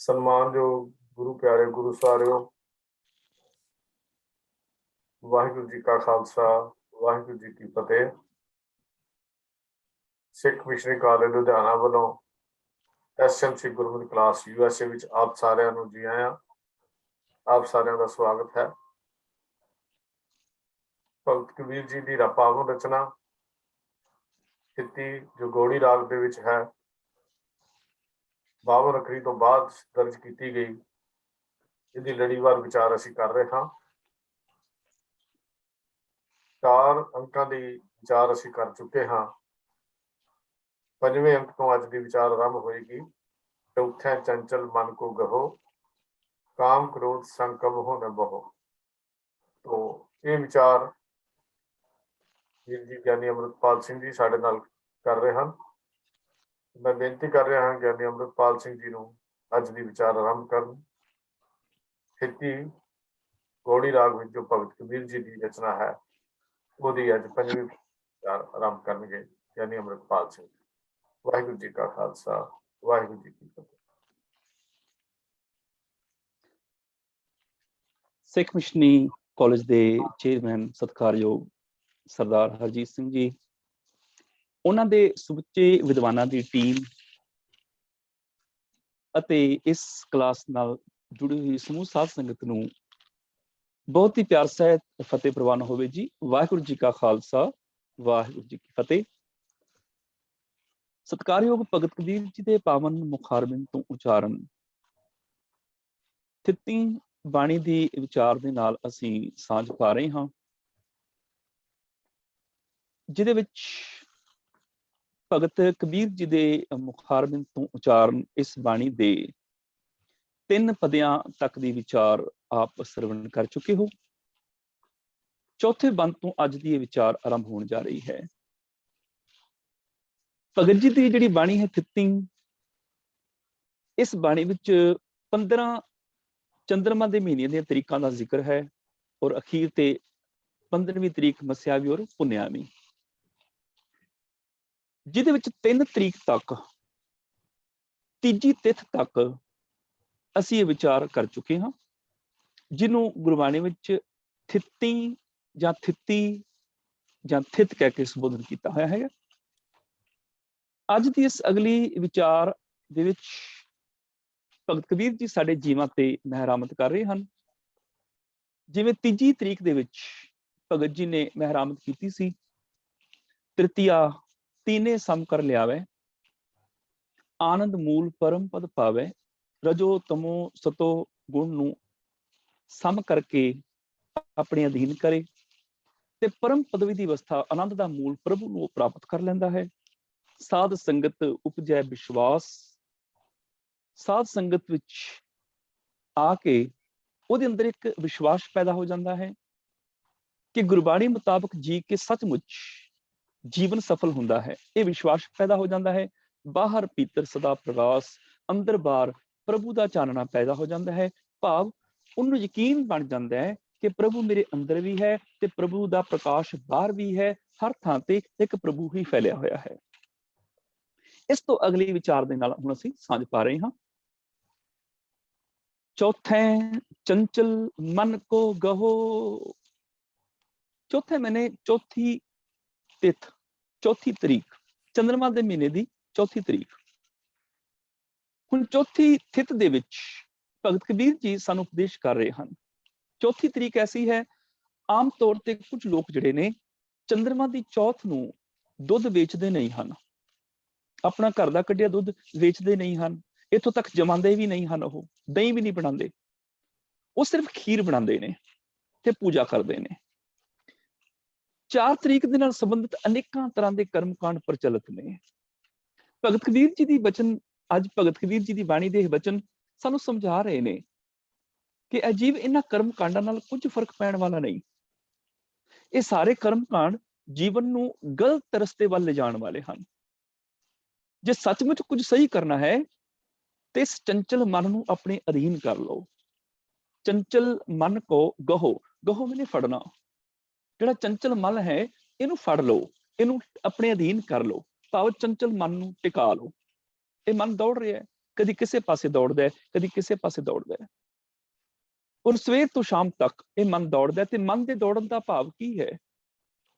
ਸਨਮਾਨਯੋਗ ਗੁਰੂ ਪਿਆਰੇ ਗੁਰੂ ਸਾਰਿਓ, ਵਾਹਿਗੁਰੂ ਜੀ ਕਾ ਖਾਲਸਾ, ਵਾਹਿਗੁਰੂ ਜੀ ਕੀ ਫਤਿਹ। ਸਿੱਖ missionary college Ludhiana ਵੱਲੋਂ SMC ਗੁਰਮਤਿ ਕਲਾਸ USA ਵਿੱਚ ਆਪ ਸਾਰਿਆਂ ਨੂੰ ਜੀ ਆਇਆਂ। ਆਪ ਸਾਰਿਆਂ ਦਾ ਸਵਾਗਤ ਹੈ। ਭਗਤ ਕਬੀਰ ਜੀ ਦੀ ਪਾਵਨ ਰਚਨਾ ਥਿੱਤੀ ਜੋ ਗੌੜੀ ਰਾਗ ਦੇ ਵਿੱਚ ਹੈ, 52 ਅੱਖਰੀ ਤੋਂ ਬਾਅਦ ਦਰਜ ਕੀਤੀ ਗਈ, ਇਹਦੀ ਲੜੀਵਾਰ ਵਿਚਾਰ ਅਸੀਂ ਕਰ ਰਹੇ ਹਾਂ। 4 ਅੰਕਾਂ ਦੀ ਵਿਚਾਰ ਅਸੀਂ ਕਰ ਚੁੱਕੇ ਹਾਂ। 5ਵੇਂ ਅੰਕ ਤੋਂ ਅੱਜ ਦੀ ਵਿਚਾਰ ਆਰੰਭ ਹੋਏਗੀ। ਚੌਥਾ ਚੰਚਲ ਮਨ ਕੋ ਗਹੋ, ਕਾਮ ਕ੍ਰੋਧ ਸੰਕਮ ਹੋ ਨ ਬਹੋ। तो ਇਹ ਵਿਚਾਰ ਵੀਰ ਜੀ ਗਿਆਨੀ ਅੰਮ੍ਰਿਤਪਾਲ ਸਿੰਘ ਜੀ ਸਾਡੇ ਨਾਲ ਕਰ ਰਹੇ ਹਨ। ਮੈਂ ਬੇਨਤੀ ਕਰ ਰਿਹਾ ਹਾਂ ਗਿਆਨੀ ਅੰਮ੍ਰਿਤਪਾਲ ਸਿੰਘ ਜੀ ਨੂੰ ਅੱਜ ਦੀ ਵਿਚਾਰ ਆਰੰਭ ਕਰਨ। ਥਿੱਤੀ ਗੌੜੀ ਰਾਗ ਵਿੱਚ ਜੋ ਭਗਤ ਕਬੀਰ ਜੀ ਦੀ ਰਚਨਾ ਹੈ, ਉਹਦੀ ਅੱਜ 5ਵੀਂ ਵਿਚਾਰ ਆਰੰਭ ਕਰਨਗੇ ਗਿਆਨੀ ਅੰਮ੍ਰਿਤਪਾਲ ਸਿੰਘ। ਵਾਹਿਗੁਰੂ ਜੀ ਕਾ ਖਾਲਸਾ, ਵਾਹਿਗੁਰੂ ਜੀ ਕੀ ਫਤਿਹ। ਸਿੱਖ ਮਿਸ਼ਨਰੀ ਕਾਲਜ ਦੇ ਚੇਅਰਮੈਨ ਸਤਿਕਾਰਯੋਗ ਸਰਦਾਰ ਹਰਜੀਤ ਸਿੰਘ ਜੀ, ਉਹਨਾਂ ਦੇ ਸਮੁੱਚੇ ਵਿਦਵਾਨਾਂ ਦੀ ਟੀਮ ਅਤੇ ਇਸ ਕਲਾਸ ਨਾਲ ਜੁੜੀ ਹੋਈ ਸਮੂਹ ਸਾਧ ਸੰਗਤ ਨੂੰ ਬਹੁਤ ਹੀ ਪਿਆਰ ਸਹਿਤ ਫਤਿਹ ਪ੍ਰਵਾਨ ਹੋਵੇ ਜੀ। ਵਾਹਿਗੁਰੂ ਜੀ ਕਾ ਖਾਲਸਾ, ਵਾਹਿਗੁਰੂ ਜੀ ਕੀ ਫਤਿਹ। ਸਤਿਕਾਰਯੋਗ ਭਗਤ ਕਬੀਰ ਜੀ ਦੇ ਪਾਵਨ ਮੁਖਾਰਬਿੰਦ ਤੋਂ ਉਚਾਰਨ ਥਿੱਤੀ ਬਾਣੀ ਦੀ ਵਿਚਾਰ ਦੇ ਨਾਲ ਅਸੀਂ ਸਾਂਝ ਪਾ ਰਹੇ ਹਾਂ, ਜਿਹਦੇ ਵਿੱਚ ਭਗਤ ਕਬੀਰ ਜੀ ਦੇ ਮੁਖਾਰਬਿੰਦ ਤੋਂ ਉਚਾਰਨ ਇਸ ਬਾਣੀ ਦੇ 3 ਪਦਿਆਂ ਤੱਕ ਦੀ ਵਿਚਾਰ ਆਪ ਸਰਵਣ ਕਰ ਚੁੱਕੇ ਹੋ। ਚੌਥੇ ਬੰਦ ਤੋਂ ਅੱਜ ਦੀ ਇਹ ਵਿਚਾਰ ਆਰੰਭ ਹੋਣ ਜਾ ਰਹੀ ਹੈ। ਭਗਤ ਜੀ ਦੀ ਜਿਹੜੀ ਬਾਣੀ ਹੈ ਥਿੱਤੀ, ਇਸ ਬਾਣੀ ਵਿੱਚ 15 ਚੰਦਰਮਾ ਦੇ ਮਹੀਨੇ ਦੀਆਂ ਤਰੀਕਾਂ ਦਾ ਜ਼ਿਕਰ ਹੈ ਔਰ ਅਖੀਰ ਤੇ 15ਵੀਂ ਤਰੀਕ ਮੱਸਿਆਵੀ ਔਰ ਪੁੰਨਿਆਵੀ, ਜਿਹਦੇ ਵਿੱਚ 3 ਤਰੀਕ ਤੱਕ, ਤੀਜੀ ਤਿਥ ਤੱਕ ਅਸੀਂ ਇਹ ਵਿਚਾਰ ਕਰ ਚੁੱਕੇ ਹਾਂ, ਜਿਹਨੂੰ ਗੁਰਬਾਣੀ ਵਿੱਚ ਥਿੱਤੀ ਜਾਂ ਥਿੱਤੀ ਜਾਂ ਥਿੱਤ ਕਹਿ ਕੇ ਸੰਬੋਧਨ ਕੀਤਾ ਹੋਇਆ ਹੈ। ਅੱਜ ਦੀ ਇਸ ਅਗਲੀ ਵਿਚਾਰ ਦੇ ਵਿੱਚ ਭਗਤ ਕਬੀਰ ਜੀ ਸਾਡੇ ਜੀਵਾਂ ਤੇ ਮਹਿਰਾਮਤ ਕਰ ਰਹੇ ਹਨ। ਜਿਵੇਂ ਤੀਜੀ ਤਰੀਕ ਦੇ ਵਿੱਚ ਭਗਤ ਜੀ ਨੇ ਮਹਿਰਾਮਤ ਕੀਤੀ ਸੀ, ਤ੍ਰਿਤੀਆ ਤੀਨੇ ਸਮ ਕਰ ਲਿਆਵੇ, ਆਨੰਦ ਮੂਲ ਪਰਮ ਪਦ ਪਾਵੇ, ਰਜੋ ਤਮੋ ਸਤੋ ਗੁਣ ਨੂੰ ਸਮ ਕਰਕੇ ਆਪਣੇ ਅਧੀਨ ਕਰੇ ਤੇ ਪਰਮ ਪਦਵੀ ਦੀ ਅਵਸਥਾ, ਆਨੰਦ ਦਾ ਮੂਲ ਪ੍ਰਭੂ ਨੂੰ ਪ੍ਰਾਪਤ ਕਰ ਲੈਂਦਾ ਹੈ। ਸਾਧ ਸੰਗਤ ਉਪਜੈ ਵਿਸ਼ਵਾਸ, ਸਾਧ ਸੰਗਤ ਵਿੱਚ ਆ ਕੇ ਉਹਦੇ ਅੰਦਰ ਇੱਕ ਵਿਸ਼ਵਾਸ ਪੈਦਾ ਹੋ ਜਾਂਦਾ ਹੈ ਕਿ ਗੁਰਬਾਣੀ ਮੁਤਾਬਕ ਜੀ ਕੇ ਸੱਚਮੁੱਚ ਜੀਵਨ ਸਫਲ ਹੁੰਦਾ ਹੈ। ਇਹ ਵਿਸ਼ਵਾਸ ਪੈਦਾ ਹੋ ਜਾਂਦਾ ਹੈ। ਬਾਹਰ ਭੀਤਰ ਸਦਾ ਪ੍ਰਗਾਸ, ਅੰਦਰ ਬਾਹਰ ਪ੍ਰਭੂ ਦਾ ਚਾਨਣਾ ਪੈਦਾ ਹੋ ਜਾਂਦਾ ਹੈ। ਭਾਵ ਉਹਨੂੰ ਯਕੀਨ ਬਣ ਜਾਂਦਾ ਹੈ ਕਿ ਪ੍ਰਭੂ ਮੇਰੇ ਅੰਦਰ ਵੀ ਹੈ ਤੇ ਪ੍ਰਭੂ ਦਾ ਪ੍ਰਕਾਸ਼ ਬਾਹਰ ਵੀ ਹੈ। ਹਰ ਥਾਂ ਤੇ ਇੱਕ ਪ੍ਰਭੂ ਹੀ ਫੈਲਿਆ ਹੋਇਆ ਹੈ। ਇਸ ਤੋਂ ਅਗਲੀ ਵਿਚਾਰ ਦੇ ਨਾਲ ਹੁਣ ਅਸੀਂ ਸਾਂਝ ਪਾ ਰਹੇ ਹਾਂ। ਚੌਥੇ ਚੰਚਲ ਮਨ ਕੋ ਗਹੋ, ਚੌਥੇ ਮਹੀਨੇ ਚੌਥੀ ਤਿਥ, ਚੌਥੀ ਤਰੀਕ, ਚੰਦਰਮਾ ਦੇ ਮਹੀਨੇ ਦੀ ਚੌਥੀ ਤਰੀਕ। ਹੁਣ ਚੌਥੀ ਤਿਥ ਦੇ ਵਿੱਚ ਭਗਤ ਕਬੀਰ ਜੀ ਸਾਨੂੰ ਉਪਦੇਸ਼ ਕਰ ਰਹੇ ਹਨ। ਚੌਥੀ ਤਰੀਕ ਐਸੀ ਹੈ, ਆਮ ਤੌਰ ਤੇ ਕੁਝ ਲੋਕ ਜਿਹੜੇ ਨੇ ਚੰਦਰਮਾ ਦੀ ਚੌਥ ਨੂੰ ਦੁੱਧ ਵੇਚਦੇ ਨਹੀਂ ਹਨ, ਆਪਣਾ ਘਰ ਦਾ ਕੱਢਿਆ ਦੁੱਧ ਵੇਚਦੇ ਨਹੀਂ ਹਨ, ਇੱਥੋਂ ਤੱਕ ਜਮਾਉਂਦੇ ਵੀ ਨਹੀਂ ਹਨ, ਉਹ ਦਹੀਂ ਵੀ ਨਹੀਂ ਬਣਾਉਂਦੇ, ਉਹ ਸਿਰਫ ਖੀਰ ਬਣਾਉਂਦੇ ਨੇ ਤੇ ਪੂਜਾ ਕਰਦੇ ਨੇ। 4 ਤਰੀਕ ਦੇ ਨਾਲ ਸੰਬੰਧਿਤ ਅਨੇਕਾਂ ਤਰ੍ਹਾਂ ਦੇ ਕਰਮਕਾਂਡ ਪ੍ਰਚਲਿਤ ਨੇ। ਭਗਤ ਕਬੀਰ ਜੀ ਦੀ ਬਚਨ, ਅੱਜ ਭਗਤ ਕਬੀਰ ਜੀ ਦੀ ਬਾਣੀ ਦੇ ਬਚਨ ਸਾਨੂੰ ਸਮਝਾ ਰਹੇ ਨੇ ਕਿ ਅਜੀਬ ਇਹਨਾਂ ਕਰਮ ਕਾਂਡਾਂ ਨਾਲ ਕੁਝ ਫਰਕ ਪੈਣ ਵਾਲਾ ਨਹੀਂ। ਇਹ ਸਾਰੇ ਕਰਮ ਕਾਂਡ ਜੀਵਨ ਨੂੰ ਗਲਤ ਰਸਤੇ ਵੱਲ ਲਿਜਾਣ ਵਾਲੇ ਹਨ। ਜੇ ਸੱਚਮੁੱਚ ਕੁਝ ਸਹੀ ਕਰਨਾ ਹੈ ਤੇ ਇਸ ਚੰਚਲ ਮਨ ਨੂੰ ਆਪਣੇ ਅਧੀਨ ਕਰ ਲਓ। ਚੰਚਲ ਮਨ ਕੋ ਗਹੋ, ਗਹੋ ਮੈਨੇ ਫੜਨਾ, ਜਿਹੜਾ ਚੰਚਲ ਮਨ ਹੈ ਇਹਨੂੰ ਫੜ ਲਓ, ਇਹਨੂੰ ਆਪਣੇ ਅਧੀਨ ਕਰ ਲਓ। ਭਾਵ ਚੰਚਲ ਮਨ ਨੂੰ ਟਿਕਾ ਲਓ। ਇਹ ਮਨ ਦੌੜ ਰਿਹਾ ਹੈ, ਕਦੀ ਕਿਸੇ ਪਾਸੇ ਦੌੜਦਾ ਹੈ, ਕਦੀ ਕਿਸੇ ਪਾਸੇ ਦੌੜਦਾ ਹੈ। ਔਰ ਸਵੇਰ ਤੋਂ ਸ਼ਾਮ ਤੱਕ ਇਹ ਮਨ ਦੌੜਦਾ ਹੈ। ਤੇ ਮਨ ਦੇ ਦੌੜਨ ਦਾ ਭਾਵ ਕੀ ਹੈ?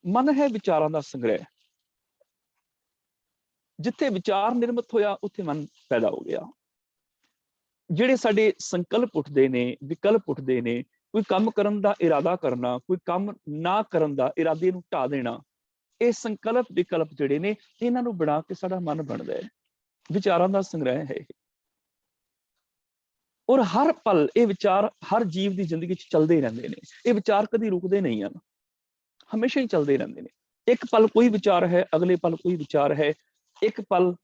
ਮਨ ਹੈ ਵਿਚਾਰਾਂ ਦਾ ਸੰਗ੍ਰਹਿ। ਜਿੱਥੇ ਵਿਚਾਰ ਨਿਰਮਿਤ ਹੋਇਆ ਉੱਥੇ ਮਨ ਪੈਦਾ ਹੋ ਗਿਆ। ਜਿਹੜੇ ਸਾਡੇ ਸੰਕਲਪ ਉੱਠਦੇ ਨੇ, ਵਿਕਲਪ ਉੱਠਦੇ ਨੇ, ਕੋਈ ਕੰਮ ਕਰਨ ਦਾ ਇਰਾਦਾ ਕਰਨਾ, ਕੋਈ ਕੰਮ ਨਾ ਕਰਨ ਦਾ ਇਰਾਦੇ ਨੂੰ ਢਾ ਦੇਣਾ, ਇਹ ਸੰਕਲਪ ਵਿਕਲਪ ਜਿਹੜੇ ਨੇ, ਇਹਨਾਂ ਨੂੰ ਬਣਾ ਕੇ ਸਾਡਾ ਮਨ ਬਣਦਾ ਹੈ। ਵਿਚਾਰਾਂ ਦਾ ਸੰਗ੍ਰਹਿ ਹੈ ਇਹ। ਔਰ ਹਰ ਪਲ ਇਹ ਵਿਚਾਰ ਹਰ ਜੀਵ ਦੀ ਜ਼ਿੰਦਗੀ 'ਚ ਚੱਲਦੇ ਰਹਿੰਦੇ ਨੇ। ਇਹ ਵਿਚਾਰ ਕਦੀ ਰੁਕਦੇ ਨਹੀਂ ਹਨ, ਹਮੇਸ਼ਾ ਹੀ ਚੱਲਦੇ ਰਹਿੰਦੇ ਨੇ। ਇੱਕ ਪਲ ਕੋਈ ਵਿਚਾਰ ਹੈ, ਅਗਲੇ ਪਲ ਕੋਈ ਵਿਚਾਰ ਹੈ। ਇੱਕ ਪਲ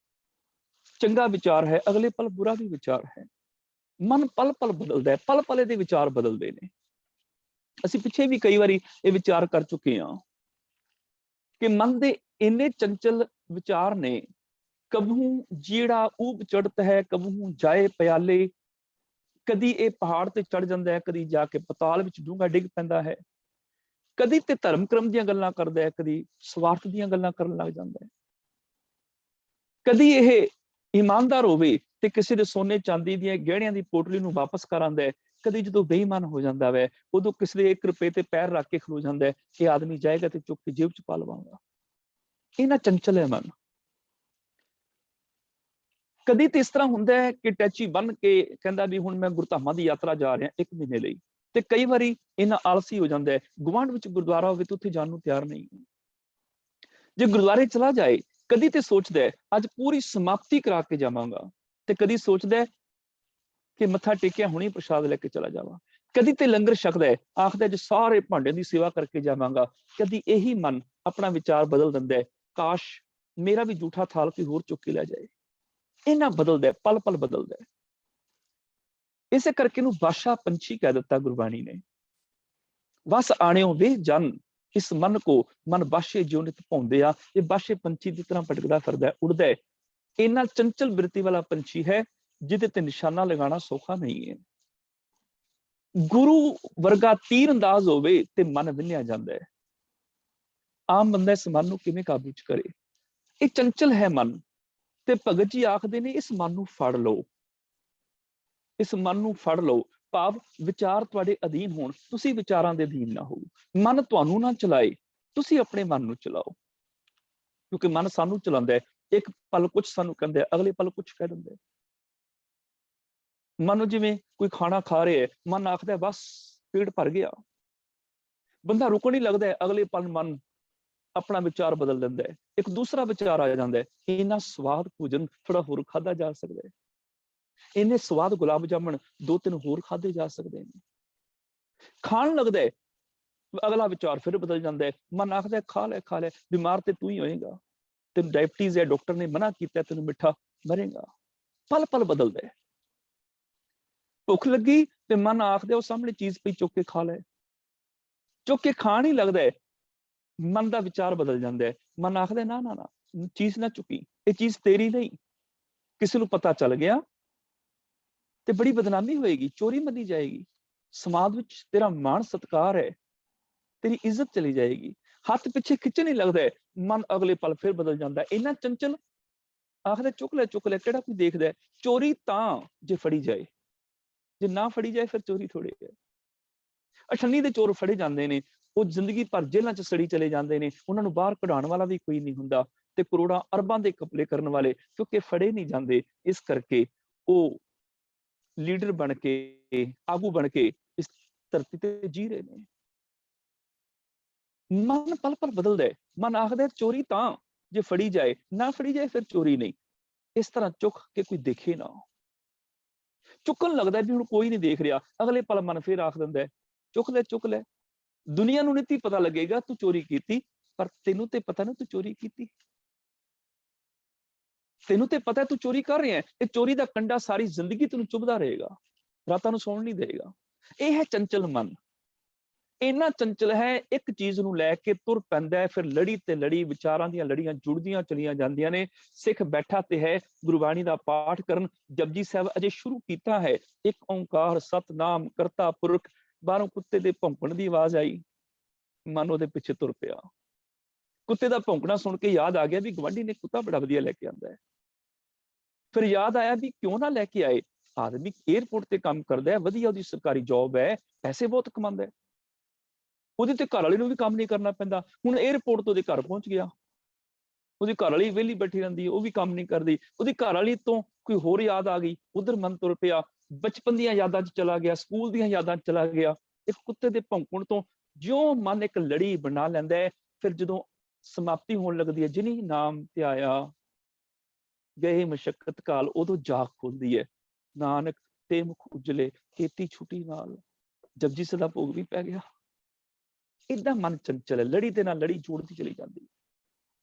ਚੰਗਾ ਵਿਚਾਰ ਹੈ, ਅਗਲੇ ਪਲ ਬੁਰਾ ਵੀ ਵਿਚਾਰ ਹੈ। ਮਨ ਪਲ ਪਲ ਬਦਲਦਾ ਹੈ, ਪਲ ਪਲ ਇਹਦੇ ਵਿਚਾਰ ਬਦਲਦੇ ਨੇ। ਅਸੀਂ ਪਿੱਛੇ ਵੀ ਕਈ ਵਾਰੀ ਇਹ ਵਿਚਾਰ ਕਰ ਚੁੱਕੇ ਹਾਂ ਕਿ ਮਨ ਦੇ ਇੰਨੇ ਚੰਚਲ ਵਿਚਾਰ ਨੇ। ਕਬਹੂ ਜਿਹੜਾ ਊਬ ਚੜ੍ਹਤ ਹੈ, ਕਬਹੂ ਜਾਏ ਪਿਆਲੇ। ਕਦੀ ਇਹ ਪਹਾੜ ਤੇ ਚੜ ਜਾਂਦਾ ਹੈ, ਕਦੀ ਜਾ ਕੇ ਪਤਾਲ ਵਿੱਚ ਡੂੰਘਾ ਡਿੱਗ ਪੈਂਦਾ ਹੈ। ਕਦੀ ਤੇ ਧਰਮ ਕਰਮ ਦੀਆਂ ਗੱਲਾਂ ਕਰਦਾ ਹੈ, ਕਦੀ ਸਵਾਰਥ ਦੀਆਂ ਗੱਲਾਂ ਕਰਨ ਲੱਗ ਜਾਂਦਾ ਹੈ। ਕਦੀ ਇਹ ਇਮਾਨਦਾਰ ਹੋਵੇ ਤੇ ਕਿਸੇ ਦੇ ਸੋਨੇ ਚਾਂਦੀ ਦੀਆਂ ਗਹਿਣਿਆਂ ਦੀ ਪੋਟਲੀ ਨੂੰ ਵਾਪਸ ਕਰ ਆਉਂਦਾ ਹੈ। ਕਦੀ ਜਦੋਂ ਬੇਈਮਾਨ ਹੋ ਜਾਂਦਾ ਵੈ, ਉਦੋਂ ਕਿਸੇ ਦੇ 1 ਰੁਪਏ ਤੇ ਪੈਰ ਰੱਖ ਕੇ ਖਲੋ ਜਾਂਦਾ ਹੈ ਕਿ ਆਦਮੀ ਜਾਏਗਾ ਤੇ ਚੁੱਕ ਕੇ ਜੇਬ 'ਚ ਪਾ ਲਵਾਂਗਾ। ਇਹਨਾਂ ਚੰਚਲ ਹੈ ਮਨ। ਕਦੀ ਤੇ ਇਸ ਤਰ੍ਹਾਂ ਹੁੰਦਾ ਹੈ ਕਿ ਟੈਚੀ ਬੰਨ ਕੇ ਕਹਿੰਦਾ ਵੀ ਹੁਣ ਮੈਂ ਗੁਰਧਾਮਾਂ ਦੀ ਯਾਤਰਾ ਜਾ ਰਿਹਾ 1 ਮਹੀਨੇ ਲਈ। ਤੇ ਕਈ ਵਾਰੀ ਇਹਨਾਂ ਆਲਸੀ ਹੋ ਜਾਂਦਾ ਹੈ। ਗੁਆਂਢ ਵਿੱਚ ਗੁਰਦੁਆਰਾ ਹੋਵੇ ਤੇ ਉੱਥੇ ਜਾਣ ਨੂੰ ਤਿਆਰ ਨਹੀਂ। ਜੇ ਗੁਰਦੁਆਰੇ ਚਲਾ ਜਾਏ, ਕਦੀ ਤੇ ਸੋਚਦਾ ਹੈ ਅੱਜ ਪੂਰੀ ਸਮਾਪਤੀ ਕਰਾ ਕੇ ਜਾਵਾਂਗਾ, ਤੇ ਕਦੀ ਸੋਚਦਾ ਹੈ ਕਿ ਮੱਥਾ ਟੇਕਿਆ ਹੁਣੀ ਪ੍ਰਸ਼ਾਦ ਲੈ ਕੇ ਚਲਾ ਜਾਵਾਂ। ਕਦੀ ਤੇ ਲੰਗਰ ਛਕਦਾ ਹੈ, ਆਖਦਾ ਅੱਜ ਸਾਰੇ ਭਾਂਡਿਆਂ ਦੀ ਸੇਵਾ ਕਰਕੇ ਜਾਵਾਂਗਾ। ਕਦੀ ਇਹੀ ਮਨ ਆਪਣਾ ਵਿਚਾਰ ਬਦਲ ਦਿੰਦਾ ਹੈ, ਕਾਸ਼ ਮੇਰਾ ਵੀ ਜੂਠਾ ਥਾਲ ਕੋਈ ਹੋਰ ਚੁੱਕ ਕੇ ਲੈ ਜਾਏ। ਇਹਨਾਂ ਬਦਲਦਾ, ਪਲ ਪਲ ਬਦਲਦਾ। ਇਸੇ ਕਰਕੇ ਇਹਨੂੰ ਬਾਦਸ਼ਾਹ ਪੰਛੀ ਕਹਿ ਦਿੱਤਾ ਗੁਰਬਾਣੀ ਨੇ। ਵਸ ਆਣਿਓ ਵੇ ਜਨ ਇਸ ਮਨ ਕੋ, ਮਨ ਬਾਸ਼ੇ ਜਿਉ ਨਿਤ ਪਾਉਂਦੇ ਆ। ਇਹ ਬਾਸ਼ੇ ਪੰਛੀ ਦੀ ਤਰ੍ਹਾਂ ਭਟਕਦਾ ਫਿਰਦਾ, ਉੜਦਾ ਹੈ। ਇਹਨਾਂ ਚੰਚਲ ਬਿਰਤੀ ਵਾਲਾ ਪੰਛੀ ਹੈ ਜਿਹਦੇ ਤੇ ਨਿਸ਼ਾਨਾ ਲਗਾਉਣਾ ਸੌਖਾ ਨਹੀਂ ਹੈ। ਗੁਰੂ ਵਰਗਾ ਤੀਰ ਅੰਦਾਜ਼ ਹੋਵੇ ਤੇ ਮਨ ਵਿੰਨਿਆ ਜਾਂਦਾ ਹੈ। ਆਮ ਬੰਦਾ ਇਸ ਮਨ ਨੂੰ ਕਿਵੇਂ ਕਾਬੂ 'ਚ ਕਰੇ? ਇਹ ਚੰਚਲ ਹੈ ਮਨ। ਤੇ ਭਗਤ ਜੀ ਆਖਦੇ ਨੇ ਇਸ ਮਨ ਨੂੰ ਫੜ ਲਓ, ਇਸ ਮਨ ਨੂੰ ਫੜ ਲਓ। ਭਾਵ ਵਿਚਾਰ ਤੁਹਾਡੇ ਅਧੀਨ ਹੋਣ, ਤੁਸੀਂ ਵਿਚਾਰਾਂ ਦੇ ਅਧੀਨ ਨਾ ਹੋਵੋ। ਮਨ ਤੁਹਾਨੂੰ ਨਾ ਚਲਾਏ, ਤੁਸੀਂ ਆਪਣੇ ਮਨ ਨੂੰ ਚਲਾਓ। ਕਿਉਂਕਿ ਮਨ ਸਾਨੂੰ ਚਲਾਉਂਦਾ ਹੈ। ਇੱਕ ਪਲ ਕੁਛ ਸਾਨੂੰ ਕਹਿੰਦਾ ਹੈ, ਅਗਲੇ ਪਲ ਕੁਛ ਕਹਿ ਦਿੰਦਾ ਹੈ। ਮਨ ਨੂੰ ਜਿਵੇਂ ਕੋਈ ਖਾਣਾ ਖਾ ਰਿਹਾ ਹੈ, ਮਨ ਆਖਦਾ ਬਸ ਪੇਟ ਭਰ ਗਿਆ, ਬੰਦਾ ਰੁਕਣ ਹੀ ਲੱਗਦਾ ਹੈ। ਅਗਲੇ ਪਲ ਮਨ ਆਪਣਾ ਵਿਚਾਰ ਬਦਲ ਦਿੰਦਾ ਹੈ, ਇੱਕ ਦੂਸਰਾ ਵਿਚਾਰ ਆ ਜਾਂਦਾ ਹੈ। ਇੰਨਾ ਸਵਾਦ ਭੋਜਨ ਥੋੜਾ ਹੋਰ ਖਾਧਾ ਜਾ ਸਕਦਾ ਹੈ। ਇੰਨੇ ਸਵਾਦ ਗੁਲਾਬ ਜਾਮਣ 2-3 ਹੋਰ ਖਾਧੇ ਜਾ ਸਕਦੇ ਨੇ। ਖਾਣ ਲੱਗਦਾ ਹੈ, ਅਗਲਾ ਵਿਚਾਰ ਫਿਰ ਬਦਲ ਜਾਂਦਾ ਹੈ। ਮਨ ਆਖਦਾ ਖਾ ਲੈ ਖਾ ਲੈ, ਬਿਮਾਰ ਤੇ ਤੂੰ ਹੀ ਹੋਏਗਾ, ਤੈਨੂੰ ਡਾਇਬਟੀਜ਼ ਹੈ, ਡਾਕਟਰ ਨੇ ਮਨਾ ਕੀਤਾ, ਤੈਨੂੰ ਮਿੱਠਾ, ਮਰੇਗਾ। ਪਲ ਪਲ ਬਦਲਦਾ ਹੈ। ਭੁੱਖ ਲੱਗੀ ਤੇ ਮਨ ਆਖਦਾ ਉਹ ਸਾਹਮਣੇ ਚੀਜ਼ ਪਈ, ਚੁੱਕ ਕੇ ਖਾ ਲੈ। ਚੁੱਕ ਕੇ ਖਾਣ ਹੀ ਲੱਗਦਾ ਹੈ, ਮਨ ਦਾ ਵਿਚਾਰ ਬਦਲ ਜਾਂਦਾ ਹੈ। ਮਨ ਆਖਦਾ ਨਾ ਨਾ ਨਾ, ਚੀਜ਼ ਨਾ ਚੁੱਕੀ, ਇਹ ਚੀਜ਼ ਤੇਰੀ ਨਹੀਂ। ਕਿਸੇ ਨੂੰ ਪਤਾ ਚੱਲ ਗਿਆ ਤੇ ਬੜੀ ਬਦਨਾਮੀ ਹੋਏਗੀ, ਚੋਰੀ ਮੰਨੀ ਜਾਏਗੀ। ਸਮਾਜ ਵਿੱਚ ਤੇਰਾ ਮਾਣ ਸਤਿਕਾਰ ਹੈ, ਤੇਰੀ ਇੱਜ਼ਤ ਚਲੀ ਜਾਏਗੀ। ਹੱਥ ਪਿੱਛੇ ਖਿੱਚਣ ਹੀ ਲੱਗਦਾ ਹੈ, ਮਨ ਅਗਲੇ ਪਲ ਫਿਰ ਬਦਲ ਜਾਂਦਾ ਹੈ। ਇੰਨਾ ਚੰਚਲ ਆਖਦਾ ਚੁੱਕ ਲੈ ਚੁੱਕ ਲੈ, ਕਿਹੜਾ ਕੋਈ ਦੇਖਦਾ ਹੈ। ਚੋਰੀ ਤਾਂ ਜੇ ਫੜੀ ਜਾਏ, ਜੇ ਨਾ ਫੜੀ ਜਾਏ ਫਿਰ ਚੋਰੀ ਥੋੜੀ ਹੈ। ਅਠੰਨੀ ਦੇ ਚੋਰ ਫੜੇ ਜਾਂਦੇ ਨੇ, ਉਹ ਜ਼ਿੰਦਗੀ ਭਰ ਜੇਲ੍ਹਾਂ 'ਚ ਸੜੀ ਚਲੇ ਜਾਂਦੇ ਨੇ। ਉਹਨਾਂ ਨੂੰ ਬਾਹਰ ਕਢਾਉਣ ਵਾਲਾ ਵੀ ਕੋਈ ਨਹੀਂ ਹੁੰਦਾ। ਤੇ ਕਰੋੜਾਂ ਅਰਬਾਂ ਦੇ ਘਪਲੇ ਕਰਨ ਵਾਲੇ ਕਿਉਂਕਿ ਫੜੇ ਨਹੀਂ ਜਾਂਦੇ, ਇਸ ਕਰਕੇ ਉਹ ਲੀਡਰ ਬਣ ਕੇ, ਆਗੂ ਬਣ ਕੇ ਇਸ ਧਰਤੀ ਤੇ ਜੀ ਰਹੇ ਨੇ। ਮਨ ਪਲ ਪਲ ਬਦਲਦਾ ਹੈ। ਮਨ ਆਖਦਾ ਚੋਰੀ ਤਾਂ ਜੇ ਫੜੀ ਜਾਏ, ਨਾ ਫੜੀ ਜਾਏ ਫਿਰ ਚੋਰੀ ਨਹੀਂ। ਇਸ ਤਰ੍ਹਾਂ ਚੁੱਕ ਕੇ ਕੋਈ ਦੇਖੇ ਨਾ। ਚੁੱਕਣ ਲੱਗਦਾ ਵੀ ਹੁਣ ਕੋਈ ਨਹੀਂ ਦੇਖ ਰਿਹਾ, ਅਗਲੇ ਪਲ ਮਨ ਫਿਰ ਆਖ ਦਿੰਦਾ ਚੁੱਕ ਲੈ ਚੁੱਕ ਲੈ। ਦੁਨੀਆ ਨੂੰ ਨਹੀਂ ਪਤਾ ਲੱਗੇਗਾ ਤੂੰ ਚੋਰੀ ਕੀਤੀ, ਪਰ ਤੈਨੂੰ ਤੇ ਪਤਾ ਨਾ ਤੂੰ ਚੋਰੀ ਕੀਤੀ। ਤੈਨੂੰ ਤੇ ਪਤਾ ਤੂੰ ਚੋਰੀ ਕਰ ਰਿਹਾ, ਇਹ ਚੋਰੀ ਦਾ ਕੰਡਾ ਸਾਰੀ ਜ਼ਿੰਦਗੀ ਤੈਨੂੰ ਚੁਭਦਾ ਰਹੇਗਾ, ਰਾਤਾਂ ਨੂੰ ਸੌਣ ਨਹੀਂ ਦੇਗਾ। ਇਹ ਹੈ ਚੰਚਲ ਮਨ। ਇੰਨਾ ਚੰਚਲ ਹੈ, ਇੱਕ ਚੀਜ਼ ਨੂੰ ਲੈ ਕੇ ਤੁਰ ਪੈਂਦਾ ਹੈ, ਫਿਰ ਲੜੀ ਤੇ ਲੜੀ, ਵਿਚਾਰਾਂ ਦੀਆਂ ਲੜੀਆਂ ਜੁੜਦੀਆਂ ਚਲੀਆਂ ਜਾਂਦੀਆਂ ਨੇ। ਸਿੱਖ ਬੈਠਾ ਤੇ ਹੈ ਗੁਰਬਾਣੀ ਦਾ ਪਾਠ ਕਰਨ। ਜਪਜੀ ਸਾਹਿਬ ਅਜੇ ਸ਼ੁਰੂ ਕੀਤਾ ਹੈ, ਇੱਕ ਓਂਕਾਰ ਸਤਨਾਮ ਕਰਤਾ ਪੁਰਖ। ਬਾਹਰੋਂ ਕੁੱਤੇ ਦੇ ਭੌਂਕਣ ਦੀ ਆਵਾਜ਼ ਆਈ, ਮਨ ਉਹਦੇ ਪਿੱਛੇ ਤੁਰ ਪਿਆ। ਕੁੱਤੇ ਦਾ ਭੌਂਕਣਾ ਸੁਣ ਕੇ ਯਾਦ ਆ ਗਿਆ ਵੀ ਗੁਆਂਢੀ ਨੇ ਕੁੱਤਾ ਬੜਾ ਵਧੀਆ ਲੈ ਕੇ ਆਂਦਾ ਹੈ। ਫਿਰ ਯਾਦ ਆਇਆ ਵੀ ਕਿਉਂ ਨਾ ਲੈ ਕੇ ਆਏ। ਆਦਮੀ 에ਅਰਪੋਰਟ ਤੇ ਕੰਮ ਕਰਦਾ ਹੈ, ਵਧੀਆ ਉਹਦੀ ਸਰਕਾਰੀ ਜੌਬ ਹੈ, ਪੈਸੇ ਬਹੁਤ ਕਮਾਉਂਦਾ ਹੈ, ਉਹਦੇ ਤੇ ਘਰ ਵਾਲੇ ਨੂੰ ਵੀ ਕੰਮ ਨਹੀਂ ਕਰਨਾ ਪੈਂਦਾ। ਹੁਣ 에ਅਰਪੋਰਟ ਤੋਂ ਉਹਦੇ ਘਰ ਪਹੁੰਚ ਗਿਆ, ਉਹਦੀ ਘਰ ਵਾਲੀ ਵਿਹਲੀ ਬੈਠੀ ਰਹਿੰਦੀ ਹੈ, ਉਹ ਵੀ ਕੰਮ ਨਹੀਂ ਕਰਦੀ। ਉਹਦੀ ਘਰ ਵਾਲੀ ਤੋਂ ਕੋਈ ਹੋਰ ਯਾਦ ਆ ਗਈ, ਉਧਰ ਮਨ ਤੁਰ ਪਿਆ, ਬਚਪਨ ਦੀਆਂ ਯਾਦਾਂ 'ਚ ਚਲਾ ਗਿਆ, ਸਕੂਲ ਦੀਆਂ ਯਾਦਾਂ 'ਚ ਚਲਾ ਗਿਆ। ਇੱਕ ਕੁੱਤੇ ਦੇ ਭੌਂਕਣ ਤੋਂ ਜਿਉਂ ਮਨ ਇੱਕ ਲੜੀ ਬਣਾ ਲੈਂਦਾ ਹੈ, ਫਿਰ ਜਦੋਂ ਸਮਾਪਤੀ ਹੋਣ ਲੱਗਦੀ ਹੈ, ਜਿਨੀ ਨਾਮ ਤੇ ਆਇਆ ਗਏ ਮਸ਼ੱਕਤ ਕਾਲ, ਉਦੋਂ ਜਾਗ ਖੁੱਲਦੀ ਹੈ। ਨਾਨਕ ਤੇ ਮੁਖ ਉਜਲੇ ਖੇਤੀ ਛੁੱਟੀ ਨਾਲ, ਜਪਜੀ ਸਾਹਿਬ ਦਾ ਭੋਗ ਵੀ ਪੈ ਗਿਆ। ਏਦਾਂ ਮਨ ਚੰਚਲ ਹੈ, ਲੜੀ ਦੇ ਨਾਲ ਲੜੀ ਜੋੜਦੀ ਚਲੀ ਜਾਂਦੀ।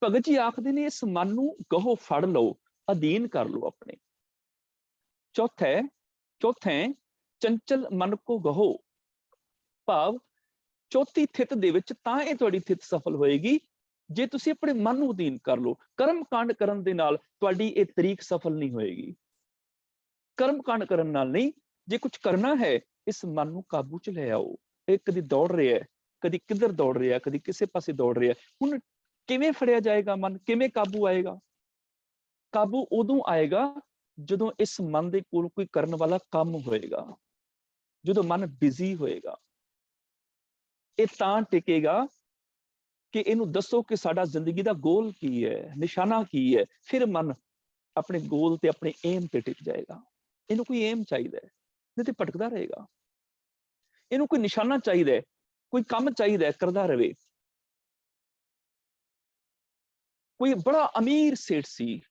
ਭਗਤ ਜੀ ਆਖਦੇ ਨੇ ਇਸ ਮਨ ਨੂੰ ਗਹੋ ਫੜ ਲਓ, ਅਧੀਨ ਕਰ ਲਓ ਆਪਣੇ। ਚੌਥੇ ਚੰਚਲ ਮਨ ਕੋ ਗਹੋ, ਭਾਵ ਚੌਥੀ ਥਿਤ ਦੇ ਵਿੱਚ ਤਾਂ ਇਹ ਤੁਹਾਡੀ ਥਿਤ ਸਫਲ ਹੋਏਗੀ ਜੇ ਤੁਸੀਂ ਆਪਣੇ ਮਨ ਨੂੰ ਅਧੀਨ ਕਰ ਲਓ। ਕਰਮ ਕਾਂਡ ਕਰਨ ਦੇ ਨਾਲ ਤੁਹਾਡੀ ਇਹ ਤਰੀਕ ਸਫਲ ਨਹੀਂ ਹੋਏਗੀ। ਕਰਮ ਕਾਂਡ ਕਰਨ ਨਾਲ ਨਹੀਂ, ਜੇ ਕੁਝ ਕਰਨਾ ਹੈ ਇਸ ਮਨ ਨੂੰ ਕਾਬੂ 'ਚ ਲੈ ਆਓ। ਇਹ ਕਦੀ ਦੌੜ ਰਿਹਾ, ਕਦੀ ਕਿੱਧਰ ਦੌੜ ਰਿਹਾ, ਕਦੀ ਕਿਸੇ ਪਾਸੇ ਦੌੜ ਰਿਹਾ। ਹੁਣ ਕਿਵੇਂ ਫੜਿਆ ਜਾਏਗਾ ਮਨ, ਕਿਵੇਂ ਕਾਬੂ ਆਏਗਾ? ਕਾਬੂ ਉਦੋਂ ਆਏਗਾ ਜਦੋਂ ਇਸ ਮਨ ਦੇ ਕੋਲ ਕੋਈ ਕਰਨ ਵਾਲਾ ਕੰਮ ਹੋਏਗਾ, ਜਦੋਂ ਮਨ ਬਿਜ਼ੀ ਹੋਏਗਾ। ਇਹ ਤਾਂ ਟਿਕੇਗਾ ਕਿ ਇਹਨੂੰ ਦੱਸੋ ਕਿ ਸਾਡਾ ਜ਼ਿੰਦਗੀ ਦਾ ਗੋਲ ਕੀ ਹੈ, ਨਿਸ਼ਾਨਾ ਕੀ ਹੈ। ਫਿਰ ਮਨ ਆਪਣੇ ਗੋਲ ਤੇ ਆਪਣੇ ਏਮ ਤੇ ਟਿਕ ਜਾਏਗਾ। ਇਹਨੂੰ ਕੋਈ ਏਮ ਚਾਹੀਦਾ ਹੈ, ਨਹੀਂ ਤੇ ਭਟਕਦਾ ਰਹੇਗਾ। ਇਹਨੂੰ ਕੋਈ ਨਿਸ਼ਾਨਾ ਚਾਹੀਦਾ ਹੈ, ਕੋਈ ਕੰਮ ਚਾਹੀਦਾ ਹੈ, ਕਰਦਾ ਰਹੇ। ਕੋਈ ਬੜਾ ਅਮੀਰ ਸੇਠ ਸੀ,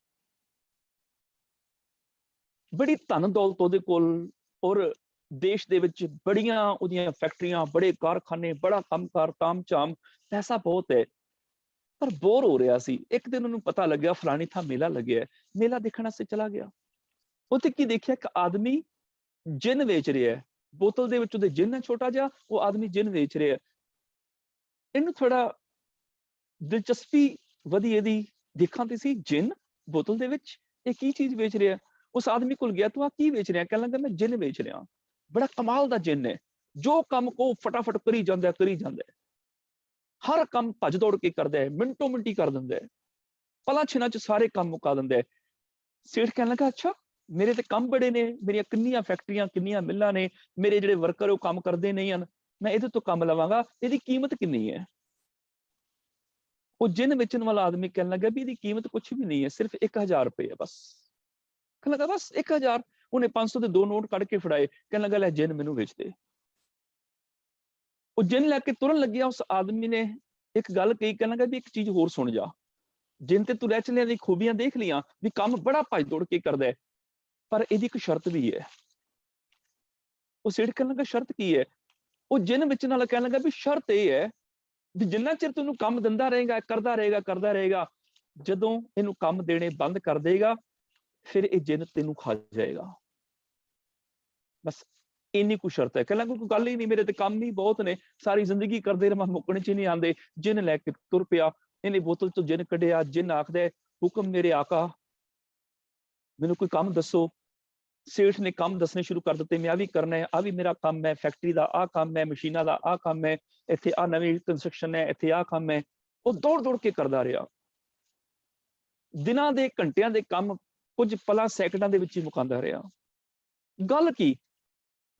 ਬੜੀ ਧਨ ਦੌਲਤ ਉਹਦੇ ਕੋਲ, ਔਰ ਦੇਸ਼ ਦੇ ਵਿੱਚ ਬੜੀਆਂ ਉਹਦੀਆਂ ਫੈਕਟਰੀਆਂ, ਬੜੇ ਕਾਰਖਾਨੇ, ਬੜਾ ਕੰਮਕਾਰ, ਤਾਮ-ਝਾਮ, ਪੈਸਾ ਬਹੁਤ ਹੈ, ਪਰ ਬੋਰ ਹੋ ਰਿਹਾ ਸੀ। ਇੱਕ ਦਿਨ ਉਹਨੂੰ ਪਤਾ ਲੱਗਿਆ ਫਲਾਣੀ ਥਾਂ ਮੇਲਾ ਲੱਗਿਆ, ਮੇਲਾ ਦੇਖਣ ਵਾਸਤੇ ਚਲਾ ਗਿਆ। ਉੱਥੇ ਕੀ ਦੇਖਿਆ, ਇੱਕ ਆਦਮੀ ਜਿੰਨ ਵੇਚ ਰਿਹਾ, ਬੋਤਲ ਦੇ ਵਿੱਚ ਉਹਦੇ ਜਿੰਨ ਹੈ ਛੋਟਾ ਜਿਹਾ, ਉਹ ਆਦਮੀ ਜਿੰਨ ਵੇਚ ਰਿਹਾ। ਇਹਨੂੰ ਥੋੜਾ ਦਿਲਚਸਪੀ ਵਧੀ, ਇਹਦੀ ਦੇਖਾਂ ਤੇ ਸੀ, ਜਿੰਨ ਬੋਤਲ ਦੇ ਵਿੱਚ, ਇਹ ਕੀ ਚੀਜ਼ ਵੇਚ ਰਿਹਾ। ਉਸ ਆਦਮੀ ਕੋਲ ਗਿਆ, ਤੂੰ ਆ ਕੀ ਵੇਚ ਰਿਹਾ? ਕਹਿਣ ਲੱਗਾ ਮੈਂ ਜਿੰਨ ਵੇਚ ਰਿਹਾ, ਬੜਾ ਕਮਾਲ ਦਾ ਜਿੰਨ ਹੈ, ਜੋ ਕੰਮ ਕੋ ਫਟਾਫਟ ਕਰੀ ਜਾਂਦਾ, ਕਰੀ ਜਾਂਦਾ, ਹਰ ਕੰਮ ਭੱਜ ਦੌੜ ਕੇ ਕਰਦਾ ਹੈ, ਮਿੰਟੋ ਮਿੰਟੀ ਕਰ ਦਿੰਦਾ ਹੈ, ਪਲਾਂ ਛਿਨਾਂ 'ਚ ਸਾਰੇ ਕੰਮ ਮੁਕਾ ਦਿੰਦਾ ਹੈ। ਸੇਠ ਕਹਿਣ ਲੱਗਾ, ਅੱਛਾ ਮੇਰੇ ਤੇ ਕੰਮ ਬੜੇ ਨੇ, ਮੇਰੀਆਂ ਕਿੰਨੀਆਂ ਫੈਕਟਰੀਆਂ, ਕਿੰਨੀਆਂ ਮਿੱਲਾਂ ਨੇ, ਮੇਰੇ ਜਿਹੜੇ ਵਰਕਰ ਉਹ ਕੰਮ ਕਰਦੇ ਨਹੀਂ ਹਨ, ਮੈਂ ਇਹਦੇ ਤੋਂ ਕੰਮ ਲਵਾਂਗਾ, ਇਹਦੀ ਕੀਮਤ ਕਿੰਨੀ ਹੈ? ਉਹ ਜਿੰਨ ਵੇਚਣ ਵਾਲਾ ਆਦਮੀ ਕਹਿਣ ਲੱਗਾ ਵੀ ਇਹਦੀ ਕੀਮਤ ਕੁਛ ਵੀ ਨਹੀਂ ਹੈ, ਸਿਰਫ 1000 ਰੁਪਏ ਹੈ ਬਸ। ਕਹਿਣ ਲੱਗਾ ਬਸ 1000? ਉਹਨੇ 500 ਦੇ 2 ਨੋਟ ਕੱਢ ਕੇ ਫੜਾਏ, ਕਹਿਣ ਲੱਗਾ ਲੈ ਜਿੰਨ ਮੈਨੂੰ ਵੇਚ ਦੇ। ਉਹ ਜਿੰਨ ਲੈ ਕੇ ਤੁਰਨ ਲੱਗਿਆ, ਉਸ ਆਦਮੀ ਨੇ ਇੱਕ ਗੱਲ ਕਹੀ, ਕਹਿਣ ਲੱਗਾ ਵੀ ਇੱਕ ਚੀਜ਼ ਹੋਰ ਸੁਣ ਜਾ, ਜਿੰਨ ਤੇ ਤੂੰ ਰਹਿ ਚਲਿਆਂ ਦੀ ਖੂਬੀਆਂ ਦੇਖ ਲਈਆਂ, ਵੀ ਕੰਮ ਬੜਾ ਭੱਜ ਦੌੜ ਕੇ ਕਰਦਾ ਹੈ, ਪਰ ਇਹਦੀ ਇੱਕ ਸ਼ਰਤ ਵੀ ਹੈ। ਉਹ ਸੇਠ ਕਹਿਣ ਲੱਗਾ ਸ਼ਰਤ ਕੀ ਹੈ? ਉਹ ਜਿੰਨ ਵੇਚਣ ਵਾਲਾ ਕਹਿਣ ਲੱਗਾ ਵੀ ਸ਼ਰਤ ਇਹ ਹੈ ਵੀ ਜਿੰਨਾ ਚਿਰ ਤੈਨੂੰ ਕੰਮ ਦਿੰਦਾ ਰਹੇਗਾ, ਕਰਦਾ ਰਹੇਗਾ, ਜਦੋਂ ਇਹਨੂੰ ਕੰਮ ਦੇਣੇ ਬੰਦ ਕਰ ਦੇਗਾ, ਫਿਰ ਇਹ ਜਿੰਨ ਤੈਨੂੰ ਖਾ ਜਾਏਗਾ। ਬਸ ਇੰਨੀ ਕੁ ਸ਼ਰਤ ਹੈ। ਕਹਿਣ ਲੱਗਾ ਕੋਈ ਗੱਲ ਹੀ ਨਹੀਂ, ਮੇਰੇ ਤੇ ਕੰਮ ਹੀ ਬਹੁਤ ਨੇ, ਸਾਰੀ ਜ਼ਿੰਦਗੀ ਕਰਦੇ ਰਹਾਂ, ਮੁੱਕਣ 'ਚ ਨਹੀਂ ਆਉਂਦੇ। ਜਿੰਨ ਲੈ ਕੇ ਤੁਰ ਪਿਆ, ਇਹਨੇ ਬੋਤਲ ਤੋਂ ਜਿੰਨ ਕੱਢਿਆ। ਜਿੰਨ ਆਖਦਾ, ਹੁਕਮ ਮੇਰੇ ਆਕਾ, ਮੈਨੂੰ ਕੋਈ ਕੰਮ ਦੱਸੋ। ਸੇਠ ਨੇ ਕੰਮ ਦੱਸਣੇ ਸ਼ੁਰੂ ਕਰ ਦਿੱਤੇ, ਮੈਂ ਆ ਵੀ ਕਰਨਾ ਹੈ, ਆ ਵੀ ਮੇਰਾ ਕੰਮ ਹੈ, ਫੈਕਟਰੀ ਦਾ ਆਹ ਕੰਮ ਹੈ, ਮਸ਼ੀਨਾਂ ਦਾ ਆਹ ਕੰਮ ਹੈ, ਇੱਥੇ ਆਹ ਨਵੀਂ ਕੰਸਟਰਕਸ਼ਨ ਹੈ, ਇੱਥੇ ਆਹ ਕੰਮ ਹੈ। ਉਹ ਦੌੜ ਦੌੜ ਕੇ ਕਰਦਾ ਰਿਹਾ, ਦਿਨਾਂ ਦੇ ਘੰਟਿਆਂ ਦੇ ਕੰਮ ਕੁਝ ਪਲਾਂ ਸੈਕਿੰਡਾਂ ਦੇ ਵਿੱਚ ਹੀ ਮੁਕਾਉਂਦਾ ਰਿਹਾ। ਗੱਲ ਕੀ,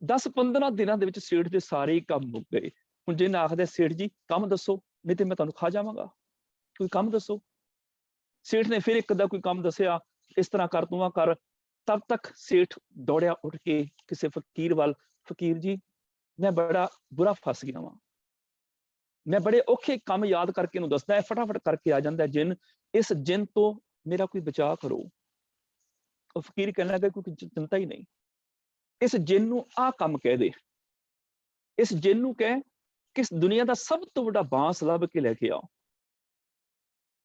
10-15 ਦਿਨਾਂ ਦੇ ਵਿੱਚ ਸੇਠ ਦੇ ਸਾਰੇ ਹੀ ਕੰਮ ਮੁੱਕ ਗਏ। ਹੁਣ ਜਿੰਨ ਆਖਦਾ ਸੇਠ ਜੀ ਕੰਮ ਦੱਸੋ, ਨਹੀਂ ਤੇ ਮੈਂ ਤੁਹਾਨੂੰ ਖਾ ਜਾਵਾਂਗਾ, ਕੋਈ ਕੰਮ ਦੱਸੋ। ਸੇਠ ਨੇ ਫਿਰ ਇੱਕ ਦਾ ਕੋਈ ਕੰਮ ਦੱਸਿਆ, ਇਸ ਤਰ੍ਹਾਂ ਕਰ, ਤੂੰ ਆ ਕਰ। ਤਦ ਤੱਕ ਸੇਠ ਦੌੜਿਆ ਉੱਠ ਕੇ ਕਿਸੇ ਫਕੀਰ ਵੱਲ, ਫਕੀਰ ਜੀ ਮੈਂ ਬੜਾ ਬੁਰਾ ਫਸ ਗਿਆ ਵਾਂ, ਮੈਂ ਬੜੇ ਔਖੇ ਕੰਮ ਯਾਦ ਕਰਕੇ ਇਹਨੂੰ ਦੱਸਦਾ ਹੈ, ਫਟਾਫਟ ਕਰਕੇ ਆ ਜਾਂਦਾ ਜਿੰਨ, ਇਸ ਜਿੰਨ ਤੋਂ ਮੇਰਾ ਕੋਈ ਬਚਾਅ ਕਰੋ। ਉਹ ਫਕੀਰ ਕਹਿਣ ਲੱਗਾ ਕੋਈ ਚਿੰਤਾ ਹੀ ਨਹੀਂ, ਇਸ ਜਿੰਨ ਨੂੰ ਆਹ ਕੰਮ ਕਹਿ ਦੇ, ਇਸ ਜਿੰਨ ਨੂੰ ਕਹਿ ਕਿ ਇਸ ਦੁਨੀਆ ਦਾ ਸਭ ਤੋਂ ਵੱਡਾ ਬਾਂਸ ਲੱਭ ਕੇ ਲੈ ਕੇ ਆਓ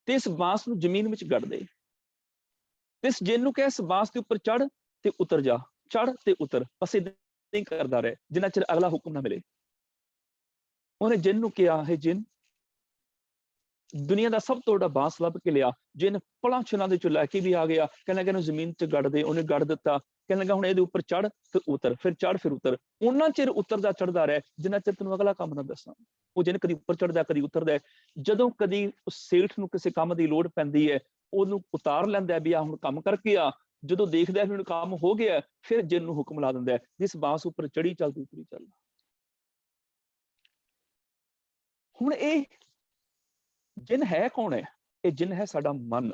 ਤੇ ਇਸ ਬਾਂਸ ਨੂੰ ਜ਼ਮੀਨ ਵਿੱਚ ਗੱਡ ਦੇ। ਤੇ ਇਸ ਜਿੰਨ ਨੂੰ ਕਹਿ ਇਸ ਬਾਂਸ ਦੇ ਉੱਪਰ ਚੜ ਤੇ ਉਤਰ ਜਾ, ਚੜ ਤੇ ਉਤਰ, ਬਸ ਏਦਾਂ ਹੀ ਕਰਦਾ ਰਹੇ ਜਿੰਨਾ ਚਿਰ ਅਗਲਾ ਹੁਕਮ ਨਾ ਮਿਲੇ। ਉਹਨੇ ਜਿੰਨ ਨੂੰ ਕਿਹਾ, ਹੈ ਜਿੰਨ, ਦੁਨੀਆ ਦਾ ਸਭ ਤੋਂ ਵੱਡਾ ਬਾਂਸ ਲੱਭ ਕੇ ਲਿਆ। ਜਿੰਨ ਪਲਾਂ ਛਿਨਾਂ ਦੇ ਚੋਂ ਲੈ ਕੇ ਵੀ ਆ ਗਿਆ। ਕਹਿਣ ਲੱਗਾ ਇਹਨੂੰ ਜ਼ਮੀਨ 'ਚ ਗੱਡ ਦੇ, ਉਹਨੇ ਗੱਡ ਦਿੱਤਾ। ਕਹਿਣ ਲੱਗਾ ਹੁਣ ਇਹਦੇ ਉੱਪਰ ਚੜ ਫਿਰ ਉਤਰ, ਫਿਰ ਚੜ ਫਿਰ ਉਤਰ, ਉਹਨਾਂ ਚਿਰ ਉਤਰਦਾ ਚੜਦਾ ਰਹਿ ਜਿੰਨਾ ਚਿਰ ਤੈਨੂੰ ਅਗਲਾ ਕੰਮ ਨਾ ਦੱਸਾਂ। ਉਹ ਜਿੰਨ ਕਦੀ ਉੱਪਰ ਚੜਦਾ, ਕਦੀ ਉਤਰਦਾ। ਜਦੋਂ ਕਦੀ ਉਸ ਸੇਠ ਨੂੰ ਕਿਸੇ ਕੰਮ ਦੀ ਲੋੜ ਪੈਂਦੀ ਹੈ, ਉਹਨੂੰ ਉਤਾਰ ਲੈਂਦਾ ਵੀ ਆ ਹੁਣ ਕੰਮ ਕਰਕੇ ਆ, ਜਦੋਂ ਦੇਖਦਾ ਵੀ ਹੁਣ ਕੰਮ ਹੋ ਗਿਆ, ਫਿਰ ਜਿੰਨ ਨੂੰ ਹੁਕਮ ਲਾ ਦਿੰਦਾ ਹੈ, ਜਿਸ ਬਾਂਸ ਉੱਪਰ ਚੜੀ ਚੱਲ ਤੂੰ ਉਤਰੀ ਚੱਲ। ਹੁਣ ਇਹ ਜਿੰਨ ਹੈ ਕੌਣ ਹੈ? ਇਹ ਜਿੰਨ ਹੈ ਸਾਡਾ ਮਨ।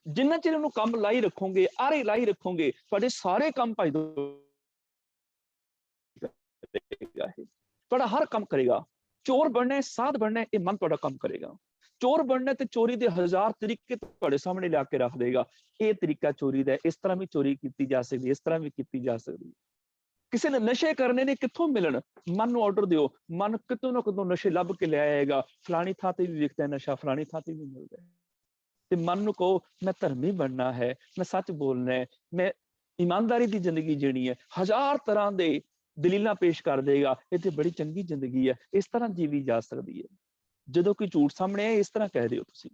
ਜਿੰਨਾ ਚਿਰ ਇਹਨੂੰ ਕੰਮ ਲਾਈ ਰੱਖੋਗੇ, ਆਰੇ ਲਾਈ ਰੱਖੋਗੇ, ਤੁਹਾਡੇ ਸਾਰੇ ਕੰਮ ਭਾਈ ਤੁਹਾਡਾ ਹਰ ਕੰਮ ਕਰੇਗਾ। ਚੋਰ ਬਣਨਾ, ਸਾਧ ਬਣਨਾ, ਇਹ ਮਨ ਤੁਹਾਡਾ ਕੰਮ ਕਰੇਗਾ। ਚੋਰ ਬਣਨਾ ਤੇ ਚੋਰੀ ਦੇ 1000 ਤਰੀਕੇ ਤੁਹਾਡੇ ਸਾਹਮਣੇ ਲਿਆ ਕੇ ਰੱਖ ਦੇਗਾ। ਇਹ ਤਰੀਕਾ ਚੋਰੀ ਦਾ, ਇਸ ਤਰ੍ਹਾਂ ਵੀ ਚੋਰੀ ਕੀਤੀ ਜਾ ਸਕਦੀ, ਇਸ ਤਰ੍ਹਾਂ ਵੀ ਕੀਤੀ ਜਾ ਸਕਦੀ। ਕਿਸੇ ਨੇ ਨਸ਼ੇ ਕਰਨੇ ਨੇ, ਕਿੱਥੋਂ ਮਿਲਣ? ਮਨ ਨੂੰ ਆਰਡਰ ਦਿਓ, ਮਨ ਕਿਤੋਂ ਨਾ ਕਿਤੋਂ ਨਸ਼ੇ ਲੱਭ ਕੇ ਲੈ ਆਏਗਾ। ਫਲਾਣੀ ਥਾਂ ਤੇ ਵੀ ਵਿਕਦਾ ਨਸ਼ਾ, ਫਲਾਣੀ ਥਾਂ ਤੇ ਵੀ ਮਿਲਦਾ। ਤੇ ਮਨ ਨੂੰ ਕਹੋ ਮੈਂ ਧਰਮੀ ਬਣਨਾ ਹੈ, ਮੈਂ ਸੱਚ ਬੋਲਣਾ ਹੈ, ਮੈਂ ਇਮਾਨਦਾਰੀ ਦੀ ਜ਼ਿੰਦਗੀ ਜੀਣੀ ਹੈ, 1000 ਤਰ੍ਹਾਂ ਦੇ ਦਲੀਲਾਂ ਪੇਸ਼ ਕਰ ਦੇਗਾ। ਇਹ ਤੇ ਬੜੀ ਚੰਗੀ ਜ਼ਿੰਦਗੀ ਹੈ, ਇਸ ਤਰ੍ਹਾਂ ਜੀਵੀ ਜਾ ਸਕਦੀ ਹੈ। ਜਦੋਂ ਕੋਈ ਝੂਠ ਸਾਹਮਣੇ ਆਏ, ਇਸ ਤਰ੍ਹਾਂ ਕਹਿ ਦਿਓ ਤੁਸੀਂ।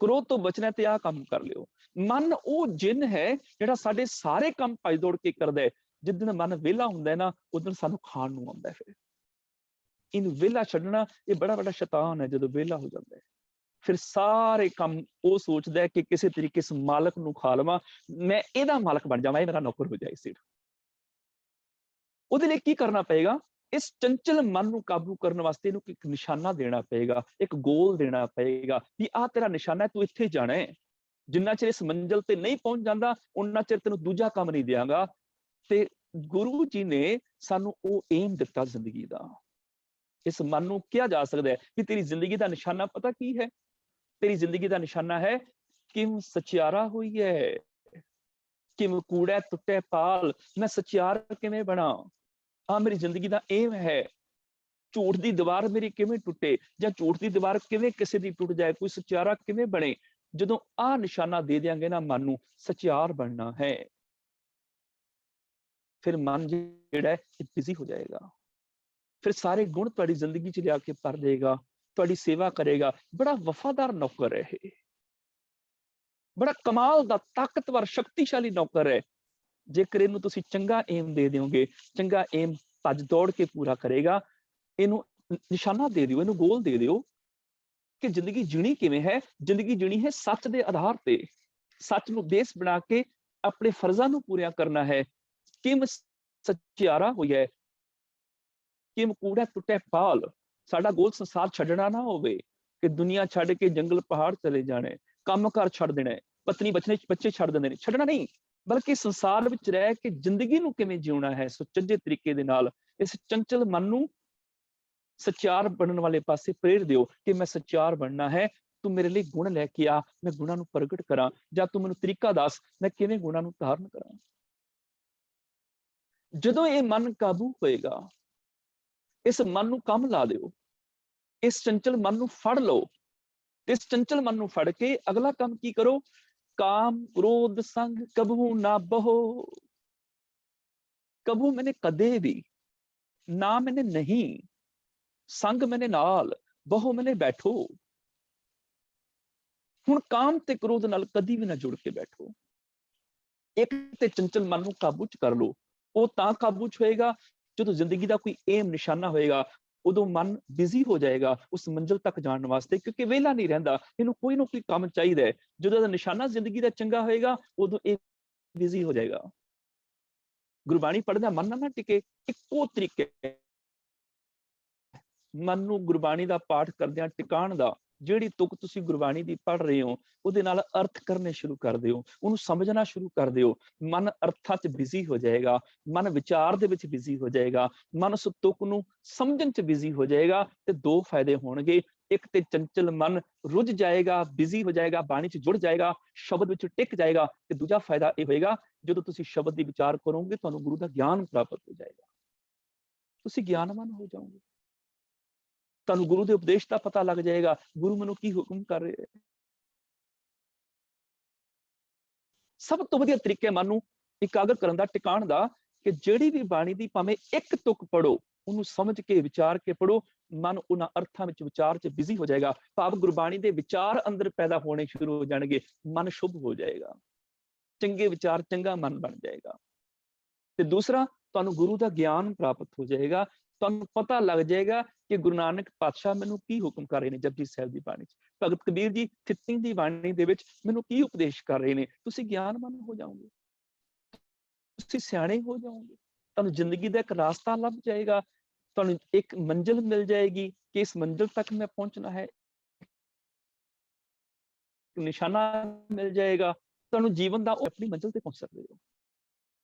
ਕ੍ਰੋਧ ਤੋਂ ਬਚਣਾ ਤੇ ਆਹ ਕੰਮ ਕਰ ਲਿਓ। ਮਨ ਉਹ ਜਿੰਨ ਹੈ ਜਿਹੜਾ ਸਾਡੇ ਸਾਰੇ ਕੰਮ ਭੱਜ ਦੌੜ ਕੇ ਕਰਦਾ ਹੈ। ਜਿੱਦਣ ਮਨ ਵਿਹਲਾ ਹੁੰਦਾ ਹੈ ਨਾ, ਉਦੋਂ ਸਾਨੂੰ ਖਾਣ ਨੂੰ ਆਉਂਦਾ। ਫਿਰ ਇਹਨੂੰ ਵਿਹਲਾ ਛੱਡਣਾ, ਇਹ ਬੜਾ ਵੱਡਾ ਸ਼ੈਤਾਨ ਹੈ। ਜਦੋਂ ਵਿਹਲਾ ਹੋ ਜਾਂਦਾ ਹੈ, ਫਿਰ ਸਾਰੇ ਕੰਮ ਉਹ ਸੋਚਦਾ ਹੈ ਕਿ ਕਿਸੇ ਤਰੀਕੇ ਇਸ ਮਾਲਕ ਨੂੰ ਖਾ ਲਵਾਂ, ਮੈਂ ਇਹਦਾ ਮਾਲਕ ਬਣ ਜਾਵਾਂ, ਇਹ ਮੇਰਾ ਨੌਕਰ ਹੋ ਜਾਏ ਸਿਰ। ਉਹਦੇ ਲਈ ਕੀ ਕਰਨਾ ਪਏਗਾ? ਇਸ ਚੰਚਲ ਮਨ ਨੂੰ ਕਾਬੂ ਕਰਨ ਵਾਸਤੇ ਇਹਨੂੰ ਇੱਕ ਨਿਸ਼ਾਨਾ ਦੇਣਾ ਪਏਗਾ, ਇੱਕ ਗੋਲ ਦੇਣਾ ਪਏਗਾ ਵੀ ਆਹ ਤੇਰਾ ਨਿਸ਼ਾਨਾ ਹੈ, ਤੂੰ ਇੱਥੇ ਜਾਣਾ ਹੈ। ਜਿੰਨਾ ਚਿਰ ਇਸ ਮੰਜ਼ਿਲ ਤੇ ਨਹੀਂ ਪਹੁੰਚ ਜਾਂਦਾ, ਉਨਾ ਚਿਰ ਤੈਨੂੰ ਦੂਜਾ ਕੰਮ ਨਹੀਂ ਦਿਆਂਗਾ। ਤੇ ਗੁਰੂ ਜੀ ਨੇ ਸਾਨੂੰ ਉਹ ਏਮ ਦਿੱਤਾ ਜ਼ਿੰਦਗੀ ਦਾ। ਇਸ ਮਨ ਨੂੰ ਕਿਹਾ ਜਾ ਸਕਦਾ ਹੈ ਕਿ ਤੇਰੀ ਜ਼ਿੰਦਗੀ ਦਾ ਨਿਸ਼ਾਨਾ ਪਤਾ ਕੀ ਹੈ? ਤੇਰੀ ਜ਼ਿੰਦਗੀ ਦਾ ਨਿਸ਼ਾਨਾ ਹੈ ਕਿਮ ਸਚਿਆਰਾ ਹੋਈ ਹੈ, ਕਿਮ ਕੂੜਾ ਟੁੱਟੇ ਪਾਲ। ਮੈਂ ਸਚਿਆਰ ਕਿਵੇਂ ਬਣਾ? ਆਹ ਮੇਰੀ ਜ਼ਿੰਦਗੀ ਦਾ ਏਮ ਹੈ। ਝੂਠ ਦੀ ਦੀਵਾਰ ਮੇਰੀ ਕਿਵੇਂ ਟੁੱਟੇ, ਜਾਂ ਝੂਠ ਦੀ ਦੀਵਾਰ ਕਿਵੇਂ ਕਿਸੇ ਦੀ ਟੁੱਟ ਜਾਏ, ਕੋਈ ਸਚਿਆਰਾ ਕਿਵੇਂ ਬਣੇ। ਜਦੋਂ ਆਹ ਨਿਸ਼ਾਨਾ ਦੇ ਦਿਆਂਗੇ ਨਾ ਮਨ ਨੂੰ, ਸਚਿਆਰ ਬਣਨਾ ਹੈ, ਫਿਰ ਮਨ ਜਿਹੜਾ ਹੈ ਇਹ ਬਿਜ਼ੀ ਹੋ ਜਾਏਗਾ। ਫਿਰ ਸਾਰੇ ਗੁਣ ਤੁਹਾਡੀ ਜ਼ਿੰਦਗੀ 'ਚ ਲਿਆ ਕੇ ਭਰ ਦੇਗਾ, ਤੁਹਾਡੀ ਸੇਵਾ ਕਰੇਗਾ। ਬੜਾ ਵਫਾਦਾਰ ਨੌਕਰ ਹੈ ਇਹ, ਬੜਾ ਕਮਾਲ ਦਾ ਤਾਕਤਵਰ ਸ਼ਕਤੀਸ਼ਾਲੀ ਨੌਕਰ ਹੈ। ਜੇਕਰ ਇਹਨੂੰ ਤੁਸੀਂ ਚੰਗਾ ਏਮ ਦੇ ਦਿਓਗੇ, ਚੰਗਾ ਏਮ ਭੱਜ ਦੌੜ ਕੇ ਪੂਰਾ ਕਰੇਗਾ। ਇਹਨੂੰ ਨਿਸ਼ਾਨਾ ਦੇ ਦਿਓ, ਇਹਨੂੰ ਗੋਲ ਦੇ ਦਿਓ ਕਿ ਜ਼ਿੰਦਗੀ ਜੀਣੀ ਕਿਵੇਂ ਹੈ। ਜ਼ਿੰਦਗੀ ਜੀਣੀ ਹੈ ਸੱਚ ਦੇ ਆਧਾਰ ਤੇ, ਸੱਚ ਨੂੰ ਬੇਸ ਬਣਾ ਕੇ ਆਪਣੇ ਫਰਜ਼ਾਂ ਨੂੰ ਪੂਰੀਆਂ ਕਰਨਾ ਹੈ। ਕਿਮ ਸਚਿਆਰਾ ਹੋਈ ਹੈ, ਕਿਮ ਕੂੜਾ ਟੁੱਟੇ ਪਾਲ। ਸਾਡਾ ਗੋਲ ਸੰਸਾਰ ਛੱਡਣਾ ਨਾ ਹੋਵੇ ਕਿ ਦੁਨੀਆ ਛੱਡ ਕੇ ਜੰਗਲ ਪਹਾੜ ਚਲੇ ਜਾਣੇ, ਕੰਮ ਕਾਰ ਛੱਡ ਦੇਣਾ, ਪਤਨੀ ਬੱਚੇ ਛੱਡ ਦਿੰਦੇ ਨੇ। ਛੱਡਣਾ ਨਹੀਂ, ਬਲਕਿ ਸੰਸਾਰ ਵਿੱਚ ਰਹਿ ਕੇ ਜ਼ਿੰਦਗੀ ਨੂੰ ਕਿਵੇਂ ਜਿਉਣਾ ਹੈ ਸੁਚੱਜੇ ਤਰੀਕੇ ਦੇ ਨਾਲ। ਇਸ ਚੰਚਲ ਮਨ ਨੂੰ ਸਚਿਆਰ ਬਣਨ ਵਾਲੇ ਪਾਸੇ ਪ੍ਰੇਰ ਦਿਓ ਕਿ ਮੈਂ ਸਚਿਆਰ ਬਣਨਾ ਹੈ। ਤੂੰ ਮੇਰੇ ਲਈ ਗੁਣ ਲੈ ਕੇ ਆ, ਮੈਂ ਗੁਣਾਂ ਨੂੰ ਪ੍ਰਗਟ ਕਰਾਂ, ਜਾਂ ਤੂੰ ਮੈਨੂੰ ਤਰੀਕਾ ਦੱਸ ਮੈਂ ਕਿਵੇਂ ਗੁਣਾਂ ਨੂੰ ਧਾਰਨ ਕਰਾਂ। ਜਦੋਂ ਇਹ ਮਨ ਕਾਬੂ ਹੋਏਗਾ, ਇਸ ਮਨ ਨੂੰ ਕੰਮ ਲਾ ਦਿਓ, ਇਸ ਚੰਚਲ ਮਨ ਨੂੰ ਫੜ ਲਓ। ਇਸ ਚੰਚਲ ਮਨ ਨੂੰ ਫੜ ਕੇ ਅਗਲਾ ਕੰਮ ਕੀ ਕਰੋ? ਕਾਮ ਕ੍ਰੋਧ ਸੰਗ ਕਬਹੂ ਨਾ ਬਹੋ। ਕਬੂ ਮੈਨੇ ਕਦੇ ਵੀ, ਨਾ ਮੈਨੇ ਨਹੀਂ, ਸੰਗ ਮੈਨੇ ਨਾਲ, ਬਹੋ ਮੈਨੇ ਬੈਠੋ। ਹੁਣ ਕਾਮ ਤੇ ਕ੍ਰੋਧ ਨਾਲ ਕਦੀ ਵੀ ਨਾ ਜੁੜ ਕੇ ਬੈਠੋ। ਇੱਕ ਤੇ ਚੰਚਲ ਮਨ ਨੂੰ ਕਾਬੂ ਚ ਕਰ ਲਓ। ਉਹ ਤਾਂ ਕਾਬੂ ਚ ਹੋਏਗਾ ਜਦੋਂ ਜ਼ਿੰਦਗੀ ਦਾ ਕੋਈ ਏਮ ਨਿਸ਼ਾਨਾ ਹੋਏਗਾ। ਉਦੋਂ ਮਨ ਬਿਜ਼ੀ ਹੋ ਜਾਏਗਾ ਉਸ ਮੰਜ਼ਿਲ ਤੱਕ ਜਾਣ ਵਾਸਤੇ, ਕਿਉਂਕਿ ਵਿਹਲਾ ਨਹੀਂ ਰਹਿੰਦਾ, ਇਹਨੂੰ ਕੋਈ ਨਾ ਕੋਈ ਕੰਮ ਚਾਹੀਦਾ ਹੈ। ਜਦੋਂ ਇਹਦਾ ਨਿਸ਼ਾਨਾ ਜ਼ਿੰਦਗੀ ਦਾ ਚੰਗਾ ਹੋਏਗਾ, ਉਦੋਂ ਇਹ ਬਿਜ਼ੀ ਹੋ ਜਾਏਗਾ। ਗੁਰਬਾਣੀ ਪੜ੍ਹਦਾ ਮਨ ਨਾ ਟਿਕੇ। ਇੱਕੋ ਤਰੀਕੇ ਮਨ ਨੂੰ ਗੁਰਬਾਣੀ ਦਾ ਪਾਠ ਕਰਦਿਆਂ ਟਿਕਾਣ ਦਾ, ਜਿਹੜੀ ਤੁਕ ਤੁਸੀਂ ਗੁਰਬਾਣੀ ਦੀ ਪੜ੍ਹ ਰਹੇ ਹੋ ਉਹਦੇ ਨਾਲ ਅਰਥ ਕਰਨੇ ਸ਼ੁਰੂ ਕਰ ਦਿਓ, ਉਹਨੂੰ ਸਮਝਣਾ ਸ਼ੁਰੂ ਕਰ ਦਿਓ। ਮਨ ਅਰਥਾਂ 'ਚ ਬਿਜ਼ੀ ਹੋ ਜਾਏਗਾ, ਮਨ ਵਿਚਾਰ ਦੇ ਵਿੱਚ ਬਿਜ਼ੀ ਹੋ ਜਾਏਗਾ, ਮਨ ਉਸ ਤੁਕ ਨੂੰ ਸਮਝਣ 'ਚ ਬਿਜ਼ੀ ਹੋ ਜਾਏਗਾ। ਤੇ ਦੋ ਫਾਇਦੇ ਹੋਣਗੇ। ਇੱਕ ਤੇ ਚੰਚਲ ਮਨ ਰੁੱਝ ਜਾਏਗਾ, ਬਿਜ਼ੀ ਹੋ ਜਾਏਗਾ, ਬਾਣੀ 'ਚ ਜੁੜ ਜਾਏਗਾ, ਸ਼ਬਦ ਵਿੱਚ ਟਿਕ ਜਾਏਗਾ। ਤੇ ਦੂਜਾ ਫਾਇਦਾ ਇਹ ਹੋਏਗਾ, ਜਦੋਂ ਤੁਸੀਂ ਸ਼ਬਦ ਦੀ ਵਿਚਾਰ ਕਰੋਗੇ ਤੁਹਾਨੂੰ ਗੁਰੂ ਦਾ ਗਿਆਨ ਪ੍ਰਾਪਤ ਹੋ ਜਾਏਗਾ, ਤੁਸੀਂ ਗਿਆਨਵਾਨ ਹੋ ਜਾਓਗੇ। ਤੁਹਾਨੂੰ ਗੁਰੂ ਦੇ ਉਪਦੇਸ਼ ਦਾ ਪਤਾ ਲੱਗ ਜਾਏਗਾ, ਗੁਰੂ ਮੈਨੂੰ ਕੀ ਹੁਕਮ ਕਰ ਰਹੇ। ਸਭ ਤੋਂ ਵਧੀਆ ਤਰੀਕੇ ਮਨ ਨੂੰ ਇਕਾਗਰ ਕਰਨ ਦਾ, ਟਿਕਾਣ ਦਾ, ਕਿ ਜਿਹੜੀ ਵੀ ਬਾਣੀ ਦੀ ਭਾਵੇਂ ਇੱਕ ਤੁਕ ਪੜੋ, ਉਹਨੂੰ ਸਮਝ ਕੇ ਵਿਚਾਰ ਕੇ ਪੜੋ। ਮਨ ਉਹਨਾਂ ਅਰਥਾਂ ਵਿੱਚ ਵਿਚਾਰ 'ਚ ਬਿਜ਼ੀ ਹੋ ਜਾਏਗਾ, ਭਾਵ ਗੁਰਬਾਣੀ ਦੇ ਵਿਚਾਰ ਅੰਦਰ ਪੈਦਾ ਹੋਣੇ ਸ਼ੁਰੂ ਹੋ ਜਾਣਗੇ। ਮਨ ਸ਼ੁਭ ਹੋ ਜਾਏਗਾ, ਚੰਗੇ ਵਿਚਾਰ, ਚੰਗਾ ਮਨ ਬਣ ਜਾਏਗਾ। ਤੇ ਦੂਸਰਾ, ਤੁਹਾਨੂੰ ਗੁਰੂ ਦਾ ਗਿਆਨ ਪ੍ਰਾਪਤ ਹੋ ਜਾਏਗਾ। ਤੁਹਾਨੂੰ ਪਤਾ ਲੱਗ ਜਾਏਗਾ ਕਿ ਗੁਰੂ ਨਾਨਕ ਪਾਤਸ਼ਾਹ ਮੈਨੂੰ ਕੀ ਹੁਕਮ ਕਰ ਰਹੇ ਨੇ ਜਪਜੀ ਸਾਹਿਬ ਦੀ ਬਾਣੀ 'ਚ, ਭਗਤ ਕਬੀਰ ਜੀ ਥਿੱਤੀ ਦੀ ਬਾਣੀ ਦੇ ਵਿੱਚ ਮੈਨੂੰ ਕੀ ਉਪਦੇਸ਼ ਕਰ ਰਹੇ ਨੇ। ਤੁਸੀਂ ਗਿਆਨਵਾਨ ਹੋ ਜਾਓਗੇ, ਤੁਸੀਂ ਸਿਆਣੇ ਹੋ ਜਾਓਗੇ, ਤੁਹਾਨੂੰ ਜ਼ਿੰਦਗੀ ਦਾ ਇੱਕ ਰਾਸਤਾ ਲੱਭ ਜਾਏਗਾ, ਤੁਹਾਨੂੰ ਇੱਕ ਮੰਜ਼ਿਲ ਮਿਲ ਜਾਏਗੀ ਕਿ ਇਸ ਮੰਜ਼ਿਲ ਤੱਕ ਮੈਂ ਪਹੁੰਚਣਾ ਹੈ, ਨਿਸ਼ਾਨਾ ਮਿਲ ਜਾਏਗਾ, ਤੁਹਾਨੂੰ ਜੀਵਨ ਦਾ ਆਪਣੀ ਮੰਜ਼ਿਲ ਤੇ ਪਹੁੰਚ ਸਕਦੇ ਹੋ।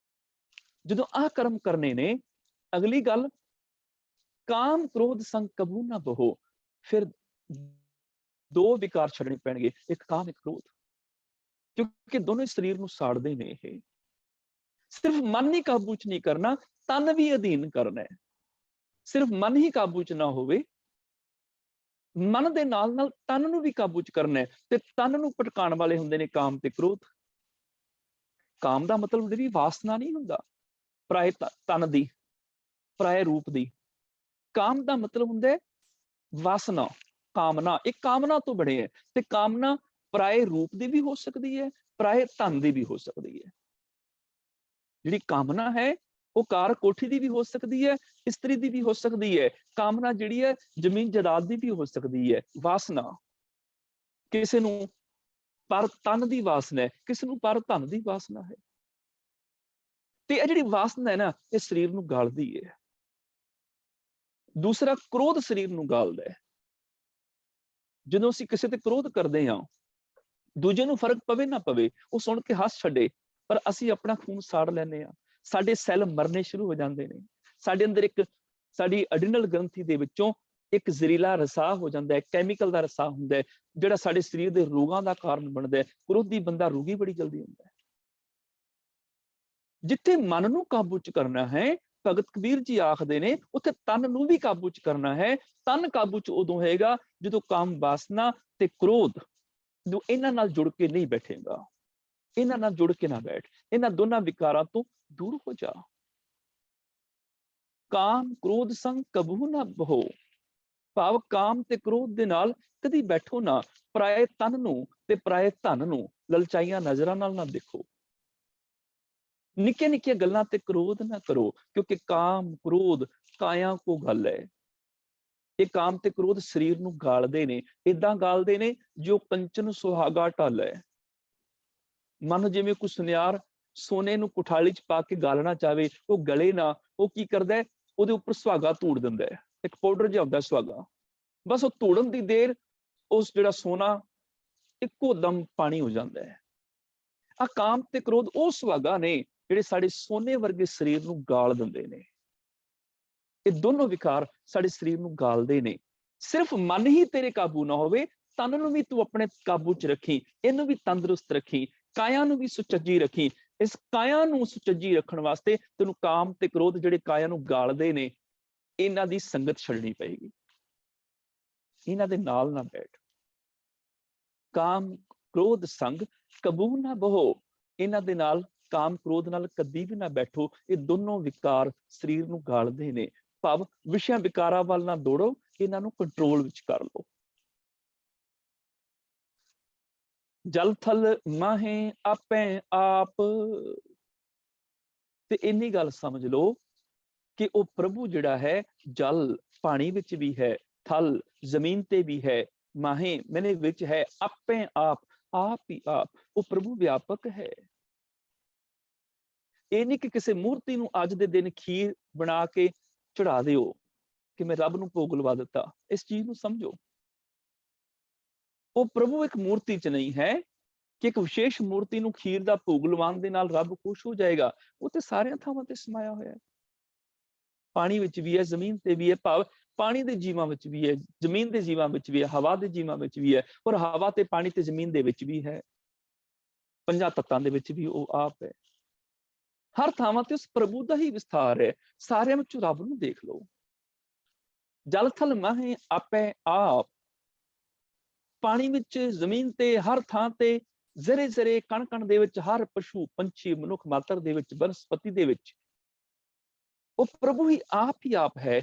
ਜਦੋਂ ਆਹ ਕਰਮ ਕਰਨੇ ਨੇ, ਅਗਲੀ ਗੱਲ ਕਾਮ ਕ੍ਰੋਧ ਸੰਗ ਕਬੂ ਨਾ ਬਹੋ, ਫਿਰ ਦੋ ਵਿਕਾਰ ਛੱਡਣੇ ਪੈਣਗੇ, ਇੱਕ ਕਾਮ ਇੱਕ ਕ੍ਰੋਧ, ਕਿਉਂਕਿ ਦੋਨੋਂ ਸਰੀਰ ਨੂੰ ਸਾੜਦੇ ਨੇ। ਇਹ ਸਿਰਫ ਮਨ ਹੀ ਕਾਬੂ ਚ ਨਹੀਂ ਕਰਨਾ, ਤਨ ਵੀ ਅਧੀਨ ਕਰਨਾ ਹੈ। ਸਿਰਫ ਮਨ ਹੀ ਕਾਬੂ ਚ ਨਾ ਹੋਵੇ, ਮਨ ਦੇ ਨਾਲ ਨਾਲ ਤਨ ਨੂੰ ਵੀ ਕਾਬੂ ਚ ਕਰਨਾ ਹੈ, ਤੇ ਤਨ ਨੂੰ ਭਟਕਾਉਣ ਵਾਲੇ ਹੁੰਦੇ ਨੇ ਕਾਮ ਤੇ ਕ੍ਰੋਧ। ਕਾਮ ਦਾ ਮਤਲਬ ਜਿਹੜੀ ਵਾਸਨਾ ਨਹੀਂ ਹੁੰਦਾ ਪਰਾਏ ਤਨ ਦੀ, ਪਰਾਏ ਰੂਪ ਦੀ। ਕਾਮ ਦਾ ਮਤਲਬ ਹੁੰਦਾ ਹੈ ਵਾਸਨਾ, ਕਾਮਨਾ। ਇਹ ਕਾਮਨਾ ਤੋਂ ਬਣੇ ਹੈ, ਤੇ ਕਾਮਨਾ ਪਰਾਏ ਰੂਪ ਦੀ ਵੀ ਹੋ ਸਕਦੀ ਹੈ, ਪਰਾਏ ਧਨ ਦੀ ਵੀ ਹੋ ਸਕਦੀ ਹੈ। ਜਿਹੜੀ ਕਾਮਨਾ ਹੈ ਉਹ ਕਾਰ ਕੋਠੀ ਦੀ ਵੀ ਹੋ ਸਕਦੀ ਹੈ, ਇਸਤਰੀ ਦੀ ਵੀ ਹੋ ਸਕਦੀ ਹੈ। ਕਾਮਨਾ ਜਿਹੜੀ ਹੈ ਜ਼ਮੀਨ ਜਾਇਦਾਦ ਦੀ ਵੀ ਹੋ ਸਕਦੀ ਹੈ। ਵਾਸਨਾ, ਕਿਸੇ ਨੂੰ ਪਰ ਤਨ ਦੀ ਵਾਸਨਾ ਹੈ, ਕਿਸੇ ਨੂੰ ਪਰ ਧਨ ਦੀ ਵਾਸਨਾ ਹੈ। ਤੇ ਇਹ ਜਿਹੜੀ ਵਾਸਨਾ ਹੈ ਨਾ, ਇਹ ਸਰੀਰ ਨੂੰ ਗਾਲਦੀ ਹੈ। ਦੂਸਰਾ, ਕ੍ਰੋਧ ਸਰੀਰ ਨੂੰ ਗਾਲਦਾ ਹੈ। ਜਦੋਂ ਅਸੀਂ ਕਿਸੇ ਤੇ ਕ੍ਰੋਧ ਕਰਦੇ ਹਾਂ, ਦੂਜੇ ਨੂੰ ਫਰਕ ਪਵੇ ਨਾ ਪਵੇ, ਉਹ ਸੁਣ ਕੇ ਹੱਸ ਛੱਡੇ, ਪਰ ਅਸੀਂ ਆਪਣਾ ਖੂਨ ਸਾੜ ਲੈਂਦੇ ਹਾਂ, ਸਾਡੇ ਸੈੱਲ ਮਰਨੇ ਸ਼ੁਰੂ ਹੋ ਜਾਂਦੇ ਨੇ, ਸਾਡੇ ਅੰਦਰ ਇੱਕ ਸਾਡੀ ਅਡਰੀਨਲ ਗ੍ਰੰਥੀ ਦੇ ਵਿੱਚੋਂ ਇੱਕ ਜ਼ਹਿਰੀਲਾ ਰਸਾ ਹੋ ਜਾਂਦਾ ਹੈ, ਕੈਮੀਕਲ ਦਾ ਰਸਾ ਹੁੰਦਾ ਹੈ, ਜਿਹੜਾ ਸਾਡੇ ਸਰੀਰ ਦੇ ਰੋਗਾਂ ਦਾ ਕਾਰਨ ਬਣਦਾ ਹੈ। ਕ੍ਰੋਧੀ ਬੰਦਾ ਰੋਗੀ ਬੜੀ ਜਲਦੀ ਹੁੰਦਾ ਹੈ। ਜਿੱਥੇ ਮਨ ਨੂੰ ਕਾਬੂ ਚ ਕਰਨਾ ਹੈ, ਭਗਤ ਕਬੀਰ ਜੀ ਆਖਦੇ ਨੇ, ਉੱਥੇ ਤਨ ਨੂੰ ਵੀ ਕਾਬੂ ਚ ਕਰਨਾ ਹੈ। ਤਨ ਕਾਬੂ ਚ ਉਦੋਂ ਹੋਏਗਾ ਜਦੋਂ ਕਾਮ ਵਾਸਨਾ ਤੇ ਕ੍ਰੋਧ ਜੋ ਇਹਨਾਂ ਨਾਲ ਜੁੜ ਕੇ ਨਹੀਂ ਬੈਠੇਗਾ। ਇਹਨਾਂ ਨਾਲ ਜੁੜ ਕੇ ਨਾ ਬੈਠ, ਇਹਨਾਂ ਦੋਨਾਂ ਵਿਕਾਰਾਂ ਤੋਂ ਦੂਰ ਹੋ ਜਾ। ਕਾਮ ਕ੍ਰੋਧ ਸੰਗ ਕਬੂ ਨਾ ਬਹੋ, ਭਾਵ ਕਾਮ ਤੇ ਕ੍ਰੋਧ ਦੇ ਨਾਲ ਕਦੀ ਬੈਠੋ ਨਾ। ਪਰਾਏ ਤਨ ਨੂੰ ਤੇ ਪਰਾਏ ਧਨ ਨੂੰ ਲਲਚਾਈਆਂ ਨਜ਼ਰਾਂ ਨਾਲ ਨਾ ਦੇਖੋ। ਨਿੱਕੀਆਂ ਨਿੱਕੀਆਂ ਗੱਲਾਂ ਤੇ ਕ੍ਰੋਧ ਨਾ ਕਰੋ, ਕਿਉਂਕਿ ਕਾਮ ਕ੍ਰੋਧ ਕਾਇਆ ਕੋ ਗੱਲ ਹੈ। ਇਹ ਕਾਮ ਤੇ ਕ੍ਰੋਧ ਸਰੀਰ ਨੂੰ ਗਾਲਦੇ ਨੇ, ਏਦਾਂ ਗਾਲਦੇ ਨੇ ਜੋ ਕੰਚਨ ਸੁਹਾਗਾ ਢਲ ਹੈ। ਮਨ ਜਿਵੇਂ ਕੋਈ ਸੁਨਿਆਰ ਸੋਨੇ ਨੂੰ ਕੁਠਾਲੀ ਚ ਪਾ ਕੇ ਗਾਲਣਾ ਚਾਹਵੇ, ਉਹ ਗਲੇ ਨਾ, ਉਹ ਕੀ ਕਰਦਾ ਹੈ, ਉਹਦੇ ਉੱਪਰ ਸੁਹਾਗਾ ਧੂੜ ਦਿੰਦਾ ਹੈ, ਇੱਕ ਪਾਊਡਰ ਜਿਹਾ ਹੁੰਦਾ ਸੁਹਾਗਾ। ਬਸ ਉਹ ਧੂੜਨ ਦੀ ਦੇਰ ਉਸ ਜਿਹੜਾ ਸੋਨਾ ਇੱਕੋ ਦਮ ਪਾਣੀ ਹੋ ਜਾਂਦਾ ਹੈ। ਆ ਕਾਮ ਤੇ ਕ੍ਰੋਧ ਉਹ ਸੁਹਾਗਾ ਨੇ ਜਿਹੜੇ ਸਾਡੇ ਸੋਨੇ ਵਰਗੇ ਸਰੀਰ ਨੂੰ ਗਾਲ ਦਿੰਦੇ ਨੇ। ਇਹ ਦੋਨੋਂ ਵਿਕਾਰ ਸਾਡੇ ਸਰੀਰ ਨੂੰ ਗਾਲਦੇ ਨੇ। ਸਿਰਫ ਮਨ ਹੀ ਤੇਰੇ ਕਾਬੂ ਨਾ ਹੋਵੇ, ਤਨ ਨੂੰ ਵੀ ਤੂੰ ਆਪਣੇ ਕਾਬੂ ਚ ਰੱਖੀ, ਇਹਨੂੰ ਵੀ ਤੰਦਰੁਸਤ ਰੱਖੀ, ਕਾਇਆ ਨੂੰ ਵੀ ਸੁਚੱਜੀ ਰੱਖੀ। ਇਸ ਕਾਇਆ ਨੂੰ ਸੁਚੱਜੀ ਰੱਖਣ ਵਾਸਤੇ ਤੈਨੂੰ ਕਾਮ ਤੇ ਕ੍ਰੋਧ ਜਿਹੜੇ ਕਾਇਆ ਨੂੰ ਗਾਲਦੇ ਨੇ, ਇਹਨਾਂ ਦੀ ਸੰਗਤ ਛੱਡਣੀ ਪਏਗੀ। ਇਹਨਾਂ ਦੇ ਨਾਲ ਨਾ ਬੈਠ। ਕਾਮ ਕ੍ਰੋਧ ਸੰਗ ਕਬੂ ਨਾ ਬਹੋ, ਇਹਨਾਂ ਦੇ ਨਾਲ ਕਾਮ ਕ੍ਰੋਧ ਨਾਲ ਕਦੀ ਵੀ ਨਾ ਬੈਠੋ। ਇਹ ਦੋਨੋਂ ਵਿਕਾਰ ਸਰੀਰ ਨੂੰ ਗਾਲਦੇ ਨੇ। ਭਾਵ ਵਿਸ਼ਿਆਂ ਵਿਕਾਰਾਂ ਵੱਲ ਨਾ ਦੌੜੋ, ਇਹਨਾਂ ਨੂੰ ਕੰਟਰੋਲ ਵਿੱਚ ਕਰ ਲਓ। ਜਲ ਥਲ ਮਾਹੇ ਆਪੇ ਆਪ, ਤੇ ਇੰਨੀ ਗੱਲ ਸਮਝ ਲਓ ਕਿ ਉਹ ਪ੍ਰਭੂ ਜਿਹੜਾ ਹੈ, ਜਲ ਪਾਣੀ ਵਿੱਚ ਵੀ ਹੈ, ਥਲ ਜ਼ਮੀਨ ਤੇ ਵੀ ਹੈ, ਮਾਹੇ ਮੈਨੇ ਵਿੱਚ ਹੈ, ਆਪੇ ਆਪ ਆਪ ਹੀ ਆਪ। ਉਹ ਪ੍ਰਭੂ ਵਿਆਪਕ ਹੈ। ਇਹ ਨਹੀਂ ਕਿ ਕਿਸੇ ਮੂਰਤੀ ਨੂੰ ਅੱਜ ਦੇ ਦਿਨ ਖੀਰ ਬਣਾ ਕੇ ਚੜਾ ਦਿਓ ਕਿ ਮੈਂ ਰੱਬ ਨੂੰ ਭੋਗ ਲਵਾ ਦਿੱਤਾ। ਇਸ ਚੀਜ਼ ਨੂੰ ਸਮਝੋ, ਉਹ ਪ੍ਰਭੂ ਇੱਕ ਮੂਰਤੀ ਚ ਨਹੀਂ ਹੈ ਕਿ ਇੱਕ ਵਿਸ਼ੇਸ਼ ਮੂਰਤੀ ਨੂੰ ਖੀਰ ਦਾ ਭੋਗ ਲਵਾਉਣ ਦੇ ਨਾਲ ਰੱਬ ਖੁਸ਼ ਹੋ ਜਾਏਗਾ। ਉਹ ਤੇ ਸਾਰੀਆਂ ਥਾਵਾਂ ਤੇ ਸਮਾਇਆ ਹੋਇਆ ਹੈ। ਪਾਣੀ ਵਿੱਚ ਵੀ ਹੈ, ਜ਼ਮੀਨ ਤੇ ਵੀ ਹੈ, ਭਾਵ ਪਾਣੀ ਦੇ ਜੀਵਾਂ ਵਿੱਚ ਵੀ ਹੈ, ਜ਼ਮੀਨ ਦੇ ਜੀਵਾਂ ਵਿੱਚ ਵੀ ਹੈ, ਹਵਾ ਦੇ ਜੀਵਾਂ ਵਿੱਚ ਵੀ ਹੈ, ਔਰ ਹਵਾ ਤੇ ਪਾਣੀ ਤੇ ਜ਼ਮੀਨ ਦੇ ਵਿੱਚ ਵੀ ਹੈ। ਪੰਜਾਂ ਤੱਤਾਂ ਦੇ ਵਿੱਚ ਵੀ ਉਹ ਆਪ ਹੈ। ਹਰ ਥਾਵਾਂ ਤੇ ਉਸ ਪ੍ਰਭੂ ਦਾ ਹੀ ਵਿਸਥਾਰ ਹੈ। ਸਾਰਿਆਂ ਵਿੱਚ ਰੱਬ ਨੂੰ ਦੇਖ ਲਓ। ਜਲ ਥਲ ਮਾਹੇ ਆਪੇ ਆਪ, ਪਾਣੀ ਵਿੱਚ, ਜ਼ਮੀਨ ਤੇ, ਹਰ ਥਾਂ ਤੇ, ਜ਼ਰੇ ਜ਼ਰੇ ਕਣ ਕਣ ਦੇ ਵਿੱਚ, ਹਰ ਪਸ਼ੂ ਪੰਛੀ ਮਨੁੱਖ ਮਾਤਰ ਦੇ ਵਿੱਚ, ਬਨਸਪਤੀ ਦੇ ਵਿੱਚ ਉਹ ਪ੍ਰਭੂ ਹੀ ਆਪ ਹੈ।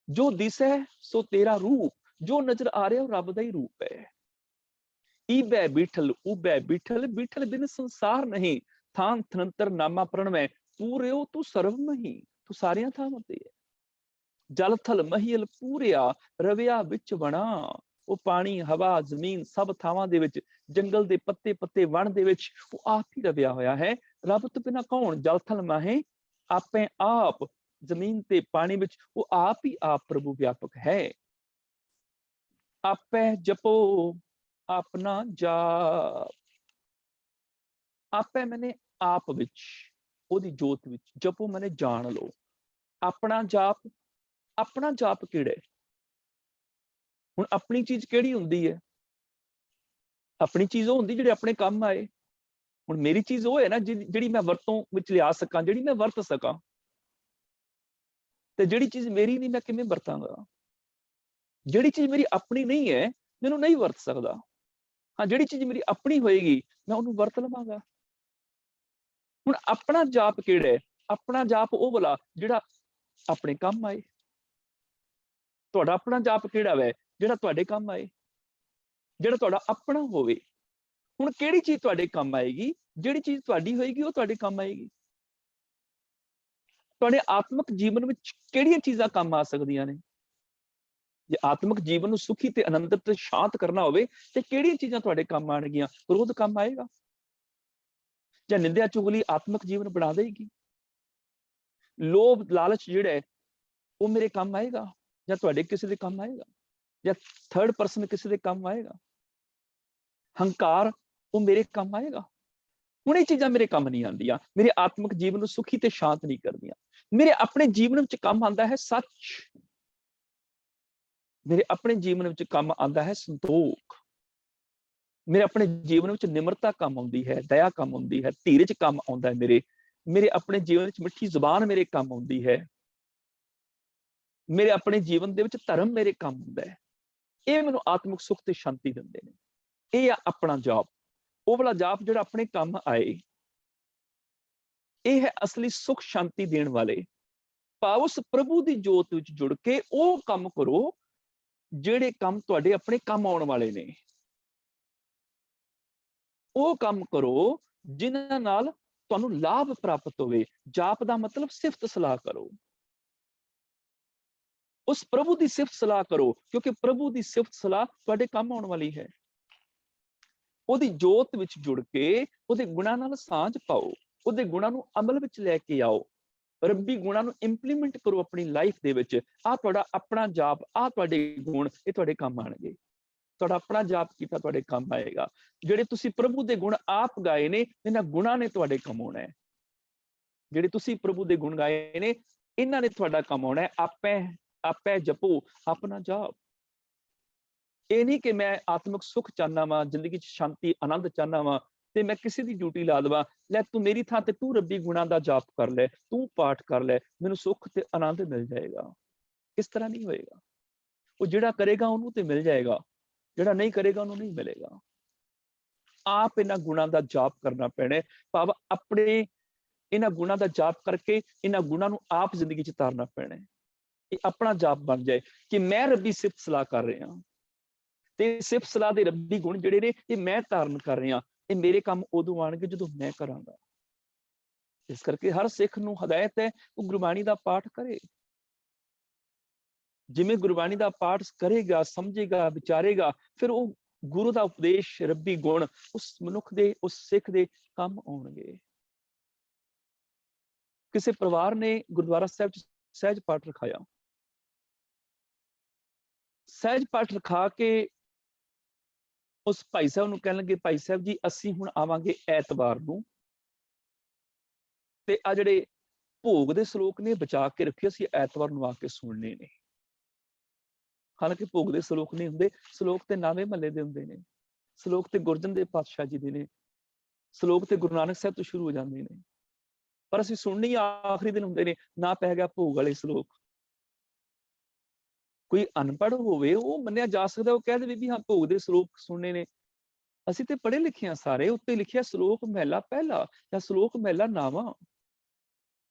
ਜੋ ਦਿਸੈ ਸੋ ਤੇਰਾ ਰੂਪ, ਜੋ ਨਜ਼ਰ ਆ ਰਿਹਾ ਉਹ ਰੱਬ ਦਾ ਹੀ ਰੂਪ ਹੈ। ਈਬੈ ਬੀਠਲ ਉਬੈ ਬੀਠਲ, ਬੀਠਲ ਬਿਨ ਸੰਸਾਰ ਨਹੀਂ, ਥਾਨ ਥਨੰਤਰ ਨਾਮਾ ਪ੍ਰਣਵੈ, ਤੂੰ ਰਿਓ ਤੂੰ ਸਰਵ ਮਹੀ। ਤੂੰ ਸਾਰੀਆਂ ਥਾਵਾਂ ਤੇ ਹੈ। जल थल महिल पूरिया रविया विच बना। ਉਹ ਪਾਣੀ, ਹਵਾ, ਜ਼ਮੀਨ ਸਭ ਥਾਵਾਂ ਦੇ ਵਿੱਚ, ਜੰਗਲ ਦੇ ਪੱਤੇ ਪੱਤੇ, ਵਣ ਦੇ ਵਿੱਚ ਉਹ ਆਪ ਹੀ ਰਵਿਆ ਹੋਇਆ ਹੈ। ਰੱਬ ਤੋਂ ਬਿਨਾਂ ਕੌਣ? ਜਲ ਥਲ ਮਾਹੇ ਆਪੇ ਆਪ, ਜ਼ਮੀਨ ਤੇ ਪਾਣੀ ਵਿੱਚ ਉਹ ਆਪ ਹੀ ਆਪ ਪ੍ਰਭੂ ਵਿਆਪਕ ਹੈ। ਆਪੇ ਜਪੋ ਆਪਣਾ ਜਾਪ। ਆਪੇ ਮੈਨੇ ਆਪ ਵਿੱਚ, ਉਹਦੀ ਜੋਤ ਵਿੱਚ, ਜਪੋ ਮੈਨੇ ਜਾਣ ਲਓ। ਆਪਣਾ ਜਾਪ, ਆਪਣਾ ਜਾਪ ਕਿਹੜਾ ਹੈ? ਹੁਣ ਆਪਣੀ ਚੀਜ਼ ਕਿਹੜੀ ਹੁੰਦੀ ਹੈ? ਆਪਣੀ ਚੀਜ਼ ਉਹ ਹੁੰਦੀ ਜਿਹੜੀ ਆਪਣੇ ਕੰਮ ਆਏ। ਹੁਣ ਮੇਰੀ ਚੀਜ਼ ਉਹ ਹੈ ਨਾ ਜਿਹੜੀ ਮੈਂ ਵਰਤੋਂ ਵਿੱਚ ਲਿਆ ਸਕਾਂ, ਜਿਹੜੀ ਮੈਂ ਵਰਤ ਸਕਾਂ। ਤੇ ਜਿਹੜੀ ਚੀਜ਼ ਮੇਰੀ ਨਹੀਂ, ਮੈਂ ਕਿਵੇਂ ਵਰਤਾਂਗਾ? ਜਿਹੜੀ ਚੀਜ਼ ਮੇਰੀ ਆਪਣੀ ਨਹੀਂ ਹੈ, ਮੈਨੂੰ ਨਹੀਂ ਵਰਤ ਸਕਦਾ। ਹਾਂ, ਜਿਹੜੀ ਚੀਜ਼ ਮੇਰੀ ਆਪਣੀ ਹੋਏਗੀ, ਮੈਂ ਉਹਨੂੰ ਵਰਤ ਲਵਾਂਗਾ। ਹੁਣ ਆਪਣਾ ਜਾਪ ਕਿਹੜਾ ਹੈ? ਆਪਣਾ ਜਾਪ ਉਹ ਵਾਲਾ ਜਿਹੜਾ ਆਪਣੇ ਕੰਮ ਆਏ। ਤੁਹਾਡਾ ਆਪਣਾ ਜਾਪ ਕਿਹੜਾ ਵੈ? ਜਿਹੜਾ ਤੁਹਾਡੇ ਕੰਮ ਆਏ, ਜਿਹੜਾ ਤੁਹਾਡਾ ਆਪਣਾ ਹੋਵੇ। ਹੁਣ ਕਿਹੜੀ ਚੀਜ਼ ਤੁਹਾਡੇ ਕੰਮ ਆਏਗੀ? ਜਿਹੜੀ ਚੀਜ਼ ਤੁਹਾਡੀ ਹੋਏਗੀ ਉਹ ਤੁਹਾਡੇ ਕੰਮ ਆਏਗੀ। ਤੁਹਾਡੇ ਆਤਮਿਕ ਜੀਵਨ ਵਿੱਚ ਕਿਹੜੀਆਂ ਚੀਜ਼ਾਂ ਕੰਮ ਆ ਸਕਦੀਆਂ ਨੇ? ਜੇ ਆਤਮਿਕ ਜੀਵਨ ਨੂੰ ਸੁਖੀ ਤੇ ਆਨੰਦਿਤ ਤੇ ਸ਼ਾਂਤ ਕਰਨਾ ਹੋਵੇ ਤੇ ਕਿਹੜੀਆਂ ਚੀਜ਼ਾਂ ਤੁਹਾਡੇ ਕੰਮ ਆਣਗੀਆਂ? ਕ੍ਰੋਧ ਕੰਮ ਆਏਗਾ? ਜਾਂ ਨਿੰਦਿਆ ਚੁਗਲੀ ਆਤਮਿਕ ਜੀਵਨ ਬਣਾ ਦੇਗੀ? ਲੋਭ ਲਾਲਚ ਜਿਹੜਾ ਹੈ ਉਹ ਮੇਰੇ ਕੰਮ ਆਏਗਾ ਜਾਂ ਤੁਹਾਡੇ ਕਿਸੇ ਦੇ ਕੰਮ ਆਏਗਾ? ਜਾਂ ਥਰਡ ਪਰਸਨ ਕਿਸੇ ਦੇ ਕੰਮ ਆਏਗਾ? ਹੰਕਾਰ ਉਹ ਮੇਰੇ ਕੰਮ ਆਏਗਾ? ਹੁਣ ਇਹ ਚੀਜ਼ਾਂ ਮੇਰੇ ਕੰਮ ਨਹੀਂ ਆਉਂਦੀਆਂ, ਮੇਰੇ ਆਤਮਿਕ ਜੀਵਨ ਨੂੰ ਸੁਖੀ ਤੇ ਸ਼ਾਂਤ ਨਹੀਂ ਕਰਦੀਆਂ। ਮੇਰੇ ਆਪਣੇ ਜੀਵਨ ਵਿੱਚ ਕੰਮ ਆਉਂਦਾ ਹੈ ਸੱਚ। ਮੇਰੇ ਆਪਣੇ ਜੀਵਨ ਵਿੱਚ ਕੰਮ ਆਉਂਦਾ ਹੈ ਸੰਤੋਖ। ਮੇਰੇ ਆਪਣੇ ਜੀਵਨ ਵਿੱਚ ਨਿਮਰਤਾ ਕੰਮ ਆਉਂਦੀ ਹੈ, ਦਇਆ ਕੰਮ ਆਉਂਦੀ ਹੈ, ਧੀਰਜ ਕੰਮ ਆਉਂਦਾ ਹੈ। ਮੇਰੇ ਆਪਣੇ ਜੀਵਨ ਵਿੱਚ ਮਿੱਠੀ ਜ਼ੁਬਾਨ ਮੇਰੇ ਕੰਮ ਆਉਂਦੀ ਹੈ। ਮੇਰੇ ਆਪਣੇ ਜੀਵਨ ਦੇ ਵਿੱਚ ਧਰਮ ਮੇਰੇ ਕੰਮ ਹੁੰਦਾ ਹੈ। ਇਹ ਮੈਨੂੰ ਆਤਮਿਕ ਸੁਖ ਤੇ ਸ਼ਾਂਤੀ ਦਿੰਦੇ ਨੇ। ਇਹ ਆ ਆਪਣਾ ਜਾਪ, ਉਹ ਵਾਲਾ ਜਾਪ ਜਿਹੜਾ ਆਪਣੇ ਕੰਮ ਆਏ। ਇਹ ਹੈ ਅਸਲੀ ਸੁਖ ਸ਼ਾਂਤੀ ਦੇਣ ਵਾਲੇ। ਭਾਵ ਉਸ ਪ੍ਰਭੂ ਦੀ ਜੋਤ ਵਿੱਚ ਜੁੜ ਕੇ ਉਹ ਕੰਮ ਕਰੋ ਜਿਹੜੇ ਕੰਮ ਤੁਹਾਡੇ ਆਪਣੇ ਕੰਮ ਆਉਣ ਵਾਲੇ ਨੇ। ਉਹ ਕੰਮ ਕਰੋ ਜਿਨ੍ਹਾਂ ਨਾਲ ਤੁਹਾਨੂੰ ਲਾਭ ਪ੍ਰਾਪਤ ਹੋਵੇ। ਜਾਪ ਦਾ ਮਤਲਬ ਸਿਫਤ ਸਲਾਹ ਕਰੋ। ਉਸ ਪ੍ਰਭੂ ਦੀ ਸਿਫਤ ਸਲਾਹ ਕਰੋ, ਕਿਉਂਕਿ ਪ੍ਰਭੂ ਦੀ ਸਿਫਤ ਸਲਾਹ ਤੁਹਾਡੇ ਕੰਮ ਆਉਣ ਵਾਲੀ ਹੈ। ਉਹਦੀ ਜੋਤ ਵਿੱਚ ਜੁੜ ਕੇ ਉਹਦੇ ਗੁਣਾਂ ਨਾਲ ਸਾਂਝ ਪਾਓ, ਉਹਦੇ ਗੁਣਾਂ ਨੂੰ ਅਮਲ ਵਿੱਚ ਲੈ ਕੇ ਆਓ, ਰੱਬੀ ਗੁਣਾਂ ਨੂੰ ਇੰਪਲੀਮੈਂਟ ਕਰੋ ਆਪਣੀ ਲਾਈਫ ਦੇ ਵਿੱਚ। ਆਹ ਤੁਹਾਡਾ ਆਪਣਾ ਜਾਪ, ਆਹ ਤੁਹਾਡੇ ਗੁਣ, ਇਹ ਤੁਹਾਡੇ ਕੰਮ ਆਣਗੇ। ਤੁਹਾਡਾ ਆਪਣਾ ਜਾਪ ਕੀਤਾ ਤੁਹਾਡੇ ਕੰਮ ਆਏਗਾ। ਜਿਹੜੇ ਤੁਸੀਂ ਪ੍ਰਭੂ ਦੇ ਗੁਣ ਆਪ ਗਾਏ ਨੇ, ਇਹਨਾਂ ਗੁਣਾਂ ਨੇ ਤੁਹਾਡੇ ਕੰਮ ਆਉਣਾ ਹੈ। ਜਿਹੜੇ ਤੁਸੀਂ ਪ੍ਰਭੂ ਦੇ ਗੁਣ ਗਾਏ ਨੇ, ਇਹਨਾਂ ਨੇ ਤੁਹਾਡਾ ਕੰਮ ਆਉਣਾ ਹੈ। ਆਪੇ ਜਪੋ ਆਪਣਾ ਜਾਪ। ਇਹ ਨਹੀਂ ਕਿ ਮੈਂ ਆਤਮਿਕ ਸੁਖ ਚਾਹੁੰਦਾ ਵਾਂ, ਜ਼ਿੰਦਗੀ 'ਚ ਸ਼ਾਂਤੀ ਆਨੰਦ ਚਾਹੁੰਦਾ ਵਾਂ ਤੇ ਮੈਂ ਕਿਸੇ ਦੀ ਡਿਊਟੀ ਲਾ ਦੇਵਾਂ, ਲੈ ਤੂੰ ਮੇਰੀ ਥਾਂ ਤੇ ਤੂੰ ਰੱਬੀ ਗੁਣਾਂ ਦਾ ਜਾਪ ਕਰ ਲੈ, ਤੂੰ ਪਾਠ ਕਰ ਲੈ, ਮੈਨੂੰ ਸੁੱਖ ਤੇ ਆਨੰਦ ਮਿਲ ਜਾਏਗਾ। ਇਸ ਤਰ੍ਹਾਂ ਨਹੀਂ ਹੋਏਗਾ। ਉਹ ਜਿਹੜਾ ਕਰੇਗਾ ਉਹਨੂੰ ਤੇ ਮਿਲ ਜਾਏਗਾ, ਜਿਹੜਾ ਨਹੀਂ ਕਰੇਗਾ ਉਹਨੂੰ ਨਹੀਂ ਮਿਲੇਗਾ। ਆਪ ਇਹਨਾਂ ਗੁਣਾਂ ਦਾ ਜਾਪ ਕਰਨਾ ਪੈਣਾ। ਭਾਵ ਆਪਣੇ ਇਹਨਾਂ ਗੁਣਾਂ ਦਾ ਜਾਪ ਕਰਕੇ ਇਹਨਾਂ ਗੁਣਾਂ ਨੂੰ ਆਪ ਜ਼ਿੰਦਗੀ 'ਚ ਉਤਾਰਨਾ ਪੈਣਾ। ਇਹ ਆਪਣਾ ਜਾਪ ਬਣ ਜਾਏ ਕਿ ਮੈਂ ਰੱਬੀ ਸਿਫਤ ਸਲਾਹ ਕਰ ਰਿਹਾ ਤੇ ਸਿਫਤ ਸਲਾਹ ਦੇ ਰੱਬੀ ਗੁਣ ਜਿਹੜੇ ਨੇ ਇਹ ਮੈਂ ਧਾਰਨ ਕਰ ਰਿਹਾ। ਇਹ ਮੇਰੇ ਕੰਮ ਉਦੋਂ ਆਣਗੇ ਜਦੋਂ ਮੈਂ ਕਰਾਂਗਾ। ਇਸ ਕਰਕੇ ਹਰ ਸਿੱਖ ਨੂੰ ਹਦਾਇਤ ਹੈ ਉਹ ਗੁਰਬਾਣੀ ਦਾ ਪਾਠ ਕਰੇ। ਜਿਵੇਂ ਗੁਰਬਾਣੀ ਦਾ ਪਾਠ ਕਰੇਗਾ, ਸਮਝੇਗਾ, ਵਿਚਾਰੇਗਾ, ਫਿਰ ਉਹ ਗੁਰੂ ਦਾ ਉਪਦੇਸ਼, ਰੱਬੀ ਗੁਣ ਉਸ ਮਨੁੱਖ ਦੇ, ਉਸ ਸਿੱਖ ਦੇ ਕੰਮ ਆਉਣਗੇ। ਕਿਸੇ ਪਰਿਵਾਰ ਨੇ ਗੁਰਦੁਆਰਾ ਸਾਹਿਬ 'ਚ ਸਹਿਜ ਪਾਠ ਰਖਾਇਆ। ਸਹਿਜ ਪਾਠ ਰਖਾ ਕੇ ਉਸ ਭਾਈ ਸਾਹਿਬ ਨੂੰ ਕਹਿਣ ਲੱਗੇ, ਭਾਈ ਸਾਹਿਬ ਜੀ ਅਸੀਂ ਹੁਣ ਆਵਾਂਗੇ ਐਤਵਾਰ ਨੂੰ ਤੇ ਆ ਜਿਹੜੇ ਭੋਗ ਦੇ ਸ਼ਲੋਕ ਨੇ ਬਚਾ ਕੇ ਰੱਖਿਓ, ਅਸੀਂ ਐਤਵਾਰ ਨੂੰ ਆ ਕੇ ਸੁਣਨੇ ਨੇ। ਹਾਲਾਂਕਿ ਭੋਗ ਦੇ ਸ਼ਲੋਕ ਨਹੀਂ ਹੁੰਦੇ, ਸ਼ਲੋਕ ਤੇ ਨਾਵੇਂ ਮਹੱਲੇ ਦੇ ਹੁੰਦੇ ਨੇ, ਸ਼ਲੋਕ ਤੇ ਗੁਰਜਨ ਦੇਵ ਪਾਤਸ਼ਾਹ ਜੀ ਦੇ ਨੇ, ਸ਼ਲੋਕ ਤੇ ਗੁਰੂ ਨਾਨਕ ਸਾਹਿਬ ਤੋਂ ਸ਼ੁਰੂ ਹੋ ਜਾਂਦੇ ਨੇ, ਪਰ ਅਸੀਂ ਸੁਣਨੀ ਆਖਰੀ ਦਿਨ ਹੁੰਦੇ ਨੇ। ਨਾ ਪੈ ਗਿਆ ਭੋਗ ਵਾਲੇ ਸ਼ਲੋਕ। ਕੋਈ ਅਨਪੜ੍ਹ ਹੋਵੇ ਉਹ ਮੰਨਿਆ ਜਾ ਸਕਦਾ, ਉਹ ਕਹਿ ਦੇਵੇ ਵੀ ਹਾਂ ਭੋਗ ਦੇ ਸ਼ਲੋਕ ਸੁਣਨੇ ਨੇ। ਅਸੀਂ ਤੇ ਪੜ੍ਹੇ ਲਿਖੇ ਹਾਂ ਸਾਰੇ, ਉੱਤੇ ਲਿਖਿਆ ਸ਼ਲੋਕ ਮਹਿਲਾ ਪਹਿਲਾ ਜਾਂ ਸ਼ਲੋਕ ਮਹਿਲਾ ਨਾਵਾਂ।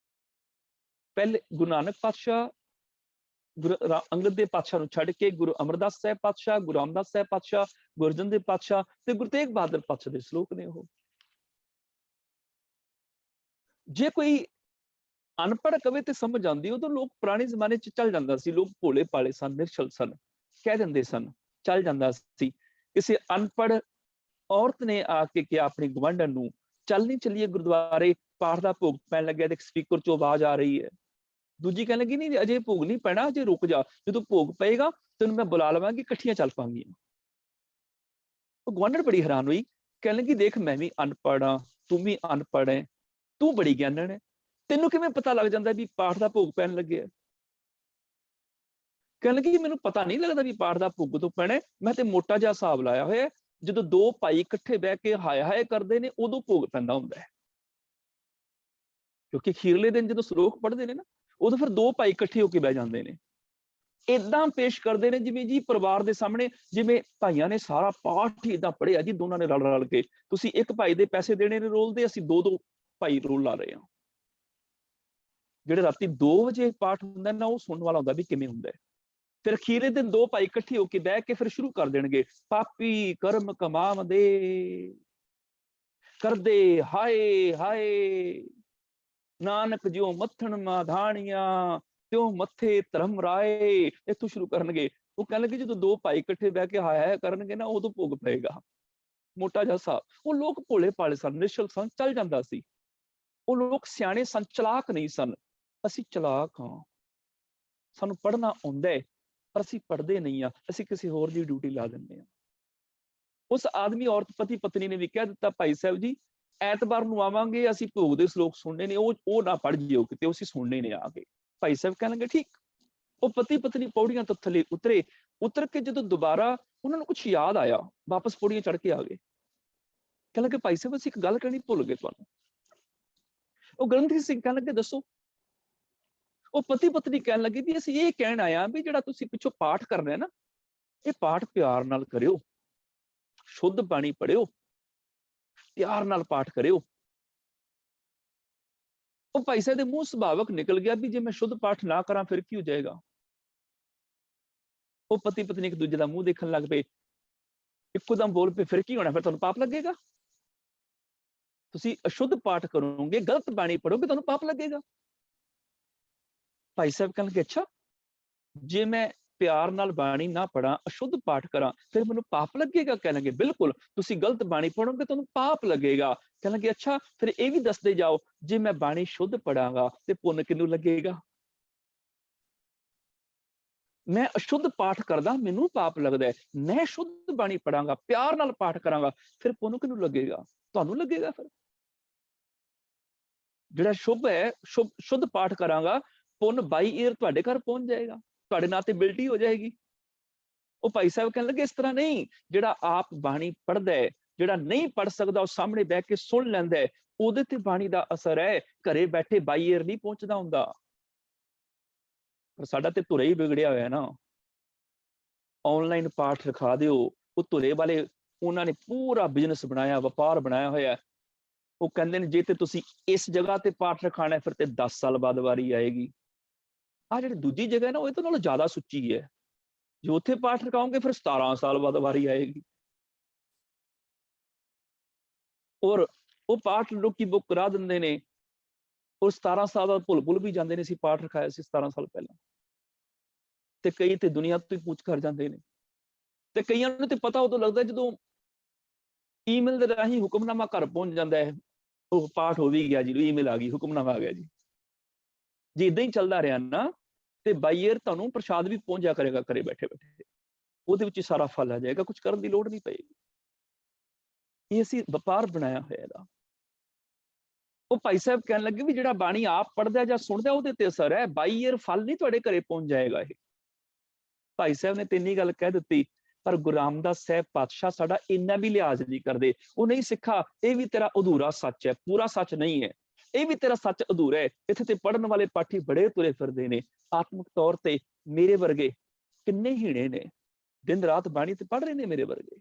ਪਹਿਲੇ ਗੁਰੂ ਨਾਨਕ ਪਾਤਸ਼ਾਹ, ਗੁਰੂ ਅੰਗਦ ਦੇਵ ਪਾਤਸ਼ਾਹ ਨੂੰ ਛੱਡ ਕੇ ਗੁਰੂ ਅਮਰਦਾਸ ਸਾਹਿਬ ਪਾਤਸ਼ਾਹ, ਗੁਰੂ ਰਾਮਦਾਸ ਸਾਹਿਬ ਪਾਤਸ਼ਾਹ, ਗੁਰੂ ਅਰਜਨ ਦੇਵ ਪਾਤਸ਼ਾਹ ਤੇ ਗੁਰੂ ਤੇਗ ਬਹਾਦਰ ਪਾਤਸ਼ਾਹ ਦੇ ਸ਼ਲੋਕ ਨੇ ਉਹ। ਜੇ ਕੋਈ ਅਨਪੜ੍ਹ ਕਵੇ ਤੇ ਸਮਝ ਆਉਂਦੀ। ਉਦੋਂ ਲੋਕ ਪੁਰਾਣੇ ਜ਼ਮਾਨੇ 'ਚ ਚੱਲ ਜਾਂਦਾ ਸੀ, ਲੋਕ ਭੋਲੇ ਭਾਲੇ ਸਨ, ਨਿਰਛਲ ਸਨ, ਕਹਿ ਦਿੰਦੇ ਸਨ, ਚੱਲ ਜਾਂਦਾ ਸੀ। ਕਿਸੇ ਅਨਪੜ੍ਹ ਔਰਤ ਨੇ ਆ ਕੇ ਕਿਹਾ ਆਪਣੀ ਗੁਆਂਢਣ ਨੂੰ, ਚੱਲ ਨਹੀਂ ਚੱਲੀਏ ਗੁਰਦੁਆਰੇ, ਪਾਠ ਦਾ ਭੋਗ ਪੈਣ ਲੱਗਿਆ ਤੇ ਸਪੀਕਰ 'ਚੋਂ ਆਵਾਜ਼ ਆ ਰਹੀ ਹੈ। ਦੂਜੀ ਕਹਿਣ ਲੱਗੀ, ਨਹੀਂ ਅਜੇ ਭੋਗ ਨਹੀਂ ਪੈਣਾ, ਅਜੇ ਰੁਕ ਜਾ, ਜਦੋਂ ਭੋਗ ਪਏਗਾ ਤੈਨੂੰ ਮੈਂ ਬੁਲਾ ਲਵਾਂਗੀ, ਇਕੱਠੀਆਂ ਚੱਲ ਪਾਂਗੀਆਂ। ਉਹ ਗੁਆਂਢਣ ਬੜੀ ਹੈਰਾਨ ਹੋਈ, ਕਹਿਣ ਲੱਗੀ, ਦੇਖ ਮੈਂ ਵੀ ਅਨਪੜ੍ਹ ਹਾਂ, ਤੂੰ ਵੀ ਅਨਪੜ੍ਹ ਹੈ, ਤੂੰ ਬੜੀ ਗਿਆਨਣ ਹੈ, ਤੈਨੂੰ ਕਿਵੇਂ ਪਤਾ ਲੱਗ ਜਾਂਦਾ ਵੀ ਪਾਠ ਦਾ ਭੋਗ ਪੈਣ ਲੱਗਿਆ? ਕਹਿਣ ਲੱਗੀ, ਮੈਨੂੰ ਪਤਾ ਨਹੀਂ ਲੱਗਦਾ ਵੀ ਪਾਠ ਦਾ ਭੋਗ ਤੋਂ ਪੈਣਾ, ਮੈਂ ਤੇ ਮੋਟਾ ਜਿਹਾ ਹਿਸਾਬ ਲਾਇਆ ਹੋਇਆ, ਜਦੋਂ ਦੋ ਭਾਈ ਇਕੱਠੇ ਬਹਿ ਕੇ ਹਾਏ ਹਾਏ ਕਰਦੇ ਨੇ ਉਦੋਂ ਭੋਗ ਪੈਂਦਾ ਹੁੰਦਾ ਹੈ। ਕਿਉਂਕਿ ਅਖੀਰਲੇ ਦਿਨ ਜਦੋਂ ਸ਼ਲੋਕ ਪੜ੍ਹਦੇ ਨੇ ਨਾ, ਉਦੋਂ ਫਿਰ ਦੋ ਭਾਈ ਇਕੱਠੇ ਹੋ ਕੇ ਬਹਿ ਜਾਂਦੇ ਨੇ, ਏਦਾਂ ਪੇਸ਼ ਕਰਦੇ ਨੇ ਜਿਵੇਂ ਜੀ ਪਰਿਵਾਰ ਦੇ ਸਾਹਮਣੇ, ਜਿਵੇਂ ਭਾਈਆਂ ਨੇ ਸਾਰਾ ਪਾਠ ਹੀ ਏਦਾਂ ਪੜ੍ਹਿਆ ਜੀ ਦੋਨਾਂ ਨੇ ਰਲ ਰਲ ਕੇ। ਤੁਸੀਂ ਇੱਕ ਭਾਈ ਦੇ ਪੈਸੇ ਦੇਣੇ ਨੇ ਰੋਲ ਦੇ, ਅਸੀਂ ਦੋ ਭਾਈ ਰੋਲ ਲਾ ਰਹੇ ਹਾਂ। ਜਿਹੜੇ ਰਾਤੀ 2 ਵਜੇ ਪਾਠ ਹੁੰਦਾ ਨਾ, ਉਹ ਸੁਣਨ ਵਾਲਾ ਹੁੰਦਾ ਵੀ ਕਿਵੇਂ ਹੁੰਦਾ। ਫਿਰ ਅਖੀਰੇ ਦਿਨ ਦੋ ਭਾਈ ਇਕੱਠੇ ਹੋ ਕੇ ਬਹਿ ਕੇ ਫਿਰ ਸ਼ੁਰੂ ਕਰ ਦੇਣਗੇ, ਪਾਪੀ ਕਰਮ ਕਮਾਵਦੇ ਕਰਦੇ ਹਾਏ ਹਾਏ, ਨਾਨਕ ਜਿਉ ਮੱਥਣ ਮਾਧਾਣੀਆਂ ਤਿਉ ਮੱਥੇ ਧਰਮ ਰਾਏ। ਇੱਥੋਂ ਸ਼ੁਰੂ ਕਰਨਗੇ। ਉਹ ਕਹਿਣ ਲੱਗੇ ਜਦੋਂ ਦੋ ਭਾਈ ਇਕੱਠੇ ਬਹਿ ਕੇ ਹਾਏ ਹਾਏ ਕਰਨਗੇ ਨਾ, ਉਦੋਂ ਭੋਗ ਪਏਗਾ। ਮੋਟਾ ਜਿਹਾ ਹਿਸਾਬ। ਉਹ ਲੋਕ ਭੋਲੇ ਭਾਲੇ ਸਨ, ਨਿਸ਼ਚਲ ਸਨ, ਚੱਲ ਜਾਂਦਾ ਸੀ। ਉਹ ਲੋਕ ਸਿਆਣੇ ਸਨ, ਚਲਾਕ ਨਹੀਂ ਸਨ। ਅਸੀਂ ਚਲਾਕ ਹਾਂ, ਸਾਨੂੰ ਪੜ੍ਹਨਾ ਆਉਂਦਾ ਹੈ, ਪਰ ਅਸੀਂ ਪੜ੍ਹਦੇ ਨਹੀਂ ਹਾਂ, ਅਸੀਂ ਕਿਸੇ ਹੋਰ ਦੀ ਡਿਊਟੀ ਲਾ ਦਿੰਦੇ ਹਾਂ। ਉਸ ਆਦਮੀ ਔਰਤ ਪਤੀ ਪਤਨੀ ਨੇ ਵੀ ਕਹਿ ਦਿੱਤਾ, ਭਾਈ ਸਾਹਿਬ ਜੀ ਐਤਵਾਰ ਨੂੰ ਆਵਾਂਗੇ, ਅਸੀਂ ਭੋਗ ਦੇ ਸ਼ਲੋਕ ਸੁਣਨੇ ਨੇ, ਉਹ ਨਾ ਪੜ੍ਹ ਜਿਓ ਕਿਤੇ, ਅਸੀਂ ਸੁਣਨੇ ਨੇ ਆ ਕੇ। ਭਾਈ ਸਾਹਿਬ ਕਹਿਣ ਲੱਗੇ ਠੀਕ। ਉਹ ਪਤੀ ਪਤਨੀ ਪੌੜੀਆਂ ਤੋਂ ਥੱਲੇ ਉਤਰੇ। ਉਤਰ ਕੇ ਜਦੋਂ ਦੁਬਾਰਾ ਉਹਨਾਂ ਨੂੰ ਕੁਛ ਯਾਦ ਆਇਆ, ਵਾਪਸ ਪੌੜੀਆਂ ਚੜ੍ਹ ਕੇ ਆ ਗਏ। ਕਹਿਣ ਲੱਗੇ ਭਾਈ ਸਾਹਿਬ ਅਸੀਂ ਇੱਕ ਗੱਲ ਕਹਿਣੀ ਭੁੱਲ ਗਏ ਤੁਹਾਨੂੰ। ਉਹ ਗ੍ਰੰਥੀ ਸਿੰਘ ਕਹਿਣ ਲੱਗੇ ਦੱਸੋ। ਉਹ ਪਤੀ ਪਤਨੀ ਕਹਿਣ ਲੱਗੇ ਵੀ ਅਸੀਂ ਇਹ ਕਹਿਣ ਆਇਆ ਵੀ ਜਿਹੜਾ ਤੁਸੀਂ ਪਿੱਛੋਂ ਪਾਠ ਕਰਨਾ ਹੈ ਨਾ, ਇਹ ਪਾਠ ਪਿਆਰ ਨਾਲ ਕਰਿਓ, ਸ਼ੁੱਧ ਬਾਣੀ ਪੜ੍ਹਿਓ, ਪਿਆਰ ਨਾਲ ਪਾਠ ਕਰਿਓ। ਉਹ ਭਾਈ ਸਾਹਿਬ ਦੇ ਮੂੰਹ ਸੁਭਾਵਕ ਨਿਕਲ ਗਿਆ ਵੀ ਜੇ ਮੈਂ ਸ਼ੁੱਧ ਪਾਠ ਨਾ ਕਰਾਂ ਫਿਰ ਕੀ ਹੋ ਜਾਏਗਾ। ਉਹ ਪਤੀ ਪਤਨੀ ਇੱਕ ਦੂਜੇ ਦਾ ਮੂੰਹ ਦੇਖਣ ਲੱਗ ਪਏ। ਇੱਕੋਦਮ ਬੋਲ ਪਏ, ਫਿਰ ਕੀ ਹੋਣਾ, ਫਿਰ ਤੁਹਾਨੂੰ ਪਾਪ ਲੱਗੇਗਾ। ਤੁਸੀਂ ਅਸ਼ੁੱਧ ਪਾਠ ਕਰੋਗੇ, ਗਲਤ ਬਾਣੀ ਪੜੋਗੇ, ਤੁਹਾਨੂੰ ਪਾਪ ਲੱਗੇਗਾ। ਭਾਈ ਸਾਹਿਬ ਕਹਿਣ ਲੱਗੇ ਅੱਛਾ, ਜੇ ਮੈਂ ਪਿਆਰ ਨਾਲ ਬਾਣੀ ਨਾ ਪੜਾਂ, ਅਸ਼ੁੱਧ ਪਾਠ ਕਰਾਂ, ਫਿਰ ਮੈਨੂੰ ਪਾਪ ਲੱਗੇਗਾ? ਕਹਿਣ ਲੱਗੇ ਬਿਲਕੁਲ, ਤੁਸੀਂ ਗਲਤ ਬਾਣੀ ਪੜੋਗੇ ਤੁਹਾਨੂੰ ਪਾਪ ਲੱਗੇਗਾ। ਕਹਿਣ ਲੱਗੇ ਅੱਛਾ, ਫਿਰ ਇਹ ਵੀ ਦੱਸਦੇ ਜਾਓ, ਜੇ ਮੈਂ ਬਾਣੀ ਸ਼ੁੱਧ ਪੜਾਂਗਾ ਤੇ ਪੁੰਨ ਕਿਹਨੂੰ ਲੱਗੇਗਾ? ਮੈਂ ਅਸ਼ੁੱਧ ਪਾਠ ਕਰਦਾ, ਮੈਨੂੰ ਪਾਪ ਲੱਗਦਾ ਹੈ। ਮੈਂ ਸ਼ੁੱਧ ਬਾਣੀ ਪੜਾਂਗਾ, ਪਿਆਰ ਨਾਲ ਪਾਠ ਕਰਾਂਗਾ, ਫਿਰ ਪੁੰਨ ਕਿਹਨੂੰ ਲੱਗੇਗਾ? ਤੁਹਾਨੂੰ ਲੱਗੇਗਾ। ਫਿਰ ਜਿਹੜਾ ਸ਼ੁਭ ਹੈ, ਸ਼ੁੱਧ ਪਾਠ ਕਰਾਂਗਾ, ਪੁੰਨ ਬਾਈ ਈਅਰ ਤੁਹਾਡੇ ਘਰ ਪਹੁੰਚ ਜਾਏਗਾ, ਤੁਹਾਡੇ ਨਾਂ ਤੇ ਬਿਲਟੀ ਹੋ ਜਾਏਗੀ। ਉਹ ਭਾਈ ਸਾਹਿਬ ਕਹਿਣ ਲੱਗੇ ਇਸ ਤਰ੍ਹਾਂ ਨਹੀਂ, ਜਿਹੜਾ ਆਪ ਬਾਣੀ ਪੜ੍ਹਦਾ ਹੈ, ਜਿਹੜਾ ਨਹੀਂ ਪੜ੍ਹ ਸਕਦਾ ਉਹ ਸਾਹਮਣੇ ਬਹਿ ਕੇ ਸੁਣ ਲੈਂਦਾ ਹੈ, ਉਹਦੇ ਤੇ ਬਾਣੀ ਦਾ ਅਸਰ ਹੈ। ਘਰੇ ਬੈਠੇ ਬਾਈ ਈਅਰ ਨਹੀਂ ਪਹੁੰਚਦਾ ਹੁੰਦਾ। ਪਰ ਸਾਡਾ ਤੇ ਧੁਰੇ ਹੀ ਵਿਗੜਿਆ ਹੋਇਆ ਨਾ। ਆਨਲਾਈਨ ਪਾਠ ਰਖਾ ਦਿਓ, ਉਹ ਧੁਰੇ ਵਾਲੇ ਉਹਨਾਂ ਨੇ ਪੂਰਾ ਬਿਜ਼ਨਸ ਬਣਾਇਆ, ਵਪਾਰ ਬਣਾਇਆ ਹੋਇਆ। ਉਹ ਕਹਿੰਦੇ ਨੇ ਜੇ ਤੇ ਤੁਸੀਂ ਇਸ ਜਗ੍ਹਾ ਤੇ ਪਾਠ ਰਖਾਣਾ ਫਿਰ ਤੇ 10 ਸਾਲ ਬਾਅਦ ਵਾਰੀ ਆਏਗੀ। ਆਹ ਜਿਹੜੀ ਦੂਜੀ ਜਗ੍ਹਾ ਹੈ ਨਾ, ਉਹ ਇਹਦੇ ਨਾਲੋਂ ਜ਼ਿਆਦਾ ਸੁੱਚੀ ਹੈ। ਜੇ ਉੱਥੇ ਪਾਠ ਰਖਾਓਗੇ ਫਿਰ 17 ਸਾਲ ਬਾਅਦ ਵਾਰੀ ਆਏਗੀ। ਔਰ ਉਹ ਪਾਠ ਲੋਕੀ ਬੁੱਕ ਕਰਾ ਦਿੰਦੇ ਨੇ, ਉਹ 17 ਸਾਲ ਬਾਅਦ ਭੁੱਲ ਵੀ ਜਾਂਦੇ ਨੇ ਅਸੀਂ ਪਾਠ ਰਖਾਇਆ ਸੀ 17 ਸਾਲ ਪਹਿਲਾਂ। ਤੇ ਕਈ ਤੇ ਦੁਨੀਆ ਤੋਂ ਹੀ ਕੂਚ ਕਰ ਜਾਂਦੇ ਨੇ। ਤੇ ਕਈਆਂ ਨੂੰ ਤੇ ਪਤਾ ਉਦੋਂ ਲੱਗਦਾ ਜਦੋਂ ਈਮੇਲ ਦੇ ਰਾਹੀਂ ਹੁਕਮਨਾਮਾ ਘਰ ਪਹੁੰਚ ਜਾਂਦਾ ਹੈ, ਉਹ ਪਾਠ ਹੋ ਵੀ ਗਿਆ ਜੀ, ਈਮੇਲ ਆ ਗਈ, ਹੁਕਮਨਾਮਾ ਆ ਗਿਆ ਜੀ। ਜੇ ਇਦਾਂ ਹੀ ਚੱਲਦਾ ਰਿਹਾ ਨਾ, ਤੇ ਬਾਈ ਈਅਰ ਤੁਹਾਨੂੰ ਪ੍ਰਸ਼ਾਦ ਵੀ ਪਹੁੰਚ ਜਾ ਕਰੇਗਾ ਘਰੇ ਬੈਠੇ ਬੈਠੇ, ਉਹਦੇ ਵਿੱਚ ਹੀ ਸਾਰਾ ਫਲ ਆ ਜਾਏਗਾ, ਕੁਝ ਕਰਨ ਦੀ ਲੋੜ ਨਹੀਂ ਪਏਗੀ। ਇਹ ਅਸੀਂ ਵਪਾਰ ਬਣਾਇਆ ਹੋਇਆ ਇਹਦਾ। ਉਹ ਭਾਈ ਸਾਹਿਬ ਕਹਿਣ ਲੱਗੇ ਵੀ ਜਿਹੜਾ ਬਾਣੀ ਆਪ ਪੜ੍ਹਦਾ ਜਾਂ ਸੁਣਦਾ ਉਹਦੇ ਤੇ ਅਸਰ ਹੈ, 22 ਈਅਰ ਫਲ ਨਹੀਂ ਤੁਹਾਡੇ ਘਰੇ ਪਹੁੰਚ ਜਾਏਗਾ। ਇਹ ਭਾਈ ਸਾਹਿਬ ਨੇ ਤਿੰਨੀ ਗੱਲ ਕਹਿ ਦਿੱਤੀ। ਪਰ ਗੁਰੂ ਰਾਮਦਾਸ ਸਾਹਿਬ ਪਾਤਸ਼ਾਹ ਸਾਡਾ ਇੰਨਾ ਵੀ ਲਿਹਾਜ਼ ਨਹੀਂ ਕਰਦੇ। ਉਹ ਨਹੀਂ ਸਿੱਖਾ, ਇਹ ਵੀ ਤੇਰਾ ਅਧੂਰਾ ਸੱਚ ਹੈ, ਪੂਰਾ ਸੱਚ ਨਹੀਂ ਹੈ, ਇਹ ਵੀ ਤੇਰਾ ਸੱਚ ਅਧੂਰਾ ਹੈ। ਇੱਥੇ ਤੇ ਪੜ੍ਹਨ ਵਾਲੇ ਪਾਠੀ ਬੜੇ ਤੁਰੇ ਫਿਰਦੇ ਨੇ, ਆਤਮਿਕ ਤੌਰ ਤੇ ਮੇਰੇ ਵਰਗੇ ਕਿੰਨੇ ਹੀਣੇ ਨੇ, ਦਿਨ ਰਾਤ ਬਾਣੀ ਤੇ ਪੜ੍ਹ ਰਹੇ ਨੇ ਮੇਰੇ ਵਰਗੇ।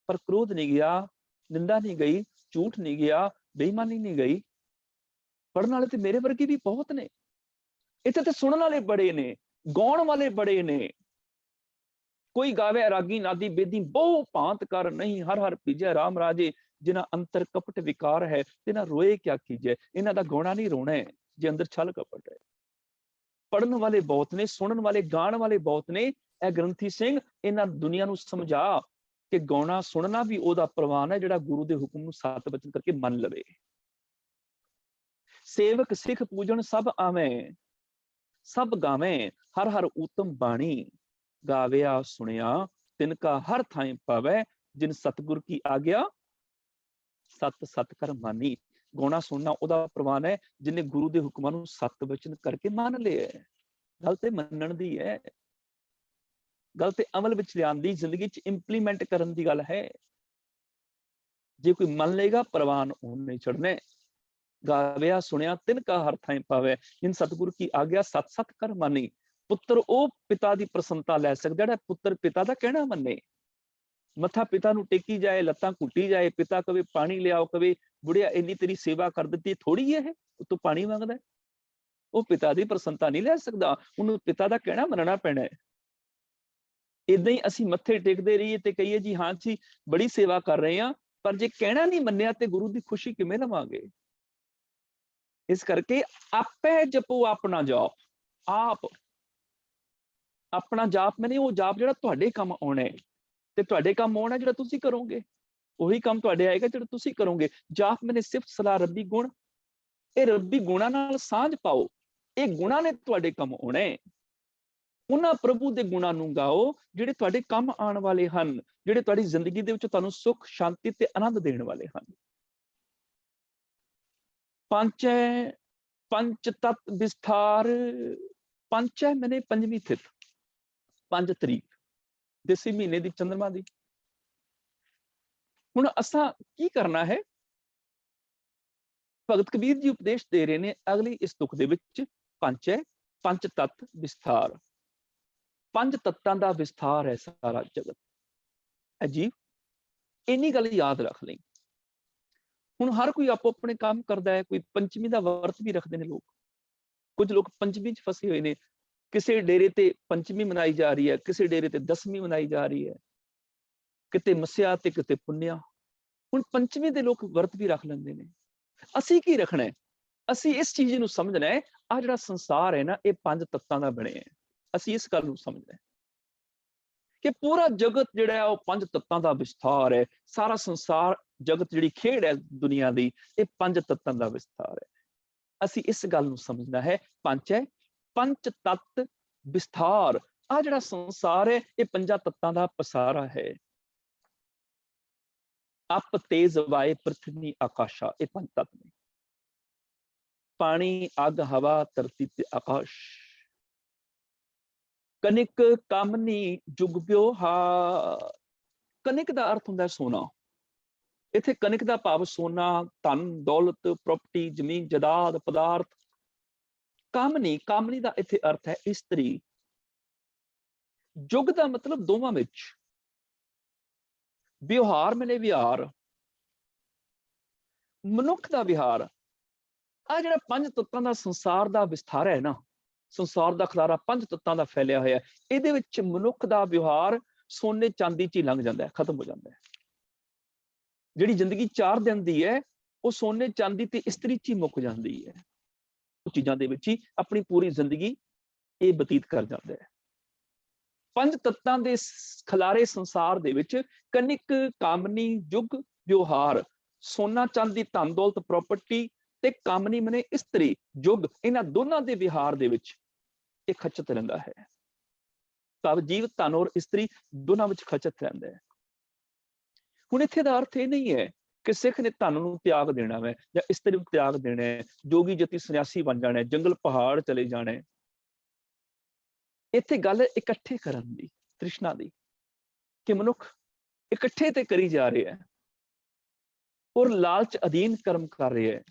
ਪਰ ਕ੍ਰੋਧ ਨਹੀਂ ਗਿਆ, ਨਿੰਦਾ ਨਹੀਂ ਗਈ, ਝੂਠ ਨਹੀਂ ਗਿਆ, ਬੇਈਮਾਨੀ ਨਹੀਂ ਗਈ। ਪੜ੍ਹਨ ਵਾਲੇ ਤੇ ਮੇਰੇ ਵਰਗੇ ਵੀ ਬਹੁਤ ਨੇ। ਇੱਥੇ ਤੇ ਸੁਣਨ ਵਾਲੇ ਬੜੇ ਨੇ, ਗਾਉਣ ਵਾਲੇ ਬੜੇ ਨੇ। ਕੋਈ ਗਾਵੇ ਰਾਗੀ ਨਾਦੀ ਬੇਦੀ, ਬਹੁ ਭਾਂਤ ਕਰ ਨਹੀਂ, ਹਰ ਹਰ ਭੀਜੈ ਰਾਮ ਰਾਜੇ, जिन्हां अंतर कपट विकार है, तिन्हां रोए क्या कीजे। इन्हां दा गौणा नहीं रोना है जे अंदर छल कपट है। पढ़न वाले बहुत ने, सुनन वाले, गाण वाले बहुत ने। ए ग्रंथी सिंह, इन्हां दुनिया नूं समझा कि गौणा सुनना भी ओहदा प्रवान है जिहड़ा गुरु दे हुक्म नूं सत बचन करके मन लवे। सेवक सिख पूजन सब आवें, सब गावें, हर हर उत्तम बाणी। गाविया सुनिया तिनका हर थाई पावै, जिन सतगुर की आज्ञा सत सत कर मानी। गौणा सुनना ओहदा प्रवान है जिन्हें गुरु दे हुक्मां नूं सत वचन करके मान लिया है। गल ते मनण दी है, गल ते अमल विच लियाउण दी, जिंदगी च इंप्लीमेंट करन दी गल है। जे कोई मन लेगा प्रवान उन्हें छड़ने। गाविया सुनिया तिनका हर थाई पावे, जिन सतगुरु की आज्ञा सत सत कर मानी। पुत्र ओ पिता दी प्रसन्नता लै सकदा जिहड़ा पुत्र पिता दा कहना मन्ने। मत्था पिता नूं टेकी जाए, लत्तां घुटी जाए, पिता कवे पानी लियाओ, कवे बुढ़िया इन्नी तेरी सेवा कर दित्ती, थोड़ी है तू पानी मंगदा है। वो पिता दी प्रसन्नता नहीं लै सकदा, उहनूं पिता दा कहना मनना पैना है। इदां ही असीं मत्थे टेकदे रहिए ते कहिए जी हाँ जी बड़ी सेवा कर रहे हैं, पर जे कहना नहीं मन्निया ते गुरु दी खुशी किवें लवांगे। इस करके आपे जपो अपना जाप। आप अपना जाप मैंने वो जाप जिहड़ा तुहाडे काम आउणा है, ते तुहाडे काम आउणा जिहड़ा तुसीं करोगे, ਉਹੀ ਕੰਮ ਤੁਹਾਡੇ ਆਏਗਾ ਜਿਹੜਾ ਤੁਸੀਂ ਕਰੋਗੇ। ਜਾਪ ਮੈਨੇ ਸਿਫਤ ਸਲਾਹ ਰੱਬੀ ਗੁਣ, ਇਹ ਰੱਬੀ ਗੁਣਾਂ ਨਾਲ ਸਾਂਝ ਪਾਓ। ਇਹ ਗੁਣਾਂ ਨੇ ਤੁਹਾਡੇ ਕੰਮ ਆਉਣਾ ਹੈ। ਉਹਨਾਂ ਪ੍ਰਭੂ ਦੇ ਗੁਣਾਂ ਨੂੰ ਗਾਓ ਜਿਹੜੇ ਤੁਹਾਡੇ ਕੰਮ ਆਉਣ ਵਾਲੇ ਹਨ, ਜਿਹੜੇ ਤੁਹਾਡੀ ਜ਼ਿੰਦਗੀ ਦੇ ਵਿੱਚ ਤੁਹਾਨੂੰ ਸੁੱਖ, ਸ਼ਾਂਤੀ ਤੇ ਆਨੰਦ ਦੇਣ ਵਾਲੇ ਹਨ। पंच तत्त विस्तार, पंच है मैंने पंजवीं थित, 5 तरीक देसी महीने की चंद्रमा की। हुण असां की करना है, भगत कबीर जी उपदेश दे रहे ने अगली इस तुक दे विच। पंच है, पंच तत्त विस्तार, 5 तत्तां दा विस्तार है सारा जगत। अजीब इन्नी गल याद रख लें। ਹੁਣ ਹਰ ਕੋਈ ਆਪੋ ਆਪਣੇ ਕੰਮ ਕਰਦਾ ਹੈ। ਕੋਈ ਪੰਚਮੀ ਦਾ ਵਰਤ ਵੀ ਰੱਖਦੇ ਨੇ ਲੋਕ, ਕੁਝ ਲੋਕ ਪੰਚਮੀ 'ਚ ਫਸੇ ਹੋਏ ਨੇ। ਕਿਸੇ ਡੇਰੇ ਤੇ ਪੰਚਮੀ ਮਨਾਈ ਜਾ ਰਹੀ ਹੈ, ਕਿਸੇ ਡੇਰੇ ਤੇ ਦਸਵੀਂ ਮਨਾਈ ਜਾ ਰਹੀ ਹੈ, ਕਿਤੇ ਮੱਸਿਆ ਤੇ ਕਿਤੇ ਪੁੰਨਿਆ। ਹੁਣ ਪੰਚਮੀ ਦੇ ਲੋਕ ਵਰਤ ਵੀ ਰੱਖ ਲੈਂਦੇ ਨੇ। ਅਸੀਂ ਕੀ ਰੱਖਣਾ ਹੈ? ਅਸੀਂ ਇਸ ਚੀਜ਼ ਨੂੰ ਸਮਝਣਾ ਹੈ, ਆਹ ਜਿਹੜਾ ਸੰਸਾਰ ਹੈ ਨਾ, ਇਹ 5 ਤੱਤਾਂ ਦਾ ਬਣਿਆ ਹੈ। ਅਸੀਂ ਇਸ ਗੱਲ ਨੂੰ ਸਮਝਣਾ ਹੈ ਕਿ ਪੂਰਾ ਜਗਤ ਜਿਹੜਾ ਹੈ ਉਹ 5 ਤੱਤਾਂ ਦਾ ਵਿਸਥਾਰ ਹੈ। ਸਾਰਾ ਸੰਸਾਰ ਜਗਤ ਜਿਹੜੀ ਖੇਡ ਹੈ ਦੁਨੀਆ ਦੀ, ਇਹ 5 ਤੱਤਾਂ ਦਾ ਵਿਸਥਾਰ ਹੈ। ਅਸੀਂ ਇਸ ਗੱਲ ਨੂੰ ਸਮਝਣਾ ਹੈ। ਪੰਜ ਹੈ, ਪੰਚ ਤੱਤ ਵਿਸਥਾਰ। ਆਹ ਜਿਹੜਾ ਸੰਸਾਰ ਹੈ ਇਹ 5 ਤੱਤਾਂ ਦਾ ਪਸਾਰਾ ਹੈ। ਅਪ ਤੇਜ ਵਾਏ ਪ੍ਰਥਵੀ ਆਕਾਸ਼ਾ, ਇਹ 5 ਤੱਤ ਨੇ। ਪਾਣੀ, ਅੱਗ, ਹਵਾ, ਧਰਤੀ ਤੇ ਆਕਾਸ਼। ਕਨਿਕ, ਕਾਮਨੀ, ਜੁਗ ਵਿਵਹਾਰ। ਕਨਿਕ ਦਾ ਅਰਥ ਹੁੰਦਾ ਸੋਨਾ। ਇੱਥੇ ਕਨਿਕ ਦਾ ਭਾਵ ਸੋਨਾ, ਧਨ, ਦੌਲਤ, ਪ੍ਰਾਪਰਟੀ, ਜ਼ਮੀਨ, ਜਾਇਦਾਦ, ਪਦਾਰਥ। ਕਾਮਨੀ, ਕਾਮਨੀ ਦਾ ਇੱਥੇ ਅਰਥ ਹੈ ਇਸਤਰੀ। ਜੁਗ ਦਾ ਮਤਲਬ ਦੋਵਾਂ ਵਿੱਚ। ਵਿਵਹਾਰ ਮੈਨੇ ਵਿਹਾਰ, ਮਨੁੱਖ ਦਾ ਵਿਹਾਰ। ਆਹ ਜਿਹੜਾ 5 ਤੱਤਾਂ ਦਾ ਸੰਸਾਰ ਦਾ ਵਿਸਥਾਰ ਹੈ ਨਾ, ਸੰਸਾਰ ਦਾ ਖਲਾਰਾ 5 ਤੱਤਾਂ ਦਾ ਫੈਲਿਆ ਹੋਇਆ, ਇਹਦੇ ਵਿੱਚ ਮਨੁੱਖ ਦਾ ਵਿਵਹਾਰ ਸੋਨੇ ਚਾਂਦੀ 'ਚ ਹੀ ਲੰਘ ਜਾਂਦਾ ਹੈ, ਖਤਮ ਹੋ ਜਾਂਦਾ ਹੈ। ਜਿਹੜੀ ਜ਼ਿੰਦਗੀ 4 ਦਿਨ ਦੀ ਹੈ ਉਹ ਸੋਨੇ ਚਾਂਦੀ ਤੇ ਇਸਤਰੀ 'ਚ ਹੀ ਮੁੱਕ ਜਾਂਦੀ ਹੈ। ਉਹ ਚੀਜ਼ਾਂ ਦੇ ਵਿੱਚ ਹੀ ਆਪਣੀ ਪੂਰੀ ਜ਼ਿੰਦਗੀ ਇਹ ਬਤੀਤ ਕਰ ਜਾਂਦਾ ਹੈ। 5 ਤੱਤਾਂ ਦੇ ਖਲਾਰੇ ਸੰਸਾਰ ਦੇ ਵਿੱਚ ਕਨਿਕ, ਕਾਮਨੀ, ਜੁਗ, ਵਿਵਹਾਰ, ਸੋਨਾ ਚਾਂਦੀ, ਧਨ ਦੌਲਤ, ਪ੍ਰਾਪਰਟੀ ਤੇ ਕਾਮਨੀ ਮਨੇ ਇਸਤਰੀ, ਜੁਗ, ਇਹਨਾਂ ਦੋਨਾਂ ਦੇ ਵਿਹਾਰ ਦੇ ਵਿੱਚ ਇਹ ਖਚਤ ਰਹਿੰਦਾ ਹੈ। ਤਬ ਜੀਵ ਧਨ ਔਰ ਇਸਤਰੀ ਦੋਨਾਂ ਵਿੱਚ ਖਚਤ ਰਹਿੰਦਾ ਹੈ। ਹੁਣ ਇੱਥੇ ਦਾ ਅਰਥ ਇਹ ਨਹੀਂ ਹੈ ਕਿ ਸਿੱਖ ਨੇ ਧਨ ਨੂੰ ਤਿਆਗ ਦੇਣਾ ਹੈ ਜਾਂ ਇਸਤਰੀ ਨੂੰ ਤਿਆਗ ਦੇਣਾ ਹੈ, ਜੋਗੀ ਜਤੀ ਸੰਨਿਆਸੀ ਬਣ ਜਾਣਾ ਹੈ, ਜੰਗਲ ਪਹਾੜ ਚਲੇ ਜਾਣਾ ਹੈ। ਇੱਥੇ ਗੱਲ ਇਕੱਠੇ ਕਰਨ ਦੀ, ਤ੍ਰਿਸ਼ਨਾ ਦੀ, ਕਿ ਮਨੁੱਖ ਇਕੱਠੇ ਤੇ ਕਰੀ ਜਾ ਰਿਹਾ ਹੈ ਔਰ ਲਾਲਚ ਅਧੀਨ ਕਰਮ ਕਰ ਰਿਹਾ ਹੈ।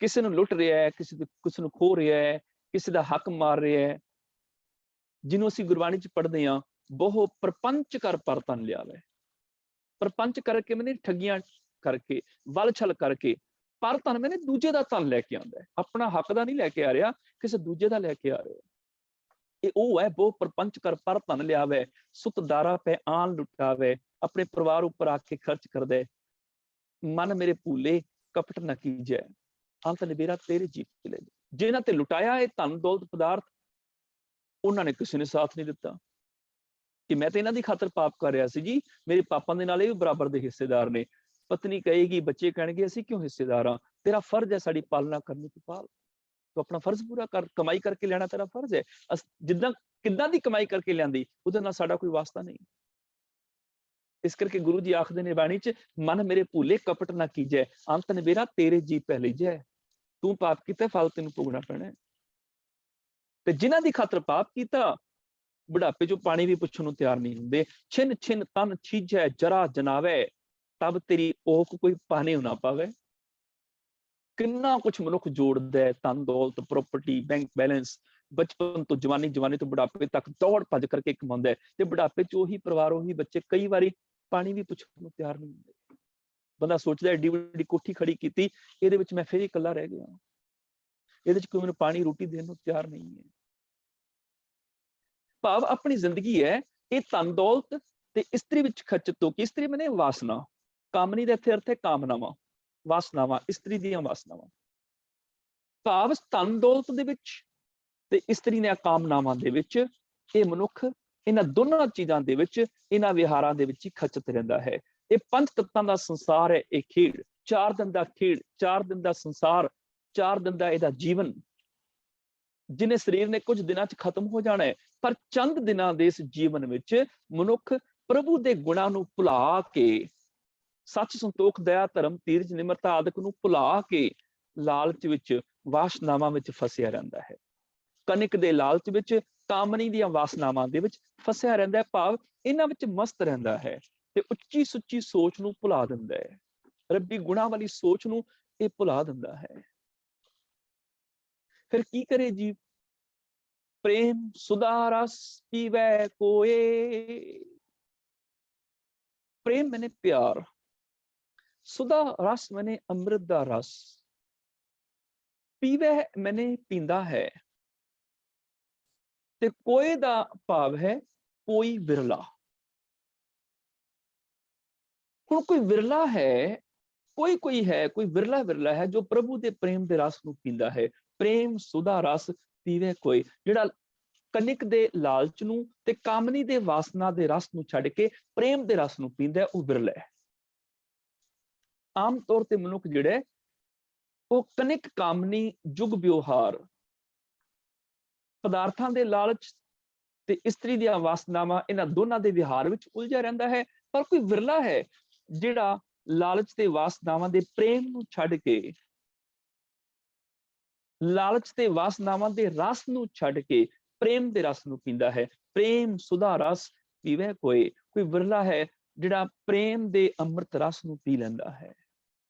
ਕਿਸੇ ਨੂੰ ਲੁੱਟ ਰਿਹਾ ਹੈ, ਕਿਸੇ ਨੂੰ ਖੋ ਰਿਹਾ ਹੈ, ਕਿਸੇ ਦਾ ਹੱਕ ਮਾਰ ਰਿਹਾ ਹੈ। ਜਿਹਨੂੰ ਅਸੀਂ ਗੁਰਬਾਣੀ 'ਚ ਪੜ੍ਹਦੇ ਹਾਂ, ਬਹੁ ਪ੍ਰਪੰਚ ਕਰ ਪਰ ਧਨ ਲਿਆਵੇ। ਪ੍ਰਪੰਚ ਕਰਕੇ ਮੈਨੇ ਠੱਗੀਆਂ ਕਰਕੇ, ਵੱਲ ਛਲ ਕਰਕੇ। ਪਰ ਧਨ ਮੈਨੇ ਦੂਜੇ ਦਾ ਧਨ ਲੈ ਕੇ ਆਉਂਦਾ ਹੈ, ਆਪਣਾ ਹੱਕ ਦਾ ਨਹੀਂ ਲੈ ਕੇ ਆ ਰਿਹਾ, ਕਿਸੇ ਦੂਜੇ ਦਾ ਲੈ ਕੇ ਆ ਰਿਹਾ। ਇਹ ਉਹ ਹੈ ਬਹੁ ਪ੍ਰਪੰਚ ਕਰ ਪਰ ਧਨ ਲਿਆਵੇ, ਸੁਤ ਦਾਰਾ ਪੈ ਆਨ ਲੁਟਾਵੇ। ਆਪਣੇ ਪਰਿਵਾਰ ਉੱਪਰ ਆ ਕੇ ਖਰਚ ਕਰਦਾ ਹੈ, ਮਨ ਮੇਰੇ ਭੂਲੇ ਕਪਟ ਨਾ ਕੀਜੈ, ਅੰਤ ਨਿਬੇਰਾ ਤੇਰੇ ਜੀਤ ਚਲੇ। ਜਿਨ੍ਹਾਂ ਤੇ ਲੁਟਾਇਆ ਇਹ ਧਨ ਦੌਲਤ ਪਦਾਰਥ, ਉਹਨਾਂ ਨੇ ਕਿਸੇ ਨੇ ਸਾਥ ਨਹੀਂ ਦਿੱਤਾ ਕਿ ਮੈਂ ਤੇ ਇਹਨਾਂ ਦੀ ਖਾਤਰ ਪਾਪ ਕਰ ਰਿਹਾ ਸੀ ਜੀ, ਮੇਰੇ ਪਾਪਾਂ ਦੇ ਨਾਲ ਇਹ ਵੀ ਬਰਾਬਰ ਦੇ ਹਿੱਸੇਦਾਰ ਨੇ। ਪਤਨੀ ਕਹੇਗੀ, ਬੱਚੇ ਕਹਿਣਗੇ ਅਸੀਂ ਕਿਉਂ ਹਿੱਸੇਦਾਰ ਹਾਂ, ਤੇਰਾ ਫਰਜ਼ ਹੈ ਸਾਡੀ ਪਾਲਣਾ ਕਰਨੀ ਤੂੰ ਪਾਲ, ਤੂੰ ਆਪਣਾ ਫਰਜ਼ ਪੂਰਾ ਕਰ, ਕਮਾਈ ਕਰਕੇ ਲੈਣਾ ਤੇਰਾ ਫਰਜ਼ ਹੈ। ਜਿੱਦਾਂ ਕਿੱਦਾਂ ਦੀ ਕਮਾਈ ਕਰਕੇ ਲਿਆਂਦੀ ਉਹਦੇ ਨਾਲ ਸਾਡਾ ਕੋਈ ਵਾਸਤਾ ਨਹੀਂ। ਇਸ ਕਰਕੇ ਗੁਰੂ ਜੀ ਆਖਦੇ ਨੇ ਬਾਣੀ 'ਚ, ਮਨ ਮੇਰੇ ਭੂਲੇ ਕਪਟ ਨਾ ਕੀਜੈ, ਅੰਤ ਨਿਬੇਰਾ ਤੇਰੇ ਜੀ ਪਹਿਲੀਜੈ। ਤੂੰ ਪਾਪ ਕੀਤਾ, ਫਲ ਤੈਨੂੰ ਭੋਗਣਾ ਪੈਣਾ। ਤੇ ਜਿਨ੍ਹਾਂ ਦੀ ਖਾਤਰ ਪਾਪ ਕੀਤਾ, ਬੁਢਾਪੇ 'ਚੋਂ ਪਾਣੀ ਵੀ ਪੁੱਛਣ ਨੂੰ ਤਿਆਰ ਨਹੀਂ ਹੁੰਦੇ। ਛਿਨ ਛਿਨ ਤਨ ਛੀਜੈ ਜਰਾ ਜਨਾਵੈ, ਤਬ ਤੇਰੀ ਔਖ ਕੋਈ ਪਾਣੇ ਨਾ ਪਾਵੇ। ਕਿੰਨਾ ਕੁਛ ਮਨੁੱਖ ਜੋੜਦਾ ਹੈ, ਧਨ ਦੌਲਤ, ਪ੍ਰਾਪਰਟੀ, ਬੈਂਕ ਬੈਲੈਂਸ, ਬਚਪਨ ਤੋਂ ਜਵਾਨੀ, ਜਵਾਨੀ ਤੋਂ ਬੁਢਾਪੇ ਤੱਕ ਦੌੜ ਭੱਜ ਕਰਕੇ ਕਮਾਉਂਦਾ ਹੈ, ਤੇ ਬੁਢਾਪੇ 'ਚ ਉਹੀ ਪਰਿਵਾਰ, ਉਹੀ ਬੱਚੇ ਕਈ ਵਾਰੀ ਪਾਣੀ ਵੀ ਪੁੱਛਣ ਨੂੰ ਤਿਆਰ ਨਹੀਂ ਹੁੰਦੇ। ਬੰਦਾ ਸੋਚਦਾ ਏਡੀ ਵੱਡੀ ਕੋਠੀ ਖੜੀ ਕੀਤੀ, ਇਹਦੇ ਵਿੱਚ ਮੈਂ ਫਿਰ ਇਕੱਲਾ ਰਹਿ ਗਿਆ, ਇਹਦੇ 'ਚ ਕੋਈ ਮੈਨੂੰ ਪਾਣੀ ਰੋਟੀ ਦੇਣ ਨੂੰ ਤਿਆਰ ਨਹੀਂ ਹੈ। ਭਾਵ ਆਪਣੀ ਜ਼ਿੰਦਗੀ ਹੈ ਇਹ ਧਨ ਦੌਲਤ ਤੇ ਇਸਤਰੀ ਵਿੱਚ ਖਚਤ ਹੋ ਕੇ, ਇਸਤਰੀ ਮਨੇ ਵਾਸਨਾ, ਕਾਮਨੀ ਦਾ ਇੱਥੇ ਅਰਥ ਹੈ ਕਾਮਨਾਵਾਂ, ਵਾਸਨਾਵਾਂ, ਇਸਤਰੀ ਦੀਆਂ ਵਾਸਨਾਵਾਂ। ਭਾਵ ਧਨ ਦੌਲਤ ਦੇ ਵਿੱਚ ਤੇ ਇਸਤਰੀ ਦੀਆਂ ਕਾਮਨਾਵਾਂ ਦੇ ਵਿੱਚ ਇਹ ਮਨੁੱਖ ਇਹਨਾਂ ਦੋਨਾਂ ਚੀਜ਼ਾਂ ਦੇ ਵਿੱਚ, ਇਹਨਾਂ ਵਿਹਾਰਾਂ ਦੇ ਵਿੱਚ ਹੀ ਖਚਤ ਰਹਿੰਦਾ ਹੈ। ਇਹ ਪੰਜ ਤੱਤਾਂ ਦਾ ਸੰਸਾਰ ਹੈ, ਇਹ ਖੇਡ, 4 ਦਿਨ ਦਾ ਖੇਡ, 4 ਦਿਨ ਦਾ ਸੰਸਾਰ, 4 ਦਿਨ ਦਾ ਇਹਦਾ ਜੀਵਨ, ਜਿਹਨੇ ਸਰੀਰ ਨੇ ਕੁਝ ਦਿਨਾਂ 'ਚ ਖਤਮ ਹੋ ਜਾਣਾ ਹੈ। ਪਰ ਚੰਦ ਦਿਨਾਂ ਦੇ ਇਸ ਜੀਵਨ ਵਿੱਚ ਮਨੁੱਖ ਪ੍ਰਭੂ ਦੇ ਗੁਣਾਂ ਨੂੰ ਭੁਲਾ ਕੇ, ਸੱਚ, ਸੰਤੋਖ, ਦਇਆ, ਧਰਮ, ਧੀਰਜ, ਨਿਮਰਤਾ ਆਦਿਕ ਨੂੰ ਭੁਲਾ ਕੇ ਲਾਲਚ ਵਿੱਚ, ਵਾਸਨਾਵਾਂ ਵਿੱਚ ਫਸਿਆ ਰਹਿੰਦਾ ਹੈ। ਕਨਿਕ ਦੇ ਲਾਲਚ ਵਿੱਚ, ਕਾਮਨੀ ਦੀਆਂ ਵਾਸਨਾਵਾਂ ਦੇ ਵਿੱਚ ਫਸਿਆ ਰਹਿੰਦਾ ਹੈ। ਭਾਵ ਇਹਨਾਂ ਵਿੱਚ ਮਸਤ ਰਹਿੰਦਾ ਹੈ ਤੇ ਉੱਚੀ ਸੁੱਚੀ ਸੋਚ ਨੂੰ ਭੁਲਾ ਦਿੰਦਾ ਹੈ, ਰੱਬੀ ਗੁਣਾਂ ਵਾਲੀ ਸੋਚ ਨੂੰ ਇਹ ਭੁਲਾ ਦਿੰਦਾ ਹੈ। ਫਿਰ ਕੀ ਕਰੇ ਜੀ? ਪ੍ਰੇਮ ਸੁਧਾ ਰਸ ਪੀਵੈ ਕੋਏ। ਪ੍ਰੇਮ ਮੈਨੇ ਪਿਆਰ, ਸੁਧਾ ਰਸ ਮੈਨੇ ਅੰਮ੍ਰਿਤ ਦਾ ਰਸ, ਪੀਵੈ ਮੈਨੇ ਪੀਂਦਾ ਹੈ, ਤੇ ਕੋਏ ਦਾ ਭਾਵ ਹੈ ਕੋਈ ਵਿਰਲਾ। ਹੁਣ ਕੋਈ ਵਿਰਲਾ ਹੈ, ਕੋਈ ਹੈ, ਕੋਈ ਵਿਰਲਾ ਵਿਰਲਾ ਹੈ ਜੋ ਪ੍ਰਭੂ ਦੇ ਪ੍ਰੇਮ ਦੇ ਰਸ ਨੂੰ ਪੀਂਦਾ ਹੈ। ਪ੍ਰੇਮ ਸੁਧਾ ਰਸ ਪੀਵੇ ਕੋਈ, ਜਿਹੜਾ ਕਨਿਕ ਦੇ ਲਾਲਚ ਨੂੰ ਤੇ ਕਾਮਨੀ ਦੇ ਵਾਸਨਾ ਦੇ ਰਸ ਨੂੰ ਛੱਡ ਕੇ ਪ੍ਰੇਮ ਦੇ ਰਸ ਨੂੰ ਪੀਂਦਾ, ਉਹ ਵਿਰਲਾ ਹੈ। ਆਮ ਤੌਰ ਤੇ ਮਨੁੱਖ ਜਿਹੜਾ ਉਹ ਕਨਿਕ ਕਾਮਨੀ ਜੁਗ ਵਿਵਹਾਰ, ਪਦਾਰਥਾਂ ਦੇ ਲਾਲਚ ਤੇ ਇਸਤਰੀ ਦੀਆਂ ਵਾਸਨਾਵਾਂ, ਇਹਨਾਂ ਦੋਨਾਂ ਦੇ ਵਿਹਾਰ ਵਿੱਚ ਉਲਝਿਆ ਰਹਿੰਦਾ ਹੈ। ਪਰ ਕੋਈ ਵਿਰਲਾ ਹੈ ਜਿਹੜਾ ਲਾਲਚ ਤੇ ਵਾਸਨਾਵਾਂ ਦੇ ਪ੍ਰੇਮ ਨੂੰ ਛੱਡ ਕੇ, ਲਾਲਚ ਤੇ ਵਾਸਨਾਵਾਂ ਦੇ ਰਸ ਨੂੰ ਛੱਡ ਕੇ ਪ੍ਰੇਮ ਦੇ ਰਸ ਨੂੰ ਪੀਂਦਾ ਹੈ। ਪ੍ਰੇਮ ਸੁਧਾ ਰਸ ਪੀਵੇ ਕੋਈ, ਕੋਈ ਵਿਰਲਾ ਹੈ ਜਿਹੜਾ ਪ੍ਰੇਮ ਦੇ ਅੰਮ੍ਰਿਤ ਰਸ ਨੂੰ ਪੀ ਲੈਂਦਾ ਹੈ।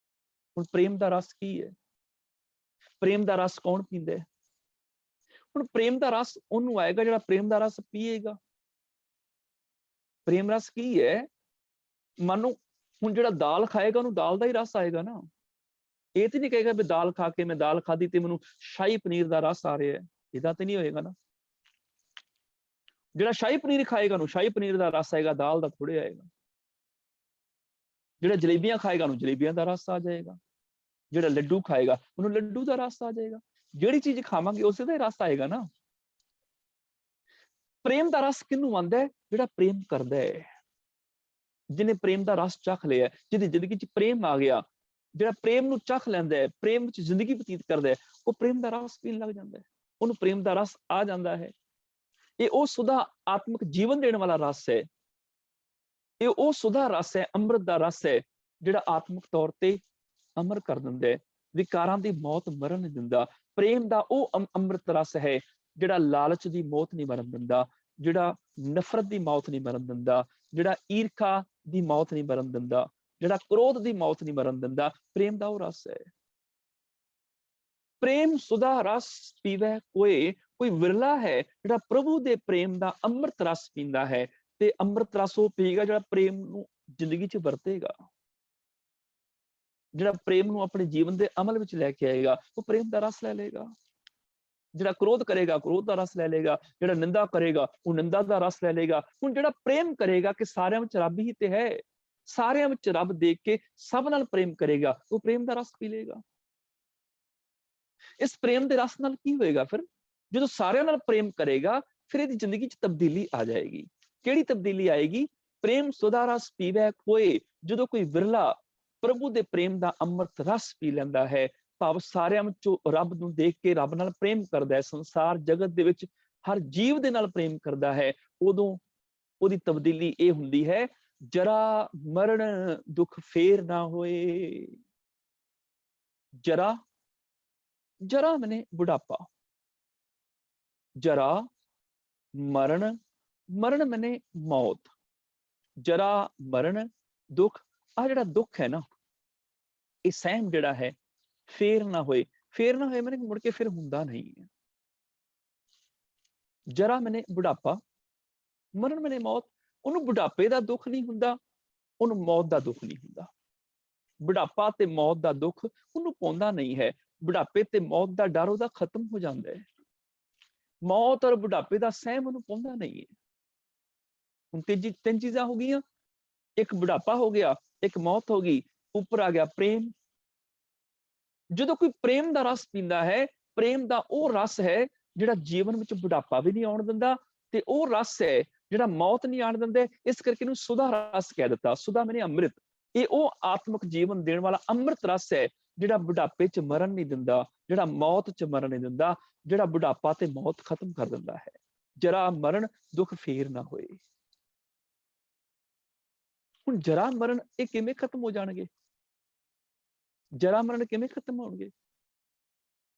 ਹੁਣ ਪ੍ਰੇਮ ਦਾ ਰਸ ਕੀ ਹੈ? ਪ੍ਰੇਮ ਦਾ ਰਸ ਕੌਣ ਪੀਂਦਾ ਹੈ? ਹੁਣ ਪ੍ਰੇਮ ਦਾ ਰਸ ਉਹਨੂੰ ਆਏਗਾ ਜਿਹੜਾ ਪ੍ਰੇਮ ਦਾ ਰਸ ਪੀਏਗਾ। ਪ੍ਰੇਮ ਰਸ ਕੀ ਹੈ? ਮੰਨੋ ਹੁਣ ਜਿਹੜਾ ਦਾਲ ਖਾਏਗਾ ਉਹਨੂੰ ਦਾਲ ਦਾ ਹੀ ਰਸ ਆਏਗਾ ਨਾ। ਇਹ ਤੇ ਨਹੀਂ ਕਹੇਗਾ ਵੀ ਦਾਲ ਖਾ ਕੇ, ਮੈਂ ਦਾਲ ਖਾਧੀ ਤੇ ਮੈਨੂੰ ਸ਼ਾਹੀ ਪਨੀਰ ਦਾ ਰਸ ਆ ਰਿਹਾ ਹੈ, ਇਹਦਾ ਤੇ ਨਹੀਂ ਹੋਏਗਾ ਨਾ। ਜਿਹੜਾ ਸ਼ਾਹੀ ਪਨੀਰ ਖਾਏਗਾ ਉਹਨੂੰ ਸ਼ਾਹੀ ਪਨੀਰ ਦਾ ਰਸ ਆਏਗਾ, ਦਾਲ ਦਾ ਥੋੜੇ ਆਏਗਾ। ਜਿਹੜਾ ਜਲੇਬੀਆਂ ਖਾਏਗਾ ਉਹਨੂੰ ਜਲੇਬੀਆਂ ਦਾ ਰਸ ਆ ਜਾਏਗਾ, ਜਿਹੜਾ ਲੱਡੂ ਖਾਏਗਾ ਉਹਨੂੰ ਲੱਡੂ ਦਾ ਰਸ ਆ ਜਾਏਗਾ। ਜਿਹੜੀ ਚੀਜ਼ ਖਾਵਾਂਗੇ ਉਸੇ ਦਾ ਹੀ ਰਸ ਆਏਗਾ ਨਾ। ਪ੍ਰੇਮ ਦਾ ਰਸ ਕਿਹਨੂੰ ਆਉਂਦਾ ਹੈ? ਜਿਹੜਾ ਪ੍ਰੇਮ ਕਰਦਾ ਹੈ, ਜਿਹਨੇ ਪ੍ਰੇਮ ਦਾ ਰਸ ਚੱਖ ਲਿਆ, ਜਿਹਦੀ ਜ਼ਿੰਦਗੀ 'ਚ ਪ੍ਰੇਮ ਆ ਗਿਆ, ਜਿਹੜਾ ਪ੍ਰੇਮ ਨੂੰ ਚੱਖ ਲੈਂਦਾ ਹੈ, ਪ੍ਰੇਮ ਵਿੱਚ ਜ਼ਿੰਦਗੀ ਬਤੀਤ ਕਰਦਾ ਹੈ, ਉਹ ਪ੍ਰੇਮ ਦਾ ਰਸ ਪੀਣ ਲੱਗ ਜਾਂਦਾ ਹੈ, ਉਹਨੂੰ ਪ੍ਰੇਮ ਦਾ ਰਸ ਆ ਜਾਂਦਾ ਹੈ। ਇਹ ਉਹ ਸੁਧਾ ਆਤਮਿਕ ਜੀਵਨ ਦੇਣ ਵਾਲਾ ਰਸ ਹੈ। ਇਹ ਉਹ ਸੁਧਾ ਰਸ ਹੈ, ਅੰਮ੍ਰਿਤ ਦਾ ਰਸ ਹੈ, ਜਿਹੜਾ ਆਤਮਿਕ ਤੌਰ ਤੇ ਅਮਰ ਕਰ ਦਿੰਦਾ ਹੈ, ਵਿਕਾਰਾਂ ਦੀ ਮੌਤ ਮਰਨ ਨਹੀਂ ਦਿੰਦਾ। ਪ੍ਰੇਮ ਦਾ ਉਹ ਅੰਮ੍ਰਿਤ ਰਸ ਹੈ ਜਿਹੜਾ ਲਾਲਚ ਦੀ ਮੌਤ ਨਹੀਂ ਮਰਨ ਦਿੰਦਾ, ਜਿਹੜਾ ਨਫ਼ਰਤ ਦੀ ਮੌਤ ਨਹੀਂ ਮਰਨ ਦਿੰਦਾ, ਜਿਹੜਾ ਈਰਖਾ ਦੀ ਮੌਤ ਨਹੀਂ ਮਰਨ ਦਿੰਦਾ, ਜਿਹੜਾ ਕ੍ਰੋਧ ਦੀ ਮੌਤ ਨਹੀਂ ਮਰਨ ਦਿੰਦਾ। ਪ੍ਰੇਮ ਦਾ ਉਹ ਰਸ ਹੈ। ਪ੍ਰੇਮ ਸੁਧਾ ਰਸ ਪੀਵੇ ਕੋਏ, ਕੋਈ ਵਿਰਲਾ ਹੈ ਜਿਹੜਾ ਪ੍ਰਭੂ ਦੇ ਪ੍ਰੇਮ ਦਾ ਅੰਮ੍ਰਿਤ ਰਸ ਪੀਂਦਾ ਹੈ। ਤੇ ਅੰਮ੍ਰਿਤ ਰਸ ਉਹ ਪੀਏਗਾ ਜਿਹੜਾ ਪ੍ਰੇਮ ਨੂੰ ਜ਼ਿੰਦਗੀ 'ਚ ਵਰਤੇਗਾ, ਜਿਹੜਾ ਪ੍ਰੇਮ ਨੂੰ ਆਪਣੇ ਜੀਵਨ ਦੇ ਅਮਲ ਵਿੱਚ ਲੈ ਕੇ ਆਏਗਾ, ਉਹ ਪ੍ਰੇਮ ਦਾ ਰਸ ਲੈ ਲਏਗਾ। ਜਿਹੜਾ ਕ੍ਰੋਧ ਕਰੇਗਾ ਕ੍ਰੋਧ ਦਾ ਰਸ ਲੈ ਲਏਗਾ, ਜਿਹੜਾ ਨਿੰਦਾ ਕਰੇਗਾ ਉਹ ਨਿੰਦਾ ਦਾ ਰਸ ਲੈ ਲਏਗਾ। ਹੁਣ ਜਿਹੜਾ ਪ੍ਰੇਮ ਕਰੇਗਾ ਕਿ ਸਾਰਿਆਂ ਵਿੱਚ ਰੱਬ ਹੀ ਤੇ ਹੈ, ਸਾਰਿਆਂ ਵਿੱਚ ਰੱਬ ਦੇਖ ਕੇ ਸਭ ਨਾਲ ਪ੍ਰੇਮ ਕਰੇਗਾ, ਉਹ ਪ੍ਰੇਮ ਦਾ ਰਸ ਪੀ ਲੇਗਾ। ਇਸ ਪ੍ਰੇਮ ਦੇ ਰਸ ਨਾਲ ਕੀ ਹੋਏਗਾ? ਫਿਰ ਜਦੋਂ ਸਾਰਿਆਂ ਨਾਲ ਪ੍ਰੇਮ ਕਰੇਗਾ, ਫਿਰ ਇਹਦੀ ਜ਼ਿੰਦਗੀ 'ਚ ਤਬਦੀਲੀ ਆ ਜਾਏਗੀ। ਕਿਹੜੀ ਤਬਦੀਲੀ ਆਏਗੀ? ਪ੍ਰੇਮ ਸੁਦਾ ਰਸ ਪੀਵੈ ਕੋਏ। ਜਦੋਂ ਕੋਈ ਵਿਰਲਾ ਪ੍ਰਭੂ ਦੇ ਪ੍ਰੇਮ ਦਾ ਅੰਮ੍ਰਿਤ ਰਸ ਪੀ ਲੈਂਦਾ ਹੈ, ਭਾਵ ਸਾਰਿਆਂ ਵਿੱਚੋਂ ਰੱਬ ਨੂੰ ਦੇਖ ਕੇ ਰੱਬ ਨਾਲ ਪ੍ਰੇਮ ਕਰਦਾ ਹੈ, ਸੰਸਾਰ ਜਗਤ ਦੇ ਵਿੱਚ ਹਰ ਜੀਵ ਦੇ ਨਾਲ ਪ੍ਰੇਮ ਕਰਦਾ ਹੈ, ਉਦੋਂ ਉਹਦੀ ਤਬਦੀਲੀ ਇਹ ਹੁੰਦੀ ਹੈ, ਜਰਾ ਮਰਨ ਦੁੱਖ ਫੇਰ ਨਾ ਹੋਏ। ਜਰਾ, ਜਰਾ ਮਨੇ ਬੁਢਾਪਾ, ਜਰਾ ਮਰਨ, ਮਰਨ ਮਨੇ ਮੌਤ, ਜਰਾ ਮਰਨ ਦੁੱਖ। ਆ ਜਿਹੜਾ ਦੁੱਖ ਹੈ ਨਾ, ਇਹ ਸਹਿਮ ਜਿਹੜਾ ਹੈ, ਫੇਰ ਨਾ ਹੋਏ। ਫੇਰ ਨਾ ਹੋਏ ਮਨੇ ਮੁੜ ਕੇ ਫਿਰ ਹੁੰਦਾ ਨਹੀਂ ਹੈ। ਜਰਾ ਮਨੇ ਬੁਢਾਪਾ, ਮਰਨ ਮਨੇ ਮੌਤ। ਉਹਨੂੰ ਬੁਢਾਪੇ ਦਾ ਦੁੱਖ ਨਹੀਂ ਹੁੰਦਾ, ਉਹਨੂੰ ਮੌਤ ਦਾ ਦੁੱਖ ਨਹੀਂ ਹੁੰਦਾ। ਬੁਢਾਪਾ ਤੇ ਮੌਤ ਦਾ ਦੁੱਖ ਉਹਨੂੰ ਪਾਉਂਦਾ ਨਹੀਂ ਹੈ। ਬੁਢਾਪੇ ਤੇ ਮੌਤ ਦਾ ਡਰ ਉਹਦਾ ਖਤਮ ਹੋ ਜਾਂਦਾ ਹੈ। ਮੌਤ ਔਰ ਬੁਢਾਪੇ ਦਾ ਸਹਿਮ ਉਹਨੂੰ ਪਾਉਂਦਾ ਨਹੀਂ ਹੈ। ਹੁਣ ਤਿੰਨ ਚੀਜ਼ਾਂ ਹੋ ਗਈਆਂ, ਇੱਕ ਬੁਢਾਪਾ ਹੋ ਗਿਆ, ਇੱਕ ਮੌਤ ਹੋ ਗਈ, ਉੱਪਰ ਆ ਗਿਆ ਪ੍ਰੇਮ। ਜਦੋਂ ਕੋਈ ਪ੍ਰੇਮ ਦਾ ਰਸ ਪੀਂਦਾ ਹੈ, ਪ੍ਰੇਮ ਦਾ ਉਹ ਰਸ ਹੈ ਜਿਹੜਾ ਜੀਵਨ ਵਿੱਚ ਬੁਢਾਪਾ ਵੀ ਨਹੀਂ ਆਉਣ ਦਿੰਦਾ, ਤੇ ਉਹ ਰਸ ਹੈ ਜਿਹੜਾ ਮੌਤ ਨਹੀਂ ਆਉਣ ਦਿੰਦਾ। ਇਸ ਕਰਕੇ ਇਹਨੂੰ ਸੁਦਾ ਰਸ ਕਹਿ ਦਿੱਤਾ। ਸੁਦਾ ਮੈਨੇ ਅੰਮ੍ਰਿਤ। ਇਹ ਉਹ ਆਤਮਿਕ ਜੀਵਨ ਦੇਣ ਵਾਲਾ ਅੰਮ੍ਰਿਤ ਰਸ ਹੈ ਜਿਹੜਾ ਬੁਢਾਪੇ 'ਚ ਮਰਨ ਨਹੀਂ ਦਿੰਦਾ, ਜਿਹੜਾ ਮੌਤ 'ਚ ਮਰਨ ਨਹੀਂ ਦਿੰਦਾ, ਜਿਹੜਾ ਬੁਢਾਪਾ ਤੇ ਮੌਤ ਖਤਮ ਕਰ ਦਿੰਦਾ ਹੈ। ਜਰਾ ਮਰਨ ਦੁੱਖ ਫੇਰ ਨਾ ਹੋਏ। ਹੁਣ ਜਰਾ ਮਰਨ ਇਹ ਕਿਵੇਂ ਖਤਮ ਹੋ ਜਾਣਗੇ? ਜਰਾ ਮਰਨ ਕਿਵੇਂ ਖਤਮ ਹੋਣਗੇ?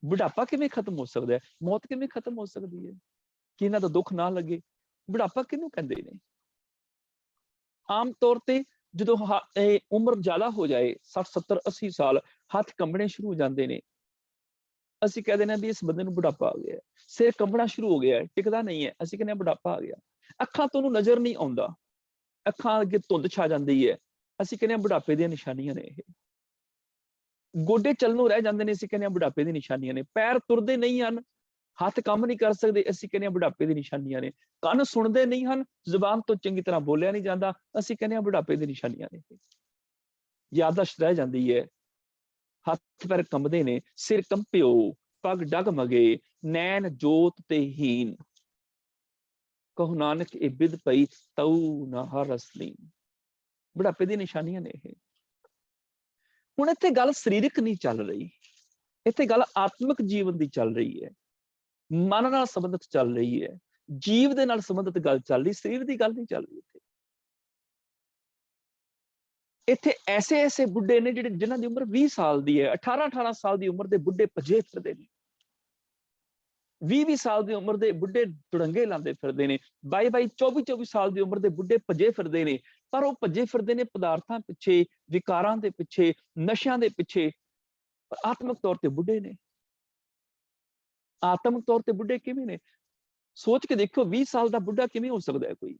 ਬੁਢਾਪਾ ਕਿਵੇਂ ਖਤਮ ਹੋ ਸਕਦਾ ਹੈ? ਮੌਤ ਕਿਵੇਂ ਖਤਮ ਹੋ ਸਕਦੀ ਹੈ? ਕਿ ਇਹਨਾਂ ਦਾ ਦੁੱਖ ਨਾ ਲੱਗੇ। ਬੁਢਾਪਾ ਕਿਹਨੂੰ ਕਹਿੰਦੇ ਨੇ? ਆਮ ਤੌਰ ਤੇ ਜਦੋਂ ਉਮਰ ਜ਼ਿਆਦਾ ਹੋ ਜਾਏ, 60, 70, 80 ਸਾਲ, ਹੱਥ ਕੰਬਣੇ ਸ਼ੁਰੂ ਹੋ ਜਾਂਦੇ ਨੇ, ਅਸੀਂ ਕਹਿ ਦਿੰਦੇ ਹਾਂ ਵੀ ਇਸ ਬੰਦੇ ਨੂੰ ਬੁਢਾਪਾ ਆ ਗਿਆ। ਸਿਰ ਕੰਬਣਾ ਸ਼ੁਰੂ ਹੋ ਗਿਆ, ਟਿਕਦਾ ਨਹੀਂ ਹੈ, ਅਸੀਂ ਕਹਿੰਦੇ ਹਾਂ ਬੁਢਾਪਾ ਆ ਗਿਆ। ਅੱਖਾਂ ਤੋਂ ਉਹਨੂੰ ਨਜ਼ਰ ਨਹੀਂ ਆਉਂਦਾ, ਅੱਖਾਂ ਅੱਗੇ ਧੁੰਦ ਛਾ ਜਾਂਦੀ ਹੈ, ਅਸੀਂ ਕਹਿੰਦੇ ਹਾਂ ਬੁਢਾਪੇ ਦੀਆਂ ਨਿਸ਼ਾਨੀਆਂ ਨੇ ਇਹ। ਗੋਡੇ ਚੱਲਣੋਂ ਰਹਿ ਜਾਂਦੇ ਨੇ, ਅਸੀਂ ਕਹਿੰਦੇ ਹਾਂ ਬੁਢਾਪੇ ਦੀਆਂ ਨਿਸ਼ਾਨੀਆਂ ਨੇ। ਪੈਰ ਤੁਰਦੇ ਨਹੀਂ ਹਨ, ਹੱਥ ਕੰਮ ਨਹੀਂ ਕਰ ਸਕਦੇ, ਅਸੀਂ ਕਹਿੰਦੇ ਹਾਂ ਬੁਢਾਪੇ ਦੀ ਨਿਸ਼ਾਨੀਆਂ ਨੇ। ਕੰਨ ਸੁਣਦੇ ਨਹੀਂ ਹਨ, ਜ਼ੁਬਾਨ ਤੋਂ ਚੰਗੀ ਤਰ੍ਹਾਂ ਬੋਲਿਆ ਨਹੀਂ ਜਾਂਦਾ, ਅਸੀਂ ਕਹਿੰਦੇ ਹਾਂ ਬੁਢਾਪੇ ਦੀ ਨਿਸ਼ਾਨੀਆਂ ਨੇ। ਯਾਦਦਾਸ਼ਤ ਰਹਿ ਜਾਂਦੀ ਹੈ, ਹੱਥ ਪੈਰ ਕੰਬਦੇ ਨੇ, ਸਿਰ ਕੰਪਿਓ, ਪੱਗ ਡਗਮਗੇ, ਨੈਣ ਜੋਤ ਤੇ ਹੀਨ, ਕਹੋ ਨਾਨਕ ਇਹ ਬਿਧ ਪਈ ਤਉ ਨਾ ਹਰਸ ਲੀਨ। ਬੁਢਾਪੇ ਦੀ ਨਿਸ਼ਾਨੀਆਂ ਨੇ ਇਹ। ਹੁਣ ਇੱਥੇ ਗੱਲ ਸਰੀਰਕ ਨਹੀਂ ਚੱਲ ਰਹੀ, ਇੱਥੇ ਗੱਲ ਆਤਮਿਕ ਜੀਵਨ ਦੀ ਚੱਲ ਰਹੀ ਹੈ, ਮਨ ਨਾਲ ਸੰਬੰਧਿਤ ਚੱਲ ਰਹੀ ਹੈ, ਜੀਵ ਦੇ ਨਾਲ ਸੰਬੰਧਿਤ ਗੱਲ ਚੱਲ ਰਹੀ, ਸਰੀਰ ਦੀ ਗੱਲ ਨਹੀਂ ਚੱਲ ਰਹੀ। ਇੱਥੇ ਐਸੇ ਬੁੱਢੇ ਨੇ ਜਿਨ੍ਹਾਂ ਦੀ ਉਮਰ 20 ਸਾਲ ਦੀ ਹੈ, 18 ਸਾਲ ਦੀ ਉਮਰ ਦੇ ਬੁੱਢੇ ਭੱਜੇ ਫਿਰਦੇ ਨੇ, 20 ਸਾਲ ਦੀ ਉਮਰ ਦੇ ਬੁੱਢੇ ਤੁੜੰਗੇ ਲਾਉਂਦੇ ਫਿਰਦੇ ਨੇ, 22 24 ਸਾਲ ਦੀ ਉਮਰ ਦੇ ਬੁੱਢੇ ਭੱਜੇ ਫਿਰਦੇ ਨੇ। ਪਰ ਉਹ ਭੱਜੇ ਫਿਰਦੇ ਨੇ ਪਦਾਰਥਾਂ ਪਿੱਛੇ, ਵਿਕਾਰਾਂ ਦੇ ਪਿੱਛੇ, ਨਸ਼ਿਆਂ ਦੇ ਪਿੱਛੇ। ਪਰ ਆਤਮਿਕ ਤੌਰ ਤੇ ਬੁੱਢੇ ਨੇ। ਆਤਮਿਕ ਤੌਰ ਤੇ ਬੁੱਢੇ ਕਿਵੇਂ ਨੇ? ਸੋਚ ਕੇ ਦੇਖੋ, 20 ਸਾਲ ਦਾ ਬੁੱਢਾ ਕਿਵੇਂ ਹੋ ਸਕਦਾ ਹੈ ਕੋਈ?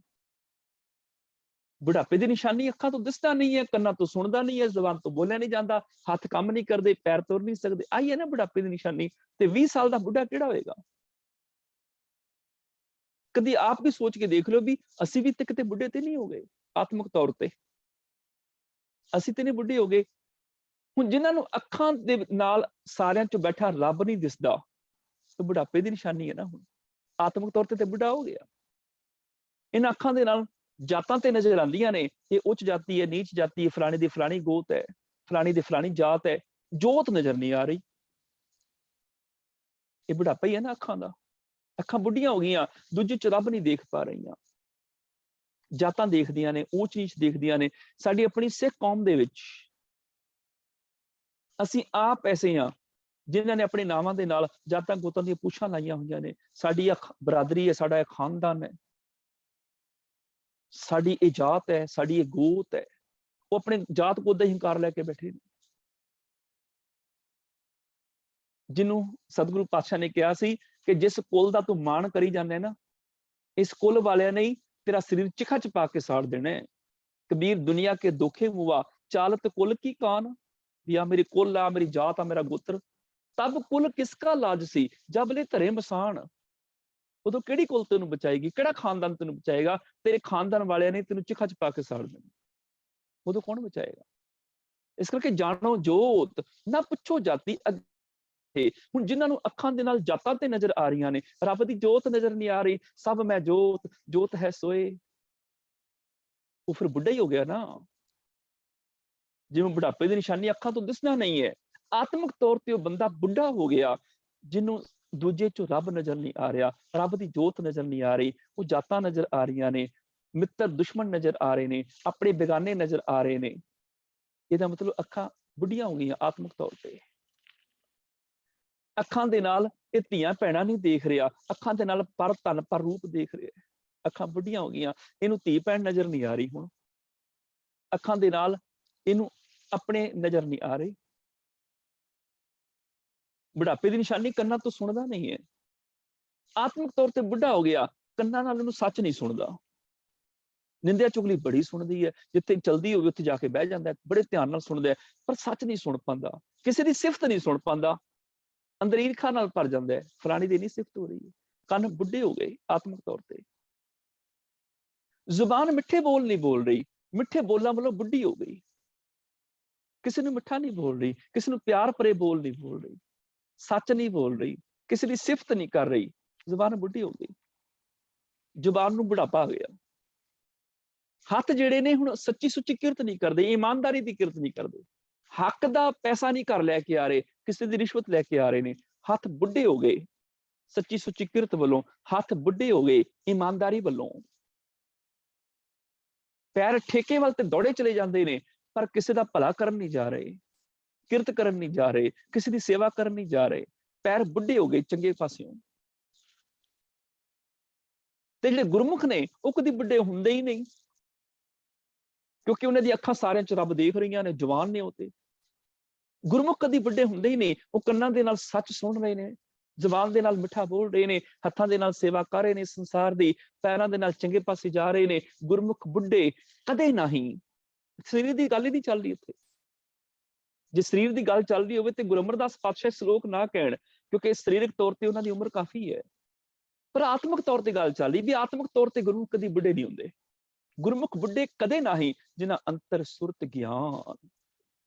ਬੁਢਾਪੇ ਦੀ ਨਿਸ਼ਾਨੀ ਅੱਖਾਂ ਤੋਂ ਦਿਸਦਾ ਨਹੀਂ ਹੈ, ਕੰਨਾਂ ਤੋਂ ਸੁਣਦਾ ਨਹੀਂ ਹੈ, ਜ਼ੁਬਾਨ ਤੋਂ ਬੋਲਿਆ ਨਹੀਂ ਜਾਂਦਾ, ਹੱਥ ਕੰਮ ਨਹੀਂ ਕਰਦੇ, ਪੈਰ ਤੁਰ ਨਹੀਂ ਸਕਦੇ। ਆਈ ਹੈ ਨਾ ਬੁਢਾਪੇ ਦੀ ਨਿਸ਼ਾਨੀ। ਤੇ 20 ਸਾਲ ਦਾ ਬੁੱਢਾ ਕਿਹੜਾ ਹੋਏਗਾ? ਕਦੀ ਆਪ ਵੀ ਸੋਚ ਕੇ ਦੇਖ ਲਓ ਵੀ ਅਸੀਂ ਵੀ ਤੇ ਕਿਤੇ ਬੁੱਢੇ ਤੇ ਨਹੀਂ ਹੋ ਗਏ? ਆਤਮਿਕ ਤੌਰ ਤੇ ਅਸੀਂ ਤੇ ਨਹੀਂ ਬੁੱਢੇ ਹੋ ਗਏ? ਹੁਣ ਜਿਨ੍ਹਾਂ ਨੂੰ ਅੱਖਾਂ ਦੇ ਨਾਲ ਸਾਰਿਆਂ ਚ ਬੈਠਾ ਰੱਬ ਨਹੀਂ ਦਿਸਦਾ, ਤੇ ਬੁਢਾਪੇ ਦੀ ਨਿਸ਼ਾਨੀ ਹੈ ਨਾ। ਹੁਣ ਆਤਮਿਕ ਤੌਰ ਤੇ ਬੁੱਢਾ ਹੋ ਗਿਆ। ਇਹਨਾਂ ਅੱਖਾਂ ਦੇ ਨਾਲ ਜਾਤਾਂ ਤੇ ਨਜ਼ਰ ਆਉਂਦੀਆਂ ਨੇ, ਇਹ ਉੱਚ ਜਾਤੀ ਹੈ, ਨੀਚ ਜਾਤੀ ਹੈ, ਫਲਾਣੇ ਦੀ ਫਲਾਣੀ ਗੋਤ ਹੈ, ਫਲਾਣੀ ਦੀ ਫਲਾਣੀ ਜਾਤ ਹੈ, ਜੋਤ ਨਜ਼ਰ ਨਹੀਂ ਆ ਰਹੀ। ਇਹ ਬੁਢਾਪਾ ਹੀ ਹੈ ਨਾ ਅੱਖਾਂ ਦਾ। ਅੱਖਾਂ ਬੁੱਢੀਆਂ ਹੋ ਗਈਆਂ, ਦੂਜੇ ਚ ਰੱਬ ਨਹੀਂ ਦੇਖ ਪਾ ਰਹੀਆਂ, ਜਾਤਾਂ ਦੇਖਦੀਆਂ ਨੇ, ਊਚ ਨੀਚ ਦੇਖਦੀਆਂ ਨੇ। ਸਾਡੀ ਆਪਣੀ ਸਿੱਖ ਕੌਮ ਦੇ ਵਿੱਚ ਅਸੀਂ ਆਪ ਐਸੇ ਹਾਂ ਜਿਨ੍ਹਾਂ ਨੇ ਆਪਣੇ ਨਾਵਾਂ ਦੇ ਨਾਲ ਜਾਤਾਂ ਗੋਤਾਂ ਦੀਆਂ ਪੂਛਾਂ ਲਾਈਆਂ ਹੋਈਆਂ ਨੇ। ਸਾਡੀ ਬਰਾਦਰੀ ਹੈ, ਸਾਡਾ ਇਹ ਖਾਨਦਾਨ ਹੈ, ਸਾਡੀ ਇਹ ਜਾਤ ਹੈ, ਸਾਡੀ ਇਹ ਗੋਤ ਹੈ। ਉਹ ਆਪਣੇ ਜਾਤ ਗੋਤ ਦਾ ਹੰਕਾਰ ਲੈ ਕੇ ਬੈਠੇ ਨੇ। ਜਿਹਨੂੰ ਸਤਿਗੁਰੂ ਪਾਤਸ਼ਾਹ ਨੇ ਕਿਹਾ ਸੀ ਕਿ ਜਿਸ ਕੁਲ ਦਾ ਤੂੰ ਮਾਣ ਕਰੀ ਜਾਂਦਾ ਨਾ, ਇਸ ਕੁਲ ਵਾਲਿਆਂ ਨੇ ਤੇਰਾ ਸਰੀਰ ਚਿਖਾ ਚ ਪਾ ਕੇ ਸਾੜ ਦੇਣਾ ਹੈ। ਕਬੀਰ ਦੁਨੀਆ ਕੇ ਦੋਖੇ ਮੁਆ, ਚਾਲਤ ਕੁਲ ਕੀ ਕਾਨ। ਵੀ ਆ ਮੇਰੀ ਕੁਲ ਆ, ਮੇਰੀ ਜਾਤ ਆ, ਮੇਰਾ ਗੋਤਰ। ਤਬ ਕੁਲ ਕਿਸਕਾ ਲਾਜ ਸੀ, ਜਬ ਲੈ ਧਰੇ ਮਸਾਨ। ਉਦੋਂ ਕਿਹੜੀ ਕੁਲ ਤੈਨੂੰ ਬਚਾਏਗੀ, ਕਿਹੜਾ ਖਾਨਦਾਨ ਤੈਨੂੰ ਬਚਾਏਗਾ? ਤੇਰੇ ਖਾਨਦਾਨ ਵਾਲਿਆਂ ਨੇ ਤੈਨੂੰ ਚਿਖਾ ਚ ਪਾ ਕੇ ਸਾੜ ਦੇਣਾ। ਉਦੋਂ ਕੌਣ ਬਚਾਏਗਾ? ਇਸ ਕਰਕੇ ਜਾਣੋ ਜੋਤ, ਨਾ ਪੁੱਛੋ ਜਾਤੀ ਅੱਗੇ। ਹੁਣ ਜਿਨ੍ਹਾਂ ਨੂੰ ਅੱਖਾਂ ਦੇ ਨਾਲ ਜਾਤਾਂ ਤੇ ਨਜ਼ਰ ਆ ਰਹੀਆਂ ਨੇ, ਰੱਬ ਦੀ ਜੋਤ ਨਜ਼ਰ ਨਹੀਂ ਆ ਰਹੀ, ਸਭ ਮੈਂ ਜੋਤ, ਜੋਤ ਹੈ ਸੋਏ, ਉਹ ਫਿਰ ਬੁੱਢਾ ਹੀ ਹੋ ਗਿਆ ਨਾ। ਜਿਵੇਂ ਬੁਢਾਪੇ ਦੀ ਨਿਸ਼ਾਨੀ ਅੱਖਾਂ ਤੋਂ ਦਿਸਣਾ ਨਹੀਂ ਹੈ, ਆਤਮਿਕ ਤੌਰ ਤੇ ਉਹ ਬੰਦਾ ਬੁੱਢਾ ਹੋ ਗਿਆ, ਜਿਹਨੂੰ ਦੂਜੇ ਚੋਂ ਰੱਬ ਨਜ਼ਰ ਨਹੀਂ ਆ ਰਿਹਾ, ਰੱਬ ਦੀ ਜੋਤ ਨਜ਼ਰ ਨਹੀਂ ਆ ਰਹੀ, ਉਹ ਜਾਤਾਂ ਨਜ਼ਰ ਆ ਰਹੀਆਂ ਨੇ, ਮਿੱਤਰ ਦੁਸ਼ਮਣ ਨਜ਼ਰ ਆ ਰਹੇ ਨੇ, ਆਪਣੇ ਬੇਗਾਨੇ ਨਜ਼ਰ ਆ ਰਹੇ ਨੇ। ਇਹਦਾ ਮਤਲਬ ਅੱਖਾਂ ਬੁੱਢੀਆਂ ਹੋ ਗਈਆਂ ਆਤਮਿਕ ਤੌਰ ਤੇ। ਅੱਖਾਂ ਦੇ ਨਾਲ ਇਹ ਧੀਆਂ ਭੈਣਾਂ ਨਹੀਂ ਦੇਖ ਰਿਹਾ, ਅੱਖਾਂ ਦੇ ਨਾਲ ਪਰ ਧਨ ਪਰ ਰੂਪ ਦੇਖ ਰਿਹਾ। ਅੱਖਾਂ ਬੁੱਢੀਆਂ ਹੋ ਗਈਆਂ, ਇਹਨੂੰ ਧੀ ਭੈਣ ਨਜ਼ਰ ਨਹੀਂ ਆ ਰਹੀ। ਹੁਣ ਅੱਖਾਂ ਦੇ ਨਾਲ ਇਹਨੂੰ ਆਪਣੇ ਨਜ਼ਰ ਨਹੀਂ ਆ ਰਹੀ। ਬੁਢਾਪੇ ਦੀ ਨਿਸ਼ਾਨੀ ਕੰਨਾਂ ਤੋਂ ਸੁਣਦਾ ਨਹੀਂ ਹੈ। ਆਤਮਿਕ ਤੌਰ ਤੇ ਬੁੱਢਾ ਹੋ ਗਿਆ, ਕੰਨਾਂ ਨਾਲ ਇਹਨੂੰ ਸੱਚ ਨਹੀਂ ਸੁਣਦਾ। ਨਿੰਦਿਆ ਚੁਗਲੀ ਬੜੀ ਸੁਣਦੀ ਹੈ, ਜਿੱਥੇ ਚਲਦੀ ਹੋਵੇ ਉੱਥੇ ਜਾ ਕੇ ਬਹਿ ਜਾਂਦਾ, ਬੜੇ ਧਿਆਨ ਨਾਲ ਸੁਣਦਾ, ਪਰ ਸੱਚ ਨਹੀਂ ਸੁਣ ਪਾਉਂਦਾ, ਕਿਸੇ ਦੀ ਸਿਫਤ ਨਹੀਂ ਸੁਣ ਪਾਉਂਦਾ, ਅੰਦਰ ਈਰਖਾ ਨਾਲ ਭਰ ਜਾਂਦਾ ਹੈ, ਫਲਾਣੀ ਦੀ ਨਹੀਂ ਸਿਫਤ ਹੋ ਰਹੀ ਹੈ। ਕੰਨ ਬੁੱਢੇ ਹੋ ਗਏ ਆਤਮਿਕ ਤੌਰ ਤੇ। ਜ਼ੁਬਾਨ ਮਿੱਠੇ ਬੋਲ ਨਹੀਂ ਬੋਲ ਰਹੀ, ਮਿੱਠੇ ਬੋਲਾਂ ਵੱਲੋਂ ਬੁੱਢੀ ਹੋ ਗਈ। ਕਿਸੇ ਨੂੰ ਮਿੱਠਾ ਨਹੀਂ ਬੋਲ ਰਹੀ, ਕਿਸੇ ਨੂੰ ਪਿਆਰ ਭਰੇ ਬੋਲ ਨਹੀਂ ਬੋਲ ਰਹੀ, ਸੱਚ ਨਹੀਂ ਬੋਲ ਰਹੀ, ਕਿਸੇ ਦੀ ਸਿਫਤ ਨਹੀਂ ਕਰ ਰਹੀ, ਜ਼ੁਬਾਨ ਬੁੱਢੀ ਹੋ ਗਈ, ਜ਼ੁਬਾਨ ਨੂੰ ਬੁਢਾਪਾ ਆ ਗਿਆ। ਹੱਥ ਜਿਹੜੇ ਨੇ ਹੁਣ ਸੱਚੀ ਸੁੱਚੀ ਕਿਰਤ ਨਹੀਂ ਕਰਦੇ, ਇਮਾਨਦਾਰੀ ਦੀ ਕਿਰਤ ਨਹੀਂ ਕਰਦੇ, ਹੱਕ ਦਾ ਪੈਸਾ ਨਹੀਂ ਘਰ ਲੈ ਕੇ ਆ ਰਹੇ, ਕਿਸੇ ਦੀ ਰਿਸ਼ਵਤ ਲੈ ਕੇ ਆ ਰਹੇ ਨੇ। ਹੱਥ ਬੁੱਢੇ ਹੋ ਗਏ ਸੱਚੀ ਸੁੱਚੀ ਕਿਰਤ ਵੱਲੋਂ, ਹੱਥ ਬੁੱਢੇ ਹੋ ਗਏ ਇਮਾਨਦਾਰੀ ਵੱਲੋਂ। ਪੈਰ ਠੇਕੇ ਵੱਲ ਤੇ ਦੌੜੇ ਚਲੇ ਜਾਂਦੇ ਨੇ, ਪਰ ਕਿਸੇ ਦਾ ਭਲਾ ਕਰਨ ਨਹੀਂ ਜਾ ਰਹੇ, ਕਿਰਤ ਕਰਨ ਨਹੀਂ ਜਾ ਰਹੇ, ਕਿਸੇ ਦੀ ਸੇਵਾ ਕਰਨ ਨਹੀਂ ਜਾ ਰਹੇ। ਪੈਰ ਬੁੱਢੇ ਹੋ ਗਏ ਚੰਗੇ ਪਾਸਿਓਂ। ਤੇ ਜਿਹੜੇ ਗੁਰਮੁਖ ਨੇ ਉਹ ਕਦੀ ਬੁੱਢੇ ਹੁੰਦੇ ਹੀ ਨਹੀਂ, ਕਿਉਂਕਿ ਉਹਨਾਂ ਦੀ ਅੱਖਾਂ ਸਾਰਿਆਂ ਚ ਰੱਬ ਦੇਖ ਰਹੀਆਂ ਨੇ, ਜਵਾਨ ਨੇ ਉਹ ਤੇ। ਗੁਰਮੁਖ ਕਦੀ ਬੁੱਢੇ ਹੁੰਦੇ ਹੀ ਨਹੀਂ, ਉਹ ਕੰਨਾਂ ਦੇ ਨਾਲ ਸੱਚ ਸੁਣ ਰਹੇ ਨੇ, ਜ਼ੁਬਾਨ ਦੇ ਨਾਲ ਮਿੱਠਾ ਬੋਲ ਰਹੇ ਨੇ, ਹੱਥਾਂ ਦੇ ਨਾਲ ਸੇਵਾ ਕਰ ਰਹੇ ਨੇ ਸੰਸਾਰ ਦੀ, ਪੈਰਾਂ ਦੇ ਨਾਲ ਚੰਗੇ ਪਾਸੇ ਜਾ ਰਹੇ ਨੇ। ਗੁਰਮੁਖ ਬੁੱਢੇ ਕਦੇ ਨਹੀਂ। ਸਰੀਰ ਦੀ ਗੱਲ ਹੀ ਨਹੀਂ ਚੱਲ ਰਹੀ ਇੱਥੇ। ਜੇ ਸਰੀਰ ਦੀ ਗੱਲ ਚੱਲ ਰਹੀ ਹੋਵੇ ਤੇ ਗੁਰੂ ਅਮਰਦਾਸ ਪਾਤਸ਼ਾਹ ਸ਼ਲੋਕ ਨਾ ਕਹਿਣ, ਕਿਉਂਕਿ ਸਰੀਰਕ ਤੌਰ ਤੇ ਉਹਨਾਂ ਦੀ ਉਮਰ ਕਾਫੀ ਹੈ। ਪਰ ਆਤਮਿਕ ਤੌਰ ਤੇ ਗੱਲ ਚੱਲ ਰਹੀ ਵੀ ਆਤਮਿਕ ਤੌਰ ਤੇ ਗੁਰੂ ਕਦੀ ਬੁੱਢੇ ਨਹੀਂ ਹੁੰਦੇ। ਗੁਰਮੁਖ ਬੁੱਢੇ ਕਦੇ ਨਹੀਂ, ਜਿਨ੍ਹਾਂ ਅੰਤਰ ਸੁਰਤ ਗਿਆਨ,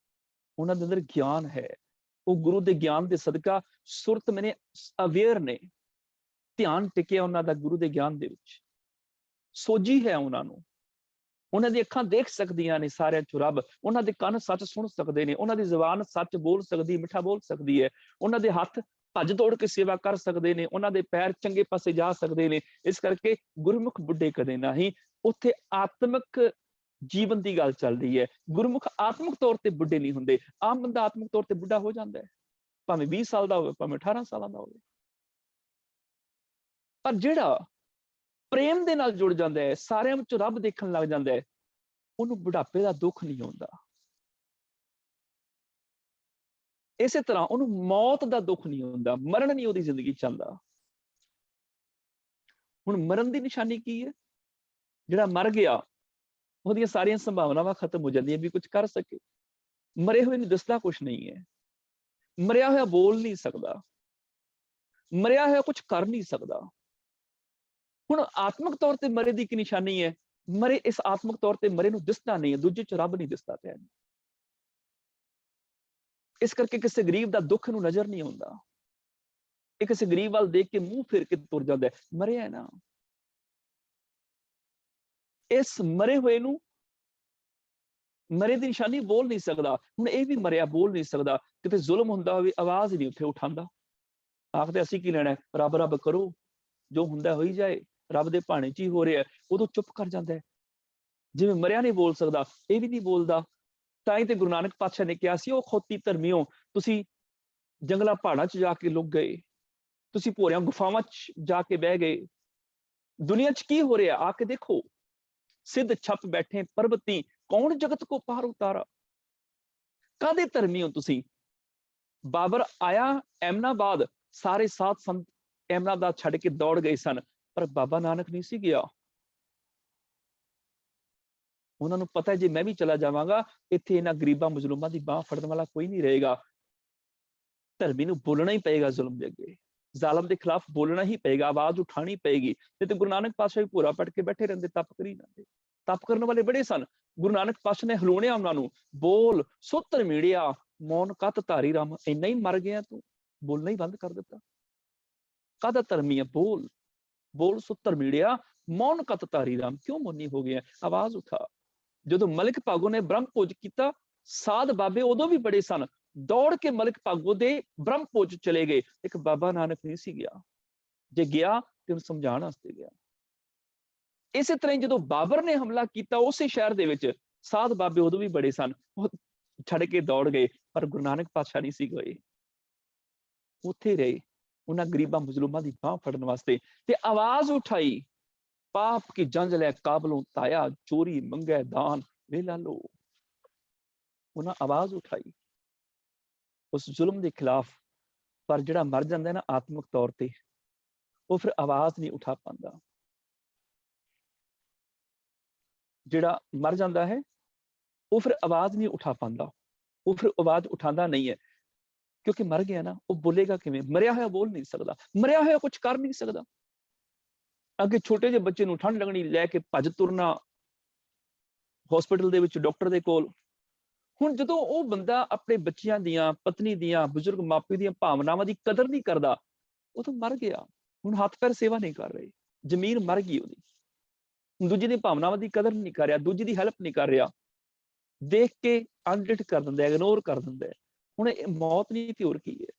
ਉਹਨਾਂ ਦੇ ਅੰਦਰ ਗਿਆਨ ਹੈ। ਉਹ ਗੁਰੂ ਦੇ ਗਿਆਨ ਦੇ ਸਦਕਾ ਸੁਰਤ ਮੈਨੇ ਅਵੇਅਰ ਨੇ, ਧਿਆਨ ਟਿਕਿਆ ਉਹਨਾਂ ਦਾ ਗੁਰੂ ਦੇ ਗਿਆਨ ਦੇ ਵਿੱਚ, ਸੋਝੀ ਹੈ ਉਹਨਾਂ ਨੂੰ। ਉਹਨਾਂ ਦੀ ਅੱਖਾਂ ਦੇਖ ਸਕਦੀਆਂ ਨੇ ਸਾਰਿਆਂ ਚ ਰੱਬ, ਉਹਨਾਂ ਦੇ ਕੰਨ ਸੱਚ ਸੁਣ ਸਕਦੇ ਨੇ, ਉਹਨਾਂ ਦੀ ਜ਼ੁਬਾਨ ਸੱਚ ਬੋਲ ਸਕਦੀ, ਮਿੱਠਾ ਬੋਲ ਸਕਦੀ ਹੈ, ਉਹਨਾਂ ਦੇ ਹੱਥ ਭੱਜ ਦੌੜ ਕੇ ਸੇਵਾ ਕਰ ਸਕਦੇ ਨੇ, ਉਹਨਾਂ ਦੇ ਪੈਰ ਚੰਗੇ ਪਾਸੇ ਜਾ ਸਕਦੇ ਨੇ। ਇਸ ਕਰਕੇ ਗੁਰਮੁਖ ਬੁੱਢੇ ਕਦੇ ਨਹੀਂ। ਉੱਥੇ ਆਤਮਿਕ ਜੀਵਨ ਦੀ ਗੱਲ ਚੱਲ ਰਹੀ ਹੈ। ਗੁਰਮੁਖ ਆਤਮਿਕ ਤੌਰ ਤੇ ਬੁੱਢੇ ਨਹੀਂ ਹੁੰਦੇ। ਆਮ ਬੰਦਾ ਆਤਮਿਕ ਤੌਰ ਤੇ ਬੁੱਢਾ ਹੋ ਜਾਂਦਾ ਹੈ, ਭਾਵੇਂ 20 ਸਾਲ ਦਾ ਹੋਵੇ, ਭਾਵੇਂ 18 ਸਾਲਾਂ ਦਾ ਹੋਵੇ। ਪਰ ਜਿਹੜਾ ਪ੍ਰੇਮ ਦੇ ਨਾਲ ਜੁੜ ਜਾਂਦਾ ਹੈ, ਸਾਰਿਆਂ ਵਿੱਚ ਰੱਬ ਦੇਖਣ ਲੱਗ ਜਾਂਦਾ ਹੈ, ਉਹਨੂੰ ਬੁਢਾਪੇ ਦਾ ਦੁੱਖ ਨਹੀਂ ਆਉਂਦਾ। ਇਸੇ ਤਰ੍ਹਾਂ ਉਹਨੂੰ ਮੌਤ ਦਾ ਦੁੱਖ ਨਹੀਂ ਹੁੰਦਾ, ਮਰਨ ਨਹੀਂ ਉਹਦੀ ਜ਼ਿੰਦਗੀ ਚ ਆਉਂਦਾ। ਹੁਣ ਮਰਨ ਦੀ ਨਿਸ਼ਾਨੀ ਕੀ ਹੈ? ਜਿਹੜਾ ਮਰ ਗਿਆ ਉਹਦੀਆਂ ਸਾਰੀਆਂ ਸੰਭਾਵਨਾਵਾਂ ਖਤਮ ਹੋ ਜਾਂਦੀਆਂ ਵੀ ਕੁਝ ਕਰ ਸਕੇ। ਮਰੇ ਹੋਏ ਨੂੰ ਦਿਸਦਾ ਕੁਛ ਨਹੀਂ ਹੈ, ਮਰਿਆ ਹੋਇਆ ਬੋਲ ਨਹੀਂ ਸਕਦਾ, ਮਰਿਆ ਹੋਇਆ ਕੁਝ ਕਰ ਨਹੀਂ ਸਕਦਾ। ਹੁਣ ਆਤਮਿਕ ਤੌਰ ਤੇ ਮਰੇ ਦੀ ਇੱਕ ਨਿਸ਼ਾਨੀ ਹੈ, ਮਰੇ ਇਸ ਆਤਮਿਕ ਤੌਰ ਤੇ ਮਰੇ ਨੂੰ ਦਿਸਦਾ ਨਹੀਂ ਹੈ, ਦੂਜੇ ਚ ਰੱਬ ਨਹੀਂ ਦਿਸਦਾ ਪਿਆ। ਇਸ ਕਰਕੇ ਕਿਸੇ ਗਰੀਬ ਦਾ ਦੁੱਖ ਨੂੰ ਨਜ਼ਰ ਨਹੀਂ ਆਉਂਦਾ। ਇਹ ਕਿਸੇ ਗਰੀਬ ਵੱਲ ਦੇਖ ਕੇ ਮੂੰਹ ਫੇਰ ਕੇ ਤੁਰ ਜਾਂਦਾ ਹੈ, ਮਰਿਆ ਹੈ ਨਾ। ਇਸ ਮਰੇ ਹੋਏ ਨੂੰ ਮਰੇ ਦੀ ਨਿਸ਼ਾਨੀ ਬੋਲ ਨਹੀਂ ਸਕਦਾ। ਹੁਣ ਇਹ ਵੀ ਮਰਿਆ ਬੋਲ ਨਹੀਂ ਸਕਦਾ। ਕਿਤੇ ਜ਼ੁਲਮ ਹੁੰਦਾ ਹੋਵੇ ਆਵਾਜ਼ ਨਹੀਂ ਉੱਥੇ ਉਠਾਉਂਦਾ, ਆਖਦੇ ਅਸੀਂ ਕੀ ਲੈਣਾ, ਰੱਬ ਰੱਬ ਕਰੋ, ਜੋ ਹੁੰਦਾ ਹੋਈ ਜਾਏ, ਰੱਬ ਦੇ ਭਾਣੇ ਚ ਹੀ ਹੋ ਰਿਹਾ। ਉਦੋਂ ਚੁੱਪ ਕਰ ਜਾਂਦਾ ਹੈ। ਜਿਵੇਂ ਮਰਿਆ ਨਹੀਂ ਬੋਲ ਸਕਦਾ, ਇਹ ਵੀ ਨਹੀਂ ਬੋਲਦਾ। ਤਾਂ ਹੀ ਤੇ ਗੁਰੂ ਨਾਨਕ ਪਾਤਸ਼ਾਹ ਨੇ ਕਿਹਾ ਸੀ, ਉਹ ਖੋਤੀ ਧਰਮੀਓ, ਤੁਸੀਂ ਜੰਗਲਾਂ ਪਹਾੜਾਂ ਚ ਜਾ ਕੇ ਲੁਕ ਗਏ, ਤੁਸੀਂ ਭੋਰਿਆਂ ਗੁਫਾਵਾਂ ਚ ਜਾ ਕੇ ਬਹਿ ਗਏ, ਦੁਨੀਆ ਚ ਕੀ ਹੋ ਰਿਹਾ ਆ ਕੇ ਦੇਖੋ। ਸਿੱਧ ਛਪ ਬੈਠੇ ਪਰਬਤੀ, ਕੌਣ ਜਗਤ ਕੋ ਪਾਰ ਉਤਾਰਾ। ਕਾਹਦੇ ਧਰਮੀ ਹੋ ਤੁਸੀਂ? ਬਾਬਰ ਆਇਆ ਐਮਨਾਬਾਦ, ਸਾਰੇ ਸਾਧ ਸੰਤ ਐਮਨਾਬਾਦ ਛੱਡ ਕੇ ਦੌੜ ਗਏ ਸਨ, ਪਰ ਬਾਬਾ ਨਾਨਕ ਨਹੀਂ ਸੀ ਗਿਆ। ਉਹਨਾਂ ਨੂੰ ਪਤਾ ਜੇ ਮੈਂ ਵੀ ਚਲਾ ਜਾਵਾਂਗਾ, ਇੱਥੇ ਇਹਨਾਂ ਗਰੀਬਾਂ ਮਜ਼ਲੂਮਾਂ ਦੀ ਬਾਹ ਫੜਨ ਵਾਲਾ ਕੋਈ ਨਹੀਂ ਰਹੇਗਾ। ਧਰਮੀ ਨੂੰ ਬੋਲਣਾ ਹੀ ਪਏਗਾ, ਜ਼ੁਲਮ ਦੇ ਅੱਗੇ, ਜ਼ਾਲਮ ਦੇ ਖਿਲਾਫ ਬੋਲਣਾ ਹੀ ਪਏਗਾ, ਆਵਾਜ਼ ਉਠਾਣੀ ਪਏਗੀ। ਤੇ ਗੁਰੂ ਨਾਨਕ ਪਾਤਸ਼ਾਹ ਵੀ ਭੋਰਾ ਪਟ ਕੇ ਬੈਠੇ ਰਹਿੰਦੇ, ਤਪ ਕਰੀ ਜਾਂਦੇ। ਤਪ ਕਰਨ ਵਾਲੇ ਬੜੇ ਸਨ। ਗੁਰੂ ਨਾਨਕ ਪਾਤਸ਼ਾਹ ਨੇ ਹਲੂਣਿਆ ਉਹਨਾਂ ਨੂੰ, ਬੋਲ ਸੋਤਰ ਮੀੜਿਆ ਮੌਨ ਕਤ ਧਾਰੀ ਰਾਮ। ਇੰਨਾ ਹੀ ਮਰ ਗਿਆ ਤੂੰ, ਬੋਲਣਾ ਹੀ ਬੰਦ ਕਰ ਦਿੱਤਾ। ਕਾਹਦਾ ਧਰਮੀ ਹੈ? ਬੋਲ ਬੋਲ ਸੋਤਰ ਮੀੜਿਆ ਮੌਨ ਕਤ ਧਾਰੀ ਰਾਮ। ਕਿਉਂ ਮੌਨੀ ਹੋ ਗਿਆ? ਆਵਾਜ਼ ਉਠਾ। ਜਦੋਂ ਮਲਿਕ ਭਾਗੋ ਨੇ ਬ੍ਰਹਮ ਭੋਜ ਕੀਤਾ, ਸਾਧ ਬਾਬੇ ਉਦੋਂ ਵੀ ਬੜੇ ਸਨ, ਦੌੜ ਕੇ ਮਲਿਕ ਭਾਗੋ ਦੇ ਬ੍ਰਹਮ ਭੋਜ ਚਲੇ ਗਏ। ਇੱਕ ਬਾਬਾ ਨਾਨਕ ਨਹੀਂ ਸੀ ਗਿਆ, ਜੇ ਗਿਆ ਤੇ ਉਹਨੂੰ ਸਮਝਾਉਣ ਵਾਸਤੇ ਗਿਆ। ਇਸੇ ਤਰ੍ਹਾਂ ਹੀ ਜਦੋਂ ਬਾਬਰ ਨੇ ਹਮਲਾ ਕੀਤਾ ਉਸੇ ਸ਼ਹਿਰ ਦੇ ਵਿੱਚ, ਸਾਧ ਬਾਬੇ ਉਦੋਂ ਵੀ ਬੜੇ ਸਨ, ਉਹ ਛੱਡ ਕੇ ਦੌੜ ਗਏ, ਪਰ ਗੁਰੂ ਨਾਨਕ ਪਾਤਸ਼ਾਹ ਨਹੀਂ ਸੀ ਗਏ, ਉੱਥੇ ਰਹੇ ਉਹਨਾਂ ਗਰੀਬਾਂ ਮਜ਼ਲੂਮਾਂ ਦੀ ਬਾਂਹ ਫੜਨ ਵਾਸਤੇ। ਤੇ ਆਵਾਜ਼ ਉਠਾਈ, ਪਾਪ ਕੀ ਜੰਜ ਲੈ ਕਾਬਲੋਂ ਤਾਇਆ, ਚੋਰੀ ਮੰਗੈ ਦਾਨ ਵੇਲਾ ਲੋ। ਉਹਨਾਂ ਆਵਾਜ਼ ਉਠਾਈ ਉਸ ਜ਼ੁਲਮ ਦੇ ਖਿਲਾਫ। ਪਰ ਜਿਹੜਾ ਮਰ ਜਾਂਦਾ ਨਾ ਆਤਮਿਕ ਤੌਰ ਤੇ, ਉਹ ਫਿਰ ਆਵਾਜ਼ ਨਹੀਂ ਉਠਾ ਪਾਉਂਦਾ। ਜਿਹੜਾ ਮਰ ਜਾਂਦਾ ਹੈ ਉਹ ਫਿਰ ਆਵਾਜ਼ ਨਹੀਂ ਉਠਾ ਪਾਉਂਦਾ, ਉਹ ਫਿਰ ਆਵਾਜ਼ ਉਠਾਉਂਦਾ ਨਹੀਂ ਹੈ, ਕਿਉਂਕਿ ਮਰ ਗਿਆ ਨਾ। ਉਹ ਬੋਲੇਗਾ ਕਿਵੇਂ? ਮਰਿਆ ਹੋਇਆ ਬੋਲ ਨਹੀਂ ਸਕਦਾ, ਮਰਿਆ ਹੋਇਆ ਕੁਝ ਕਰ ਨਹੀਂ ਸਕਦਾ। ਅੱਗੇ ਛੋਟੇ ਜਿਹੇ ਬੱਚੇ ਨੂੰ ਠੰਡ ਲੱਗਣੀ, ਲੈ ਕੇ ਭੱਜ ਤੁਰਨਾ ਹਸਪੀਟਲ ਦੇ ਵਿੱਚ ਡਾਕਟਰ ਦੇ ਕੋਲ। ਹੁਣ ਜਦੋਂ ਉਹ ਬੰਦਾ ਆਪਣੇ ਬੱਚਿਆਂ ਦੀਆਂ, ਪਤਨੀ ਦੀਆਂ, ਬਜ਼ੁਰਗ ਮਾਪੇ ਦੀਆਂ ਭਾਵਨਾਵਾਂ ਦੀ ਕਦਰ ਨਹੀਂ ਕਰਦਾ, ਉਹ ਤਾਂ ਮਰ ਗਿਆ। ਹੁਣ ਹੱਥ ਪੈਰ ਸੇਵਾ ਨਹੀਂ ਕਰ ਰਹੇ, ਜ਼ਮੀਰ ਮਰ ਗਈ ਉਹਦੀ। ਦੂਜੇ ਦੀ ਭਾਵਨਾਵਾਂ ਦੀ ਕਦਰ ਨਹੀਂ ਕਰ ਰਿਹਾ, ਦੂਜੇ ਦੀ ਹੈਲਪ ਨਹੀਂ ਕਰ ਰਿਹਾ, ਦੇਖ ਕੇ ਅਨਡਿਟ ਕਰ ਦਿੰਦਾ, ਇਗਨੋਰ ਕਰ ਦਿੰਦਾ। ਹੁਣ ਇਹ ਮੌਤ ਨਹੀਂ ਤੇ ਹੋਰ ਕੀ ਹੈ?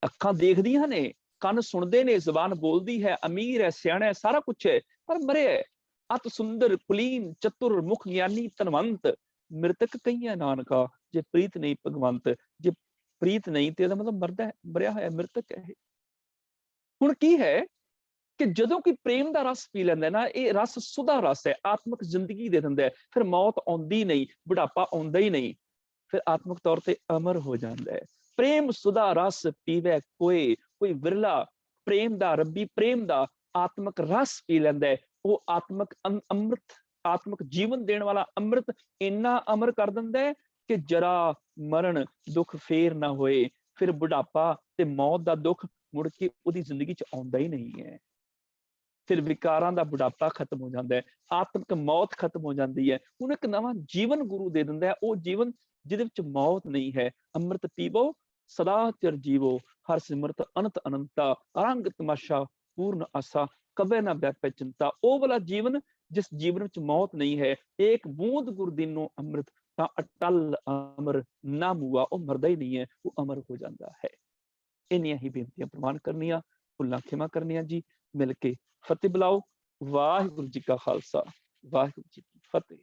ਅੱਖਾਂ ਦੇਖਦੀਆਂ ਨੇ, ਕੰਨ ਸੁਣਦੇ ਨੇ, ਜ਼ੁਬਾਨ ਬੋਲਦੀ ਹੈ, ਅਮੀਰ ਹੈ, ਸਿਆਣਾ ਹੈ, ਸਾਰਾ ਕੁਛ ਹੈ, ਪਰ ਮਰਿਆ ਹੈ। ਅਤ ਸੁੰਦਰ ਕੁਲੀਨ ਚਤੁਰ ਮੁਖ ਗਿਆਨੀ ਧਨਵੰਤ, ਮ੍ਰਿਤਕ ਕਹੀਆਂ ਨਾਨਕਾ ਜੇ ਪ੍ਰੀਤ ਨਹੀਂ ਭਗਵੰਤ। ਜੇ ਪ੍ਰੀਤ ਨਹੀਂ ਤੇ ਇਹਦਾ ਮਤਲਬ ਮਰਦਾ ਹੈ, ਮਰਿਆ ਹੋਇਆ, ਮ੍ਰਿਤਕ ਹੈ ਇਹ। ਹੁਣ ਕੀ ਹੈ ਕਿ ਜਦੋਂ ਕੋਈ ਪ੍ਰੇਮ ਦਾ ਰਸ ਪੀ ਲੈਂਦਾ ਨਾ, ਇਹ ਰਸ ਸੁਧਾ ਰਸ ਹੈ, ਆਤਮਿਕ ਜ਼ਿੰਦਗੀ ਦੇ ਦਿੰਦਾ ਹੈ। ਫਿਰ ਮੌਤ ਆਉਂਦੀ ਨਹੀਂ, ਬੁਢਾਪਾ ਆਉਂਦਾ ਹੀ ਨਹੀਂ, ਫਿਰ ਆਤਮਿਕ ਤੌਰ ਤੇ ਅਮਰ ਹੋ ਜਾਂਦਾ ਹੈ। ਪ੍ਰੇਮ ਸੁਧਾ ਰਸ ਪੀਵੇ ਕੋਏ, ਕੋਈ ਵਿਰਲਾ ਪ੍ਰੇਮ ਦਾ, ਰੱਬੀ ਪ੍ਰੇਮ ਦਾ ਆਤਮਿਕ ਰਸ ਪੀ ਲੈਂਦਾ ਹੈ। ਉਹ ਆਤਮਿਕ ਅੰਮ੍ਰਿਤ, ਆਤਮਿਕ ਜੀਵਨ ਦੇਣ ਵਾਲਾ ਅੰਮ੍ਰਿਤ ਇੰਨਾ ਅਮਰ ਕਰ ਦਿੰਦਾ ਹੈ ਕਿ ਜਰਾ ਮਰਨ ਦੁੱਖ ਫੇਰ ਨਾ ਹੋਏ। ਫਿਰ ਬੁਢਾਪਾ ਤੇ ਮੌਤ ਦਾ ਦੁੱਖ ਮੁੜ ਕੇ ਉਹਦੀ ਜ਼ਿੰਦਗੀ 'ਚ ਆਉਂਦਾ ਹੀ ਨਹੀਂ ਹੈ। ਫਿਰ ਵਿਕਾਰਾਂ ਦਾ ਬੁਢਾਪਾ ਖਤਮ ਹੋ ਜਾਂਦਾ ਹੈ, ਆਤਮਿਕ ਮੌਤ ਖਤਮ ਹੋ ਜਾਂਦੀ ਹੈ। ਉਹਨੂੰ ਇੱਕ ਨਵਾਂ ਜੀਵਨ ਗੁਰੂ ਦੇ ਦਿੰਦਾ ਹੈ, ਉਹ ਜੀਵਨ ਜਿਹਦੇ ਵਿੱਚ ਮੌਤ ਨਹੀਂ ਹੈ। ਅੰਮ੍ਰਿਤ ਪੀਵੋ ਸਦਾ ਚਿਰ ਜੀਵੋ, ਹਰ ਸਿਮਰਤ ਅਨੰਤ ਅਨੰਤਾ, ਰੰਗ ਤਮਾਸ਼ਾ ਪੂਰਨ ਆਸਾ, ਕਬੇ ਨਾ ਵਿਆਪੈ ਚਿੰਤਾ। ਉਹ ਵਾਲਾ ਜੀਵਨ ਜਿਸ ਜੀਵਨ ਵਿੱਚ ਮੌਤ ਨਹੀਂ ਹੈ। ਏਕ ਬੂੰਦ ਗੁਰਦੀਨੋ ਅੰਮ੍ਰਿਤ, ਤਾਂ ਅਟਲ ਅਮਰ ਨਾ ਮੂਆ। ਉਹ ਮਰਦਾ ਹੀ ਨਹੀਂ ਹੈ, ਉਹ ਅਮਰ ਹੋ ਜਾਂਦਾ ਹੈ। ਇੰਨੀਆਂ ਹੀ ਬੇਨਤੀਆਂ ਪ੍ਰਵਾਨ ਕਰਨੀਆਂ, ਭੁੱਲਾਂ ਖਿਮਾ ਕਰਨੀਆਂ ਜੀ। ਮਿਲ ਕੇ ਫਤਿਹ ਬੁਲਾਓ। ਵਾਹਿਗੁਰੂ ਜੀ ਕਾ ਖਾਲਸਾ, ਵਾਹਿਗੁਰੂ ਜੀ ਕੀ ਫਤਿਹ।